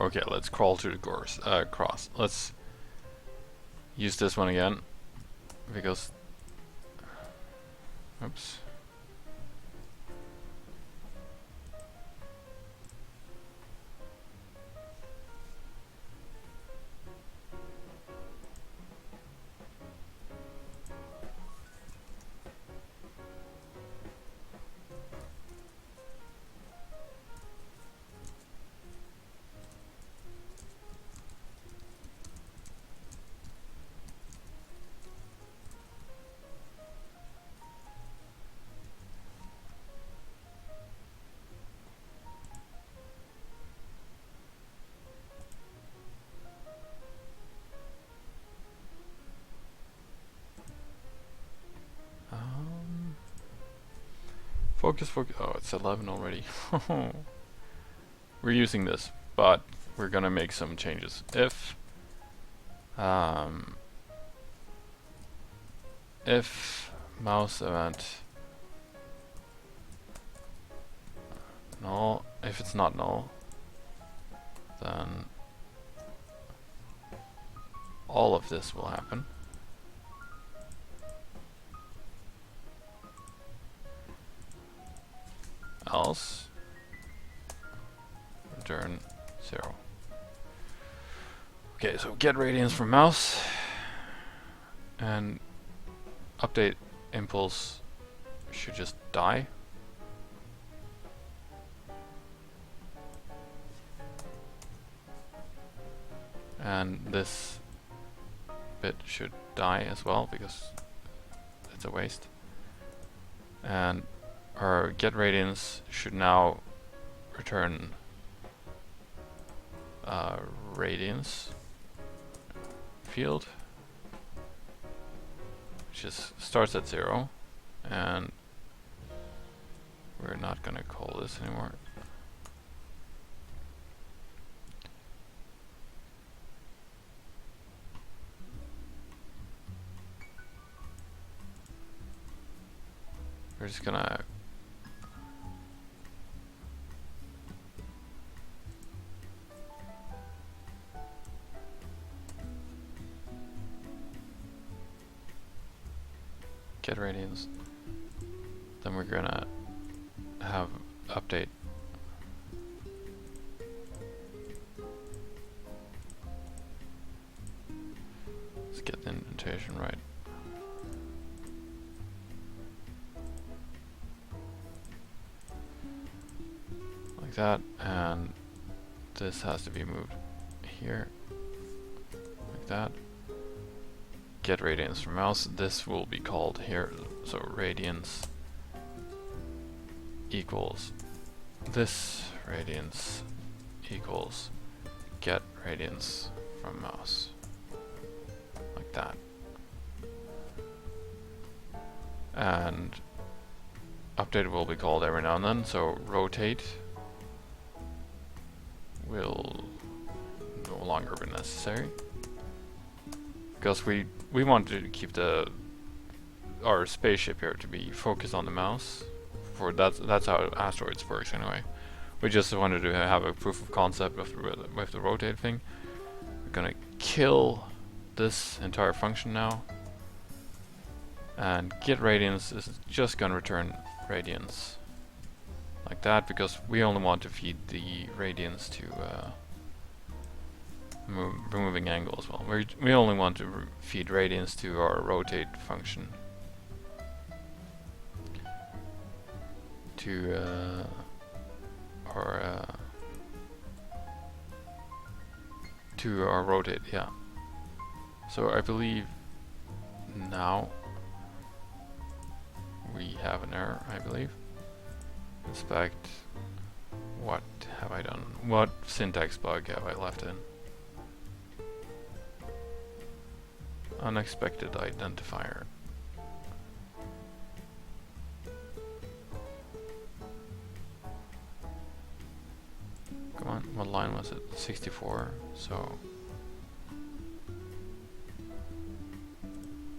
A: okay, let's crawl to the cross. Let's use this one again, because oops. Focus, focus. Oh, it's 11 already. We're using this, but we're gonna make some changes. If mouse event null, if it's not null, then all of this will happen. Else, return 0. Okay, so get radians from mouse and update impulse should just die. And this bit should die as well because it's a waste. And our get radians should now return radians field, which just starts at 0, and we're not gonna call this anymore. We're just gonna get radians. Then we're gonna have update let's get the indentation right. Like that, and this has to be moved here, like that. Get radians from mouse. This will be called here, so radians equals this radians equals get radians from mouse, like that. And update will be called every now and then, so rotate will no longer be necessary because we want to keep our spaceship here to be focused on the mouse. For that's how asteroids works anyway. We just wanted to have a proof of concept with the rotate thing. We're gonna kill this entire function now, and get radians is just gonna return radians like that because we only want to feed the radians to removing angle as well. We only want to feed radians to our rotate function to our rotate, yeah. So I believe now we have an error, I believe. Inspect. What have I done? What syntax bug have I left in? Unexpected identifier. Come on, what line was it? 64, so...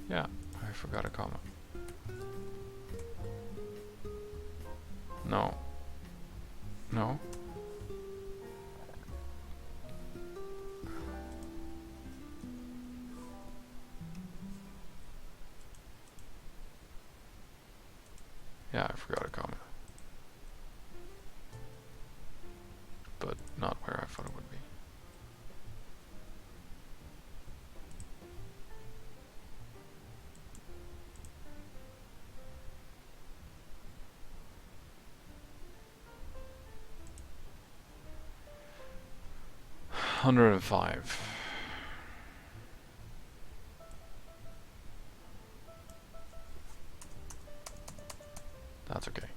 A: yeah, I forgot a comma. No. No. Yeah, I forgot a comma. But not where I thought it would be. $105. That's okay.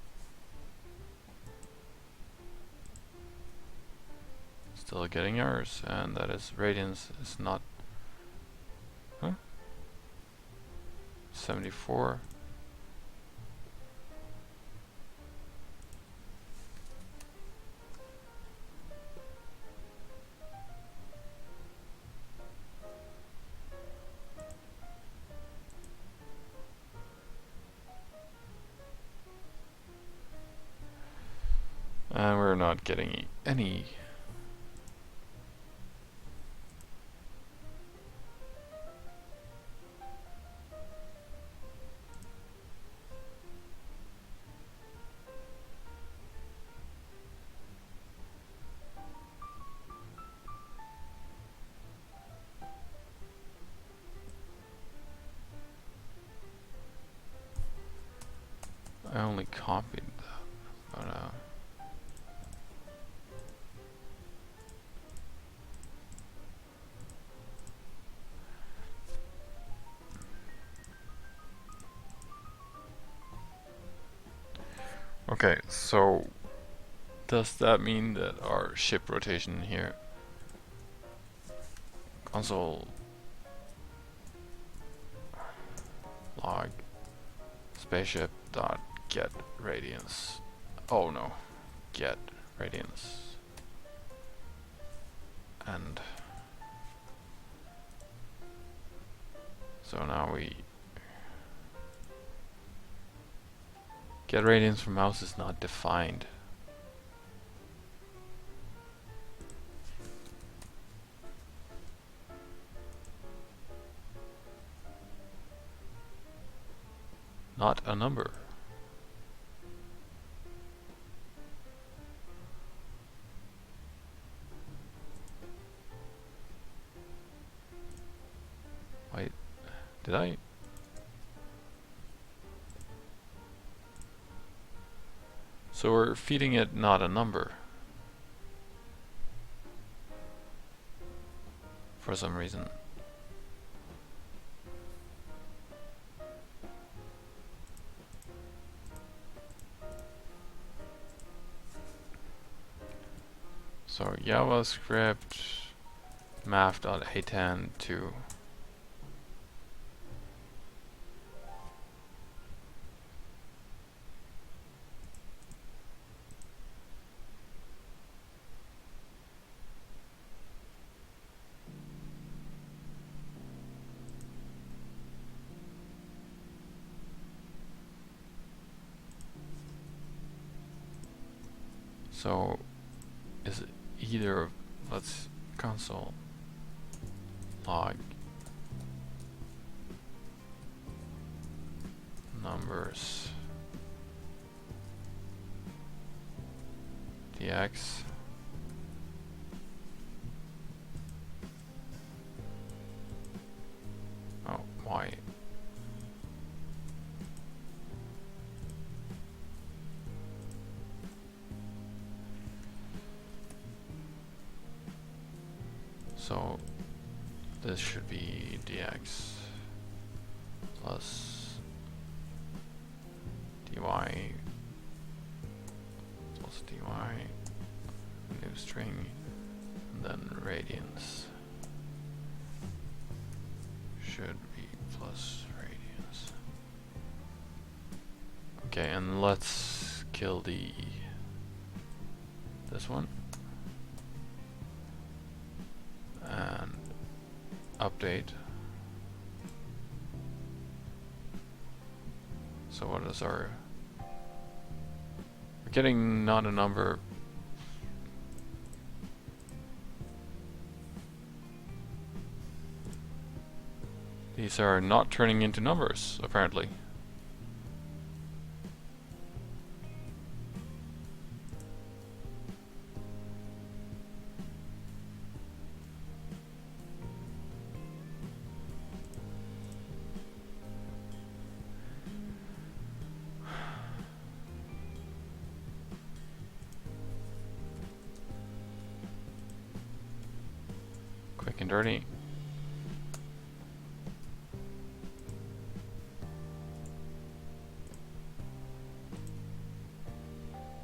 A: Still getting errors, and that is radians is not 74. not getting any. I only copied that, but okay, so does that mean that our ship rotation here, console log spaceship dot get radiance? Oh no, get radiance, and so now we get radiance from mouse is not defined. Not a number. Wait, did I? So we're feeding it not a number for some reason. So JavaScript math.a10 so is it either of, let's console log numbers dx y. So this should be dx plus dy plus dy, new string, and then radians should be plus radians. Okay, and let's kill this one and update. So what is our, we're getting not a number. These are not turning into numbers, apparently. Quick and dirty.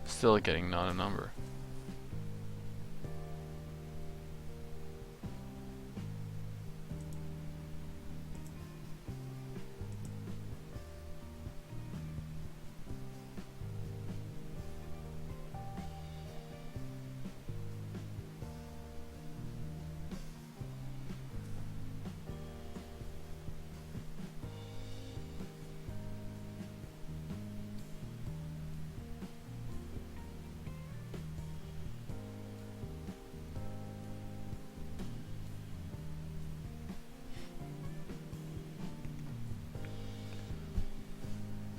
A: Still getting not a number.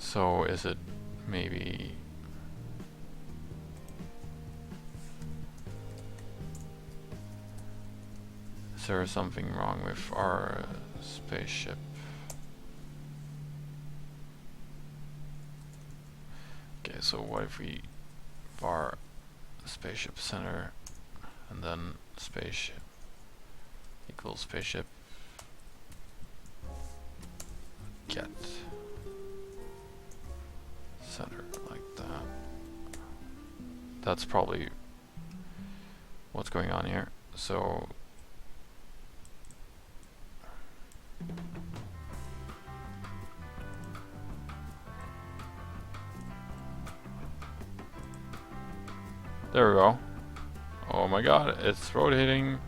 A: So is it maybe... Is there something wrong with our spaceship? Okay, so what if we var spaceship center and then spaceship equals spaceship get center, like that. That's probably what's going on here. So there we go. Oh my god, it's rotating.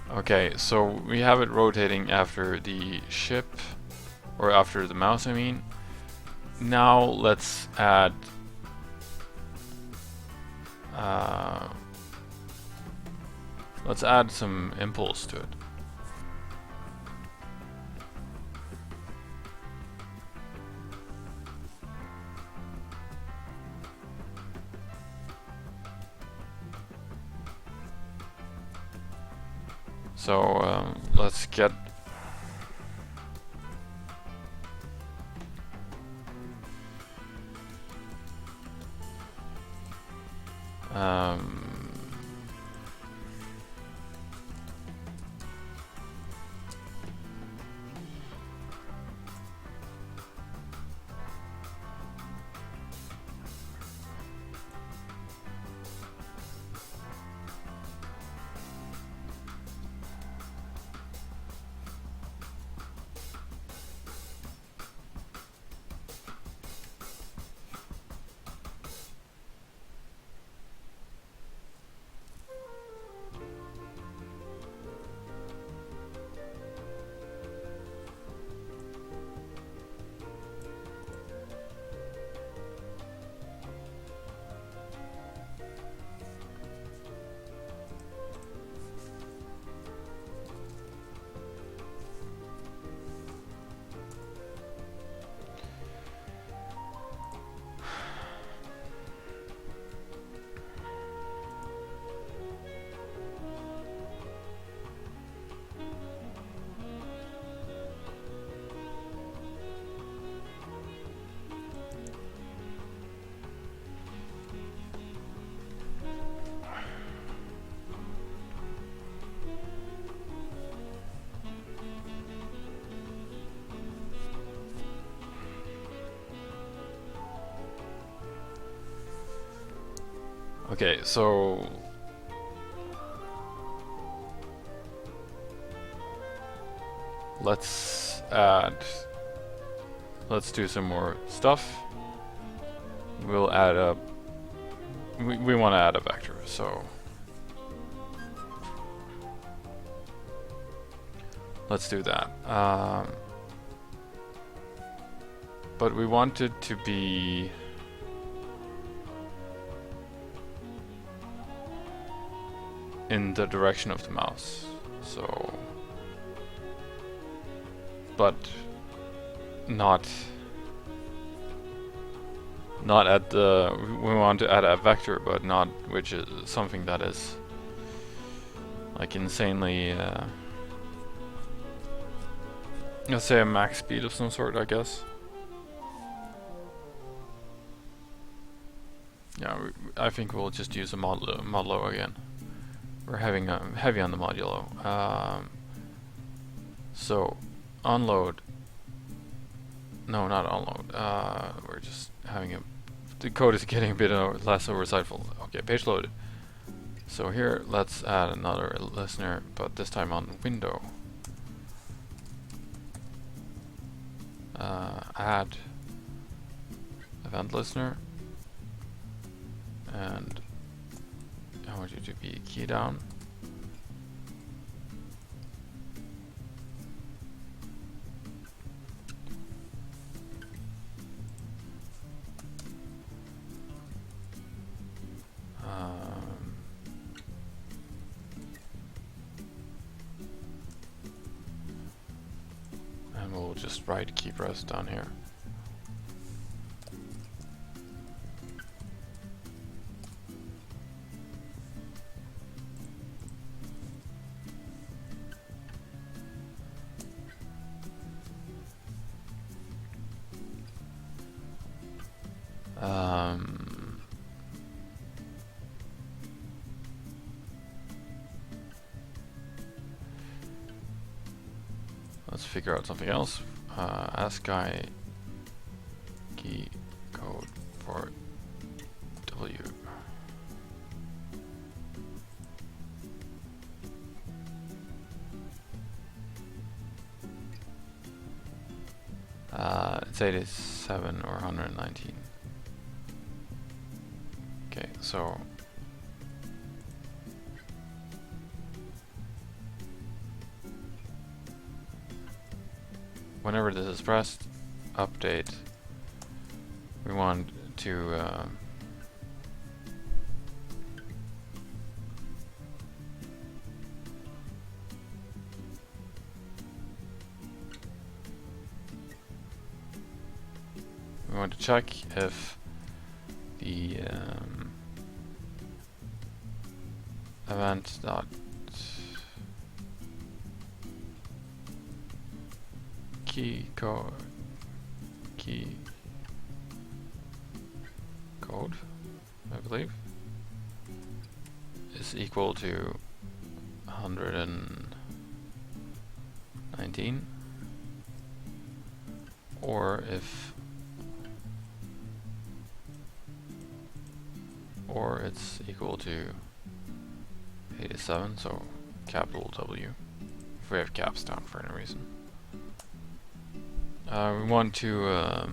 A: Okay, so we have it rotating after the ship, or after the mouse I mean. Now let's add some impulse to it. So let's get okay, so let's do some more stuff. We'll add a we want to add a vector, so let's do that. But we want it to be in the direction of the mouse, so but not at the, we want to add a vector, but not, which is something that is like insanely let's say a max speed of some sort, I guess. Yeah, I think we'll just use a modulo again. We're having heavy on the modulo. So unload. No, not unload. We're just having a. The code is getting a bit less oversightful. Okay, page loaded. So here, let's add another listener, but this time on window. Add event listener, and I want you to be key down. just write keep rest down here. Let's figure out something else. ASCII key code for W. It's 87 or 119. Okay, so whenever this is pressed, update, we want to check if the event dot key code I believe is equal to 119, or it's equal to 87, so capital W, if we have caps down for any reason. We want to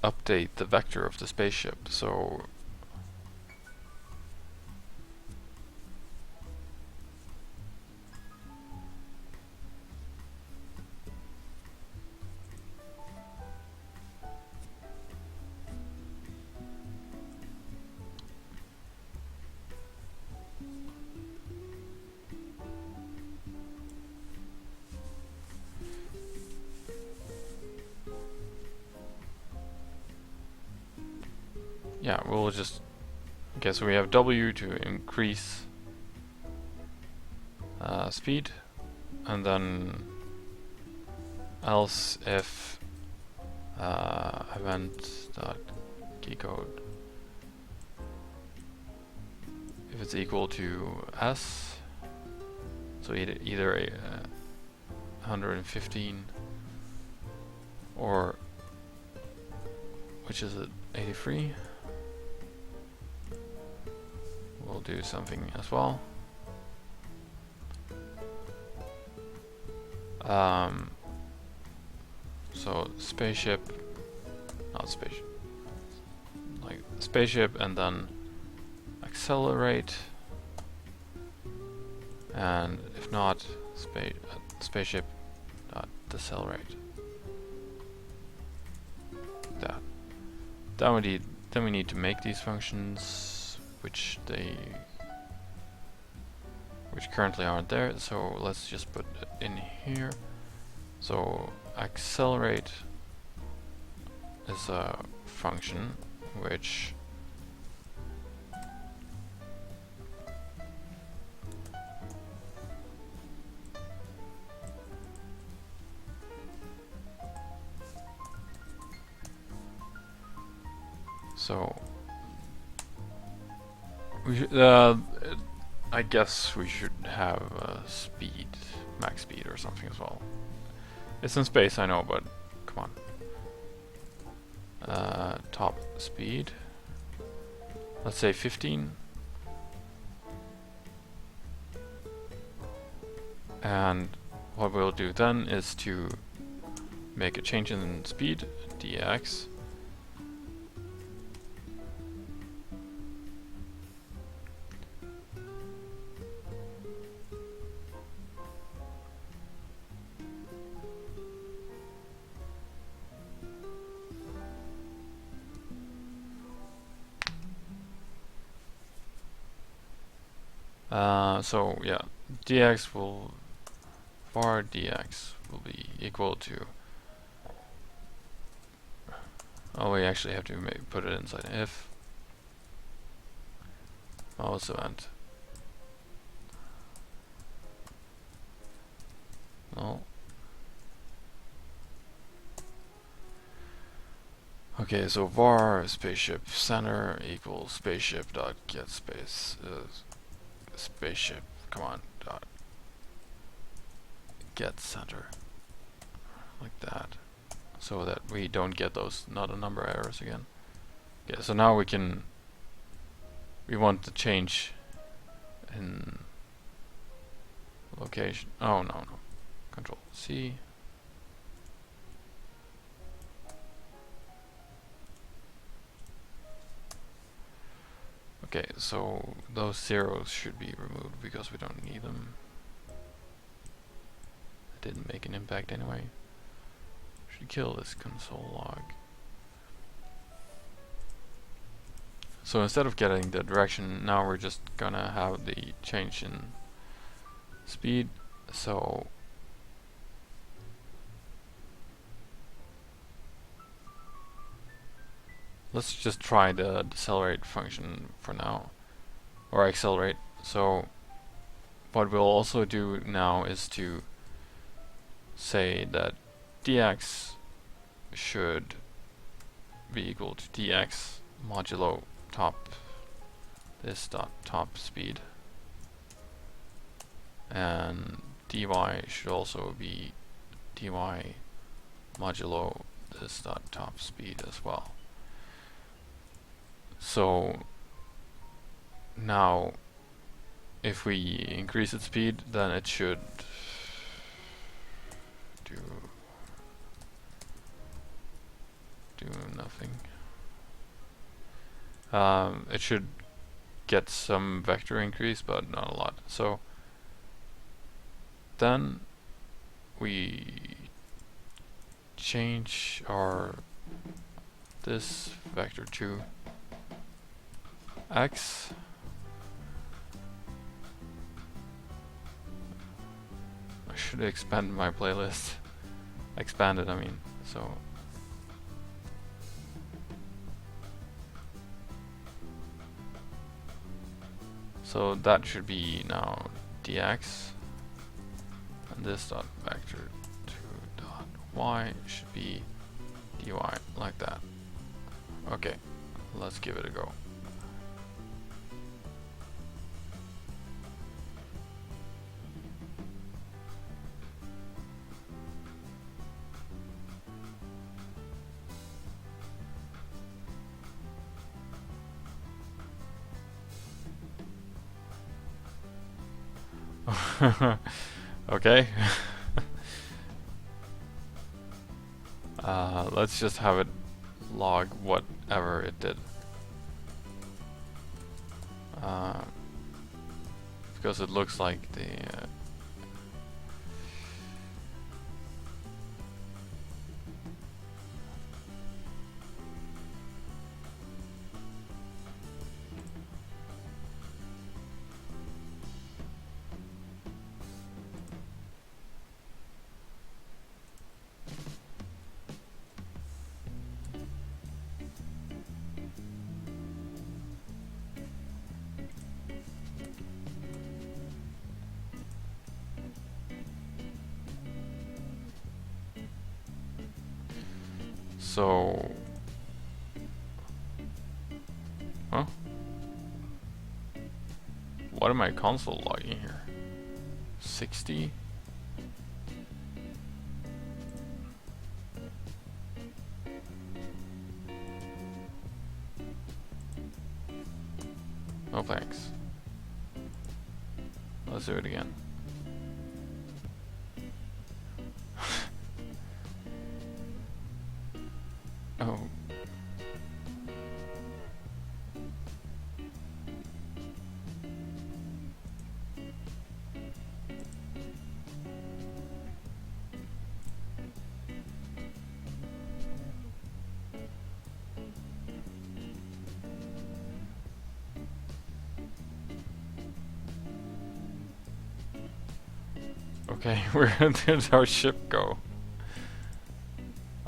A: update the vector of the spaceship, so yeah, we'll just, okay, so we have W to increase speed, and then else if event.keycode, if it's equal to S, so either 115 or, which is at 83, we'll do something as well. So spaceship, not spaceship, like spaceship, and then accelerate, and if not, spaceship dot decelerate. That. Then we need to make these functions, which currently aren't there. So let's just put it in here. So accelerate is a function which we should, I guess we should have speed, max speed or something as well. It's in space, I know, but come on. Top speed, let's say 15. And what we'll do then is to make a change in speed, dx. So yeah, dx will var dx will be equal to, oh, we actually have to put it inside if mouse event. No. Okay, so var spaceship center equals spaceship dot get space spaceship, come on, dot get center, like that, so that we don't get those not a number errors again. Okay, so now we want to change in location. Oh no, Control C. Okay, so those zeros should be removed because we don't need them. It didn't make an impact anyway. Should kill this console log. So instead of getting the direction, now we're just gonna have the change in speed. So let's just try the decelerate function for now, or accelerate. So what we'll also do now is to say that dx should be equal to dx modulo top speed, and dy should also be dy modulo this top speed as well. So now if we increase its speed, then it should do nothing. It should get some vector increase, but not a lot. So then we change this vector to x. I should expand my playlist. Expand it, I mean. So that should be now dx, and this dot vector 2 dot y should be dy, like that. Okay, let's give it a go. Okay. Let's just have it log whatever it did. Because it looks like the so, huh? What am I console logging here? 60? No thanks. Let's do it again. Oh. Okay, where did our ship go?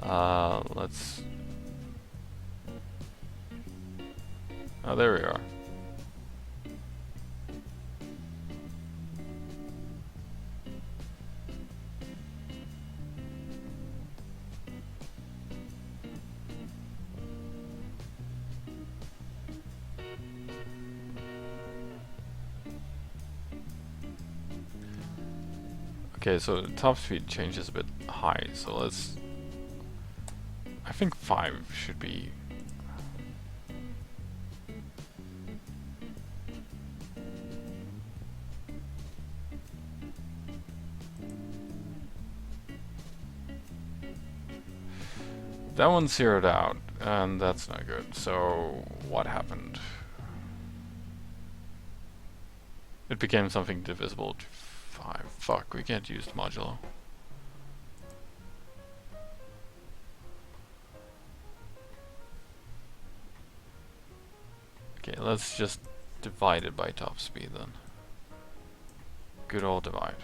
A: Let's... Oh, there we are. Okay, so the top speed changes a bit high, so let's... I think 5 should be... That one's zeroed out, and that's not good. So, what happened? It became something divisible to 5. Fuck, we can't use the modulo. Okay, let's just divide it by top speed then. Good old divide.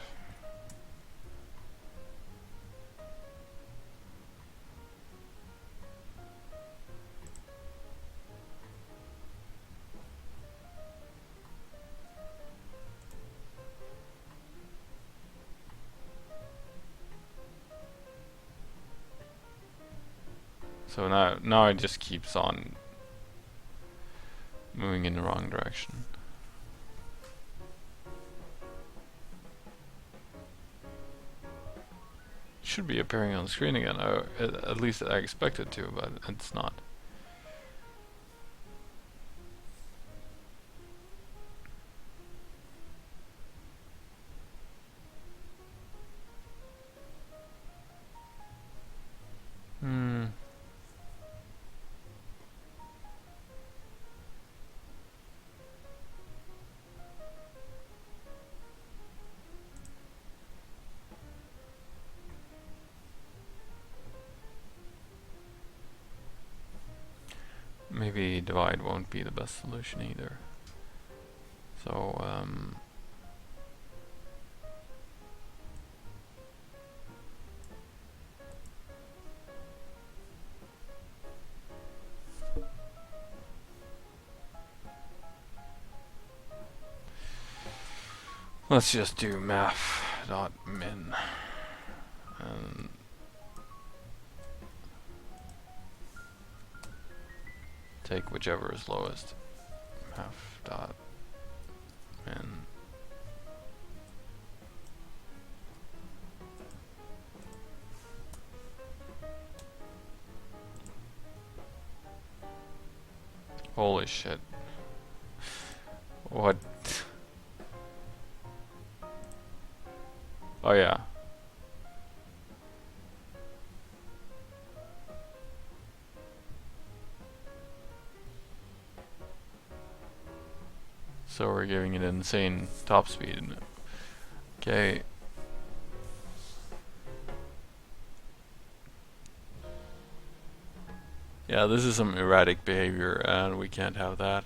A: So now it just keeps on moving in the wrong direction. Should be appearing on screen again, at least I expect it to, but it's not. Maybe divide won't be the best solution either. So, let's just do math.min and take whichever is lowest. Math.min. Holy shit. What? Oh yeah. So we're giving it insane top speed. Okay. Yeah, this is some erratic behavior and we can't have that.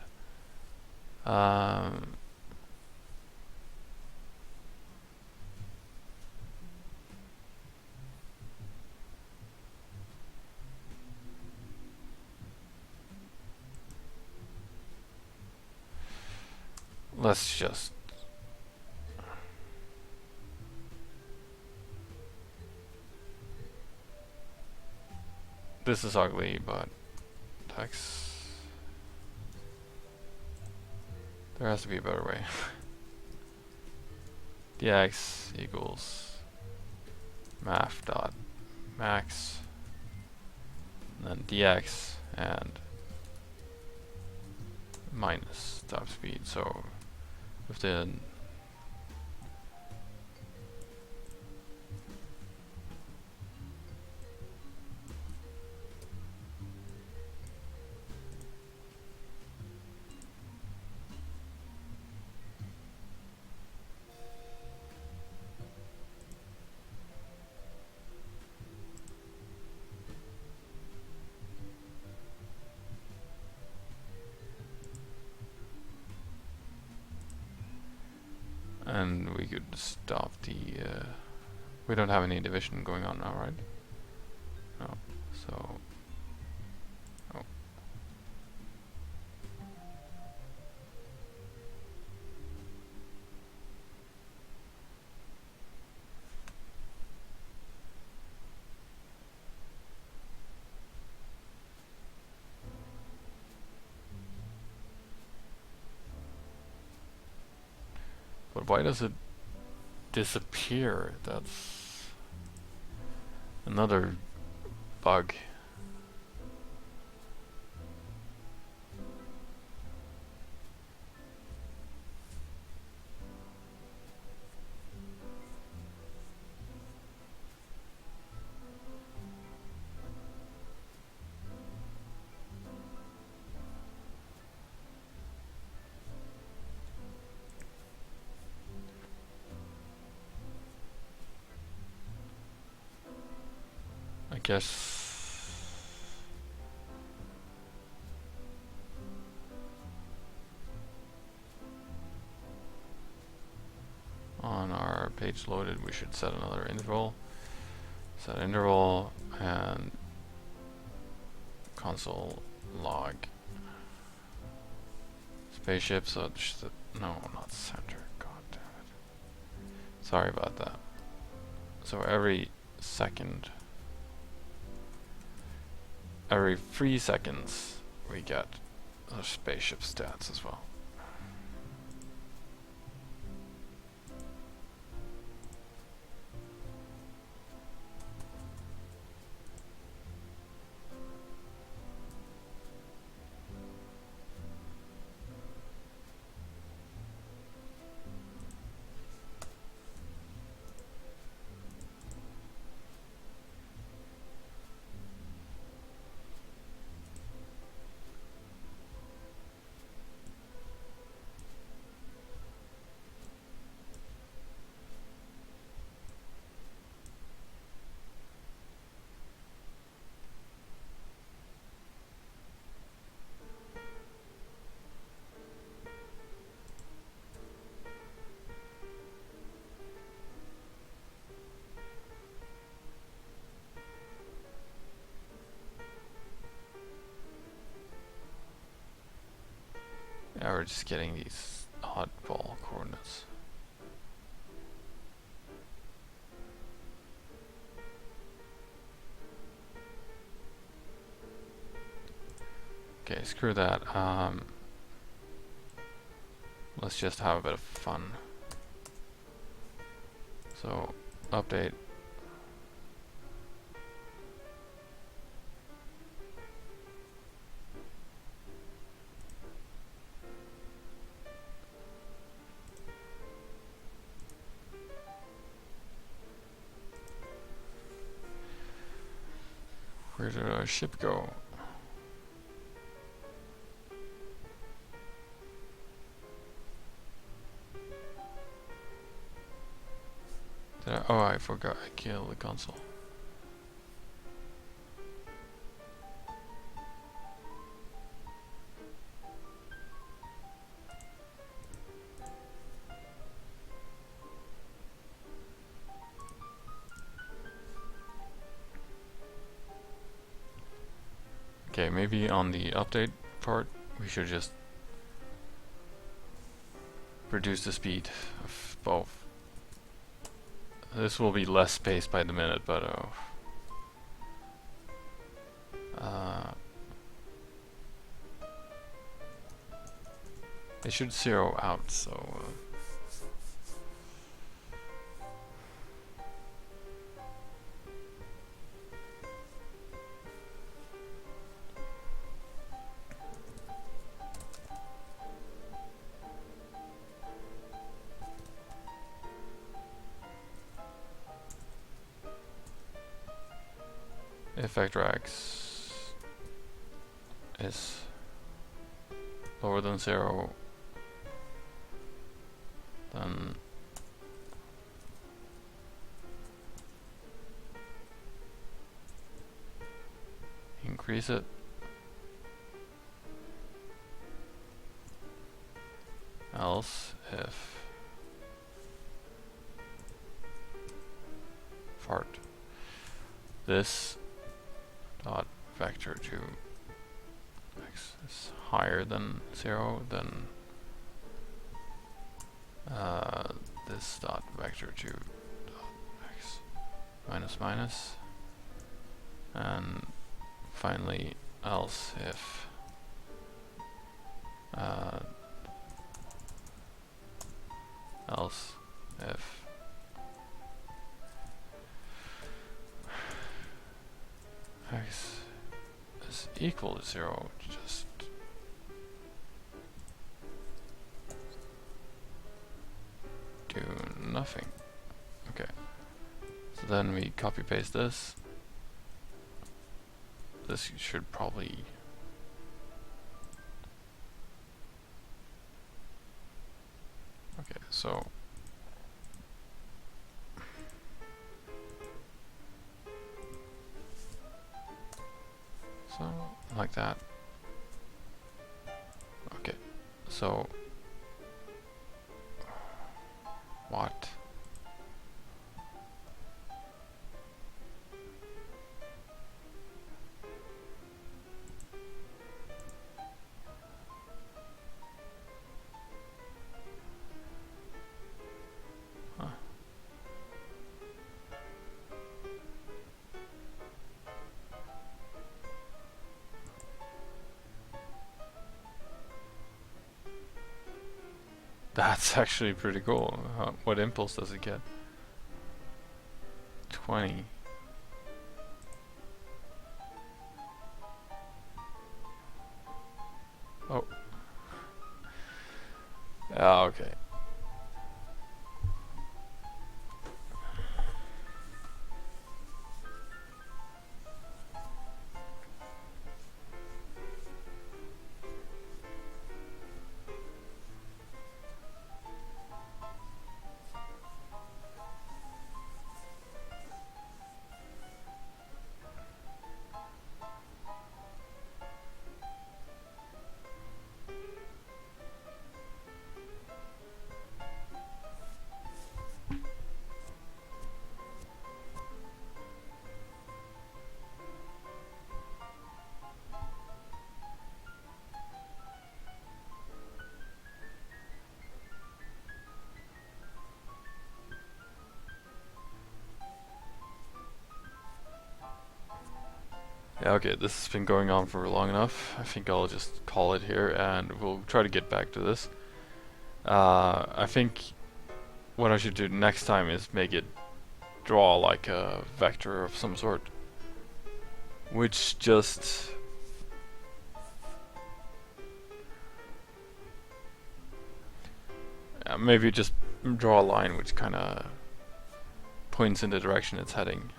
A: Let's just... This is ugly, but text... There has to be a better way. dx equals math.max and then dx and minus top speed. So if the and we could stop the We don't have any division going on now, right? No. So... Oh. But why does it disappear? That's another bug. I guess... on our page loaded we should set another interval. Set interval and console log spaceship. So no, not center. God damn it. Sorry about that. So every 3 seconds we get the spaceship stats as well. Yeah, we're just getting these oddball coordinates. Okay, screw that. Let's just have a bit of fun. So, update. Where did our ship go? Oh, I forgot I killed the console. Okay, maybe on the update part we should just reduce the speed of both. This will be less space by the minute, but it should zero out, so effect rax is lower than 0, then increase it. Else, if part. This dot vector to x is higher than 0, then this dot vector to dot x minus minus, and finally else if x is equal to 0, just do nothing. Okay, so then we copy paste this. This should probably so like that. Okay, so what? Huh. That's actually pretty cool. What impulse does it get? 20. Oh. Okay. Yeah, okay, this has been going on for long enough. I think I'll just call it here and we'll try to get back to this. I think what I should do next time is make it draw like a vector of some sort, which just maybe just draw a line which kind of points in the direction it's heading,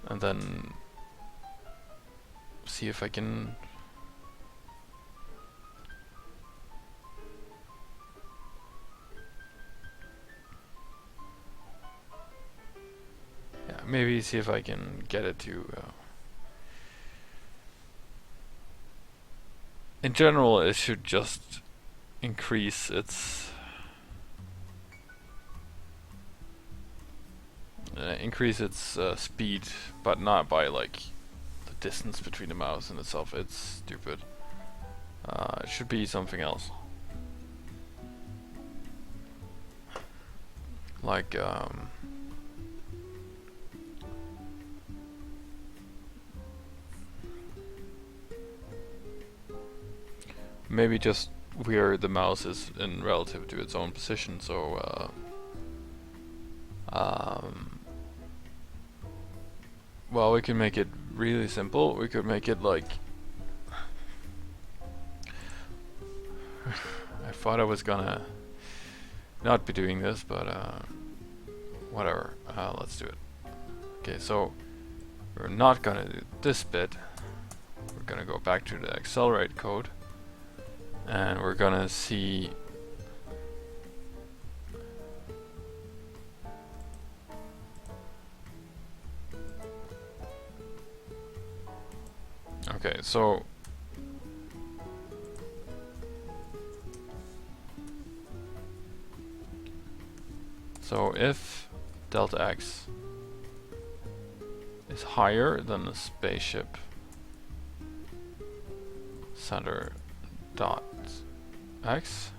A: and then see if I can maybe see if I can get it to in general it should just increase its speed, but not by like the distance between the mouse and itself. It's stupid. It should be something else, like maybe just where the mouse is in relative to its own position. So well, we can make it really simple. We could make it like I thought I was gonna not be doing this, but whatever. Let's do it. Okay, so we're not gonna do this bit. We're gonna go back to the accelerate code, and we're gonna see okay, so if delta x is higher than the spaceship center dot x,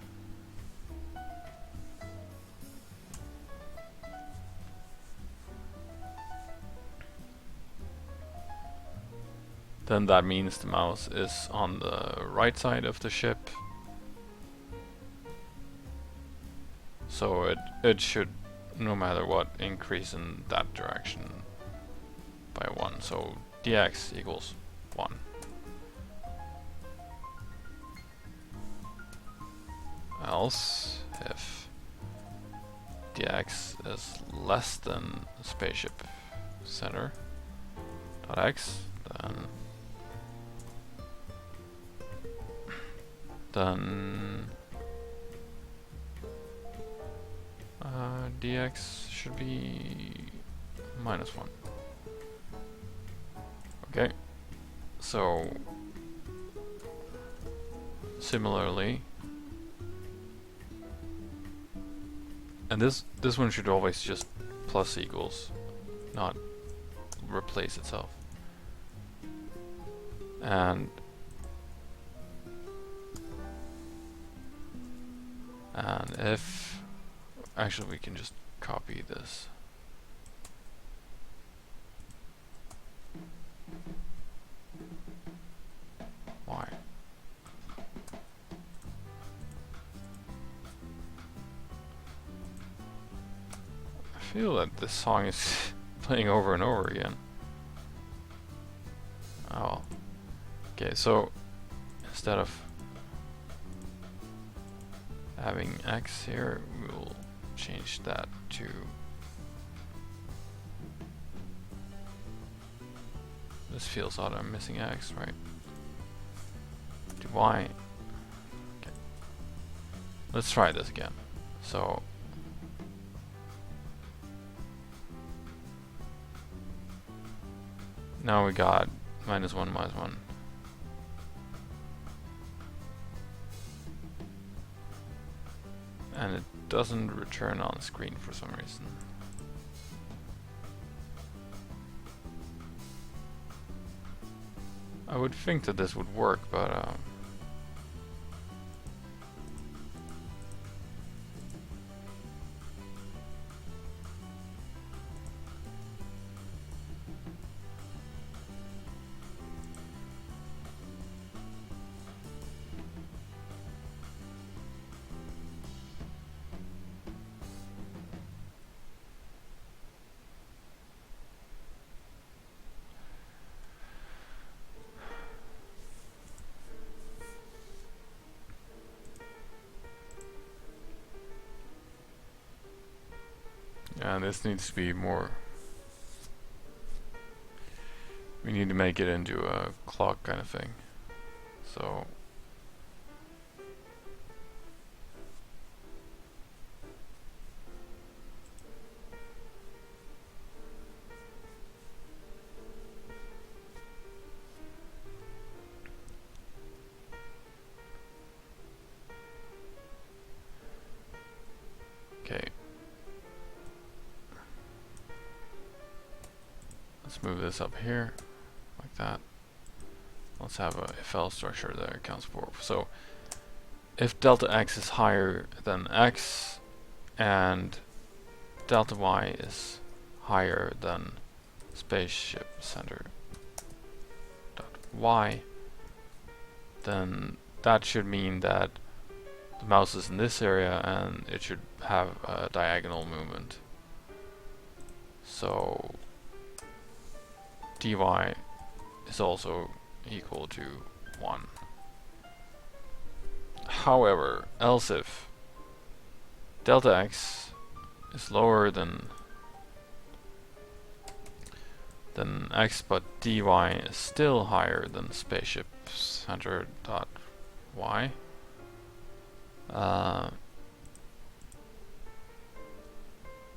A: then that means the mouse is on the right side of the ship. So it should, no matter what, increase in that direction by 1. So dx equals 1. Else, if dx is less than spaceship center dot x, then dx should be -1. Okay, so similarly, and this one should always just plus equals, not replace itself. And if actually we can just copy this. Why? I feel that this song is playing over and over again. Oh. Okay, so instead of having x here, we'll change that to this. Feels odd, I'm missing x, right? To y. Okay. Let's try this again. So now we got -1, -1. And it doesn't return on screen for some reason. I would think that this would work, but yeah, this needs to be more. We need to make it into a clock kind of thing. So okay. Let's move this up here, like that. Let's have a if-else structure that accounts for. So, if delta x is higher than x, and delta y is higher than spaceship center dot y, then that should mean that the mouse is in this area and it should have a diagonal movement. So dy is also equal to 1. However, else if delta x is lower than x, but dy is still higher than spaceship center dot y,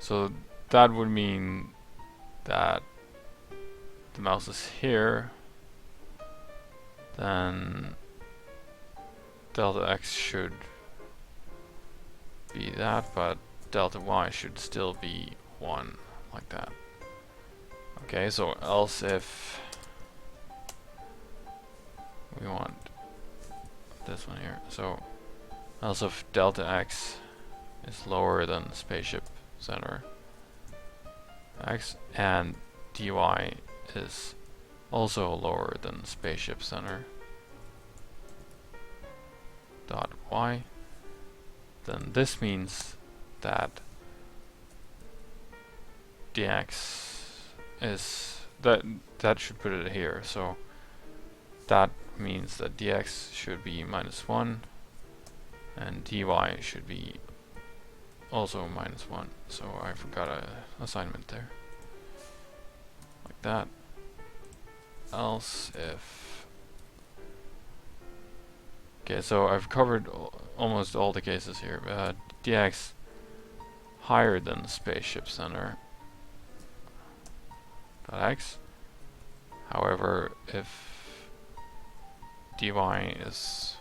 A: so that would mean that the mouse is here, then delta x should be that, but delta y should still be 1. like that. Okay, so else if we want this one here, so else if delta x is lower than spaceship center x and dy is also lower than spaceship center dot y, then this means that dx is that should put it here. So that means that dx should be -1 and dy should be also -1. So I forgot a assignment there. Like that. Else if... Okay, so I've covered almost all the cases here. Dx higher than the spaceship center dot x. However, if dy is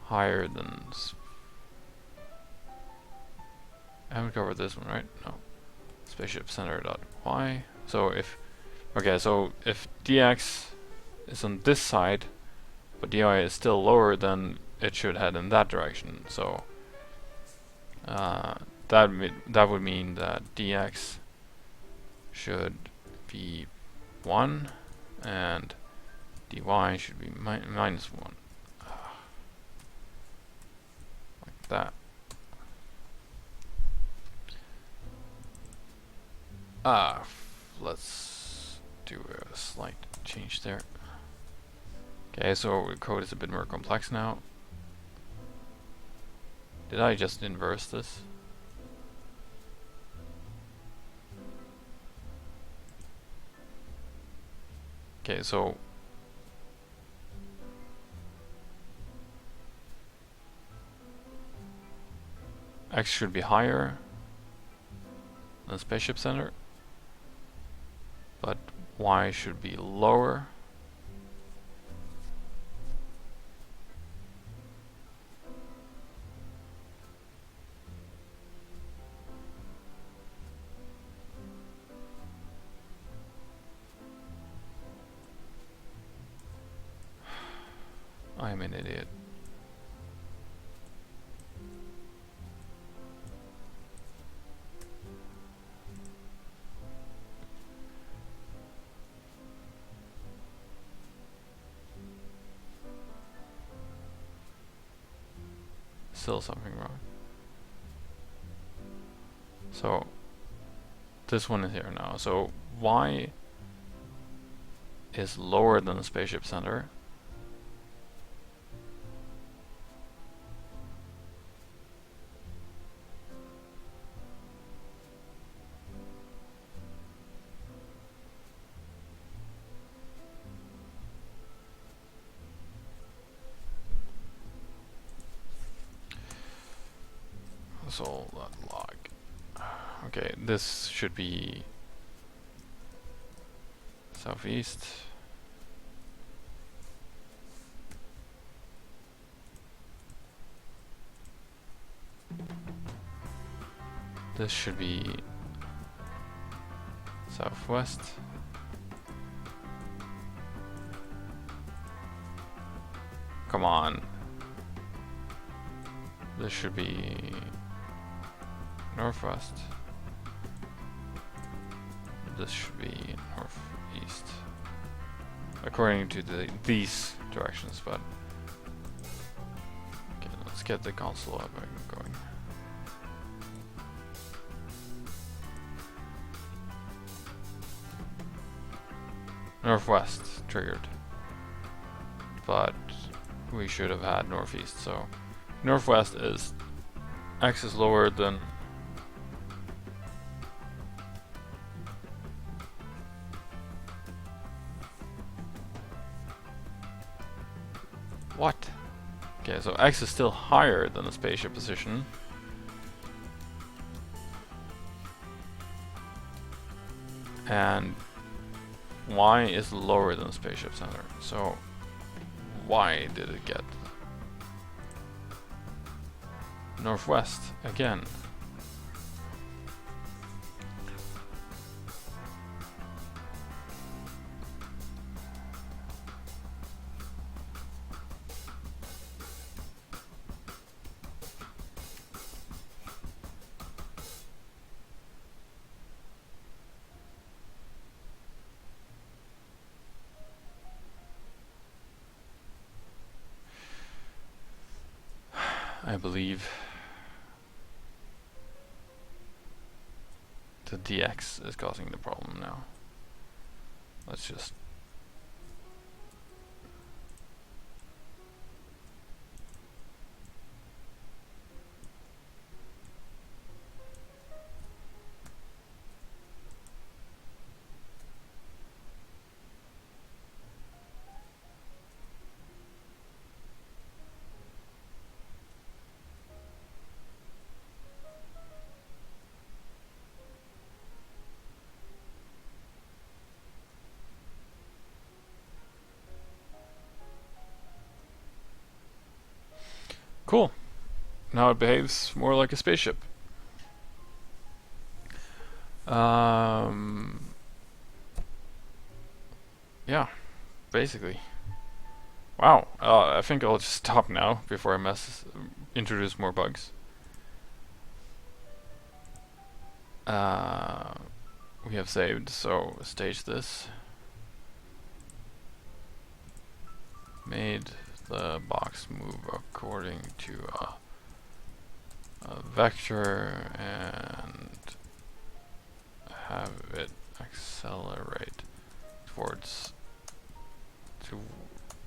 A: higher than... I haven't covered this one, right? No. Spaceship center dot y. So if... Okay, so if dx is on this side, but dy is still lower, then it should head in that direction. So that would mean that dx should be 1 and dy should be -1. Like that. Let's do a slight change there. Okay, so the code is a bit more complex now. Did I just inverse this? Okay, so x should be higher than spaceship center, but y should be lower. I'm an idiot. Still something wrong. So this one is here now. So y is lower than the spaceship center. So log. Okay, this should be southeast. This should be southwest. Come on. This should be northwest. This should be northeast, according to these directions. But okay, let's get the console up and going. Northwest triggered, but we should have had northeast. So northwest is x is lower than what? Okay, so x is still higher than the spaceship position. And y is lower than the spaceship center. So why did it get northwest again? I believe the DX is causing the problem now. Let's just cool. Now it behaves more like a spaceship. Yeah, basically. Wow. I think I'll just stop now before I introduce more bugs. We have saved, so stage this. Made the box move according to a vector and have it accelerate towards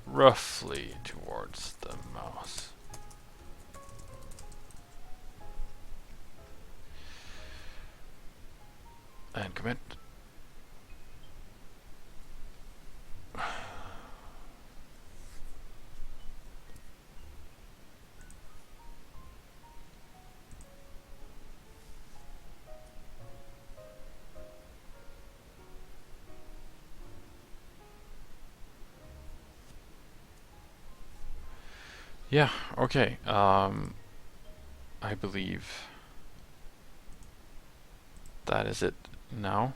A: roughly towards the mouse. And commit. Yeah, okay. I believe that is it now.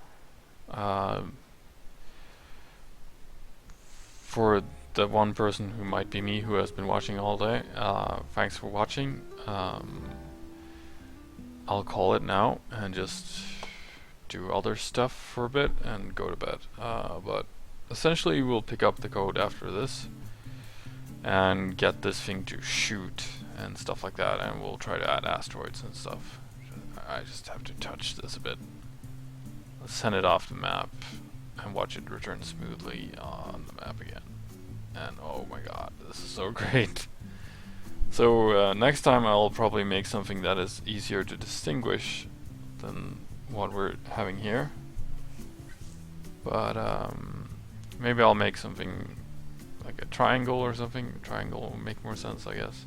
A: For the one person who might be me who has been watching all day, thanks for watching. I'll call it now and just do other stuff for a bit and go to bed. But essentially we'll pick up the code after this and get this thing to shoot and stuff like that, and we'll try to add asteroids and stuff. I just have to touch this a bit. Let's send it off the map and watch it return smoothly on the map again. And oh my god, this is so great. So next time I'll probably make something that is easier to distinguish than what we're having here. But maybe I'll make something like a triangle or something. A triangle will make more sense, I guess.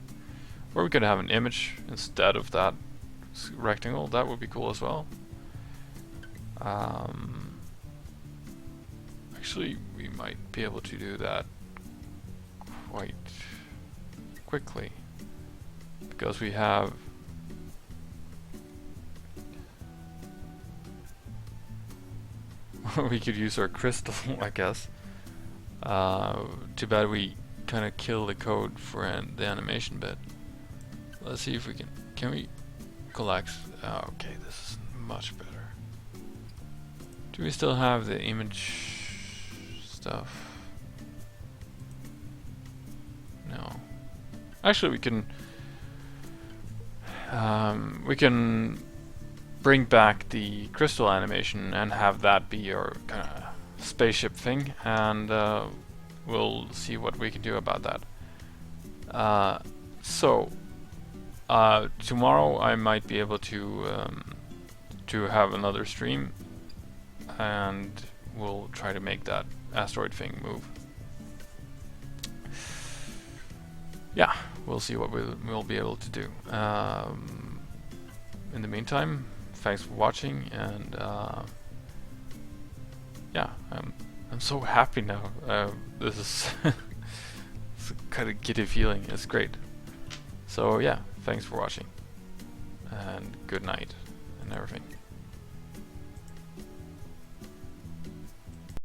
A: Or we could have an image instead of that rectangle. That would be cool as well. Actually, we might be able to do that quite quickly because we have we could use our crystal, I guess. Too bad we kind of kill the code for the animation bit. Let's see if we can we collect? Okay, this is much better. Do we still have the image stuff? No. Actually, we can bring back the crystal animation and have that be your kind of spaceship thing, and we'll see what we can do about that. Tomorrow I might be able to have another stream, and we'll try to make that asteroid thing move. Yeah, we'll see what we'll be able to do. In the meantime, thanks for watching, and yeah, I'm so happy now. This is it's a kind of giddy feeling. It's great. So yeah, thanks for watching, and good night and everything.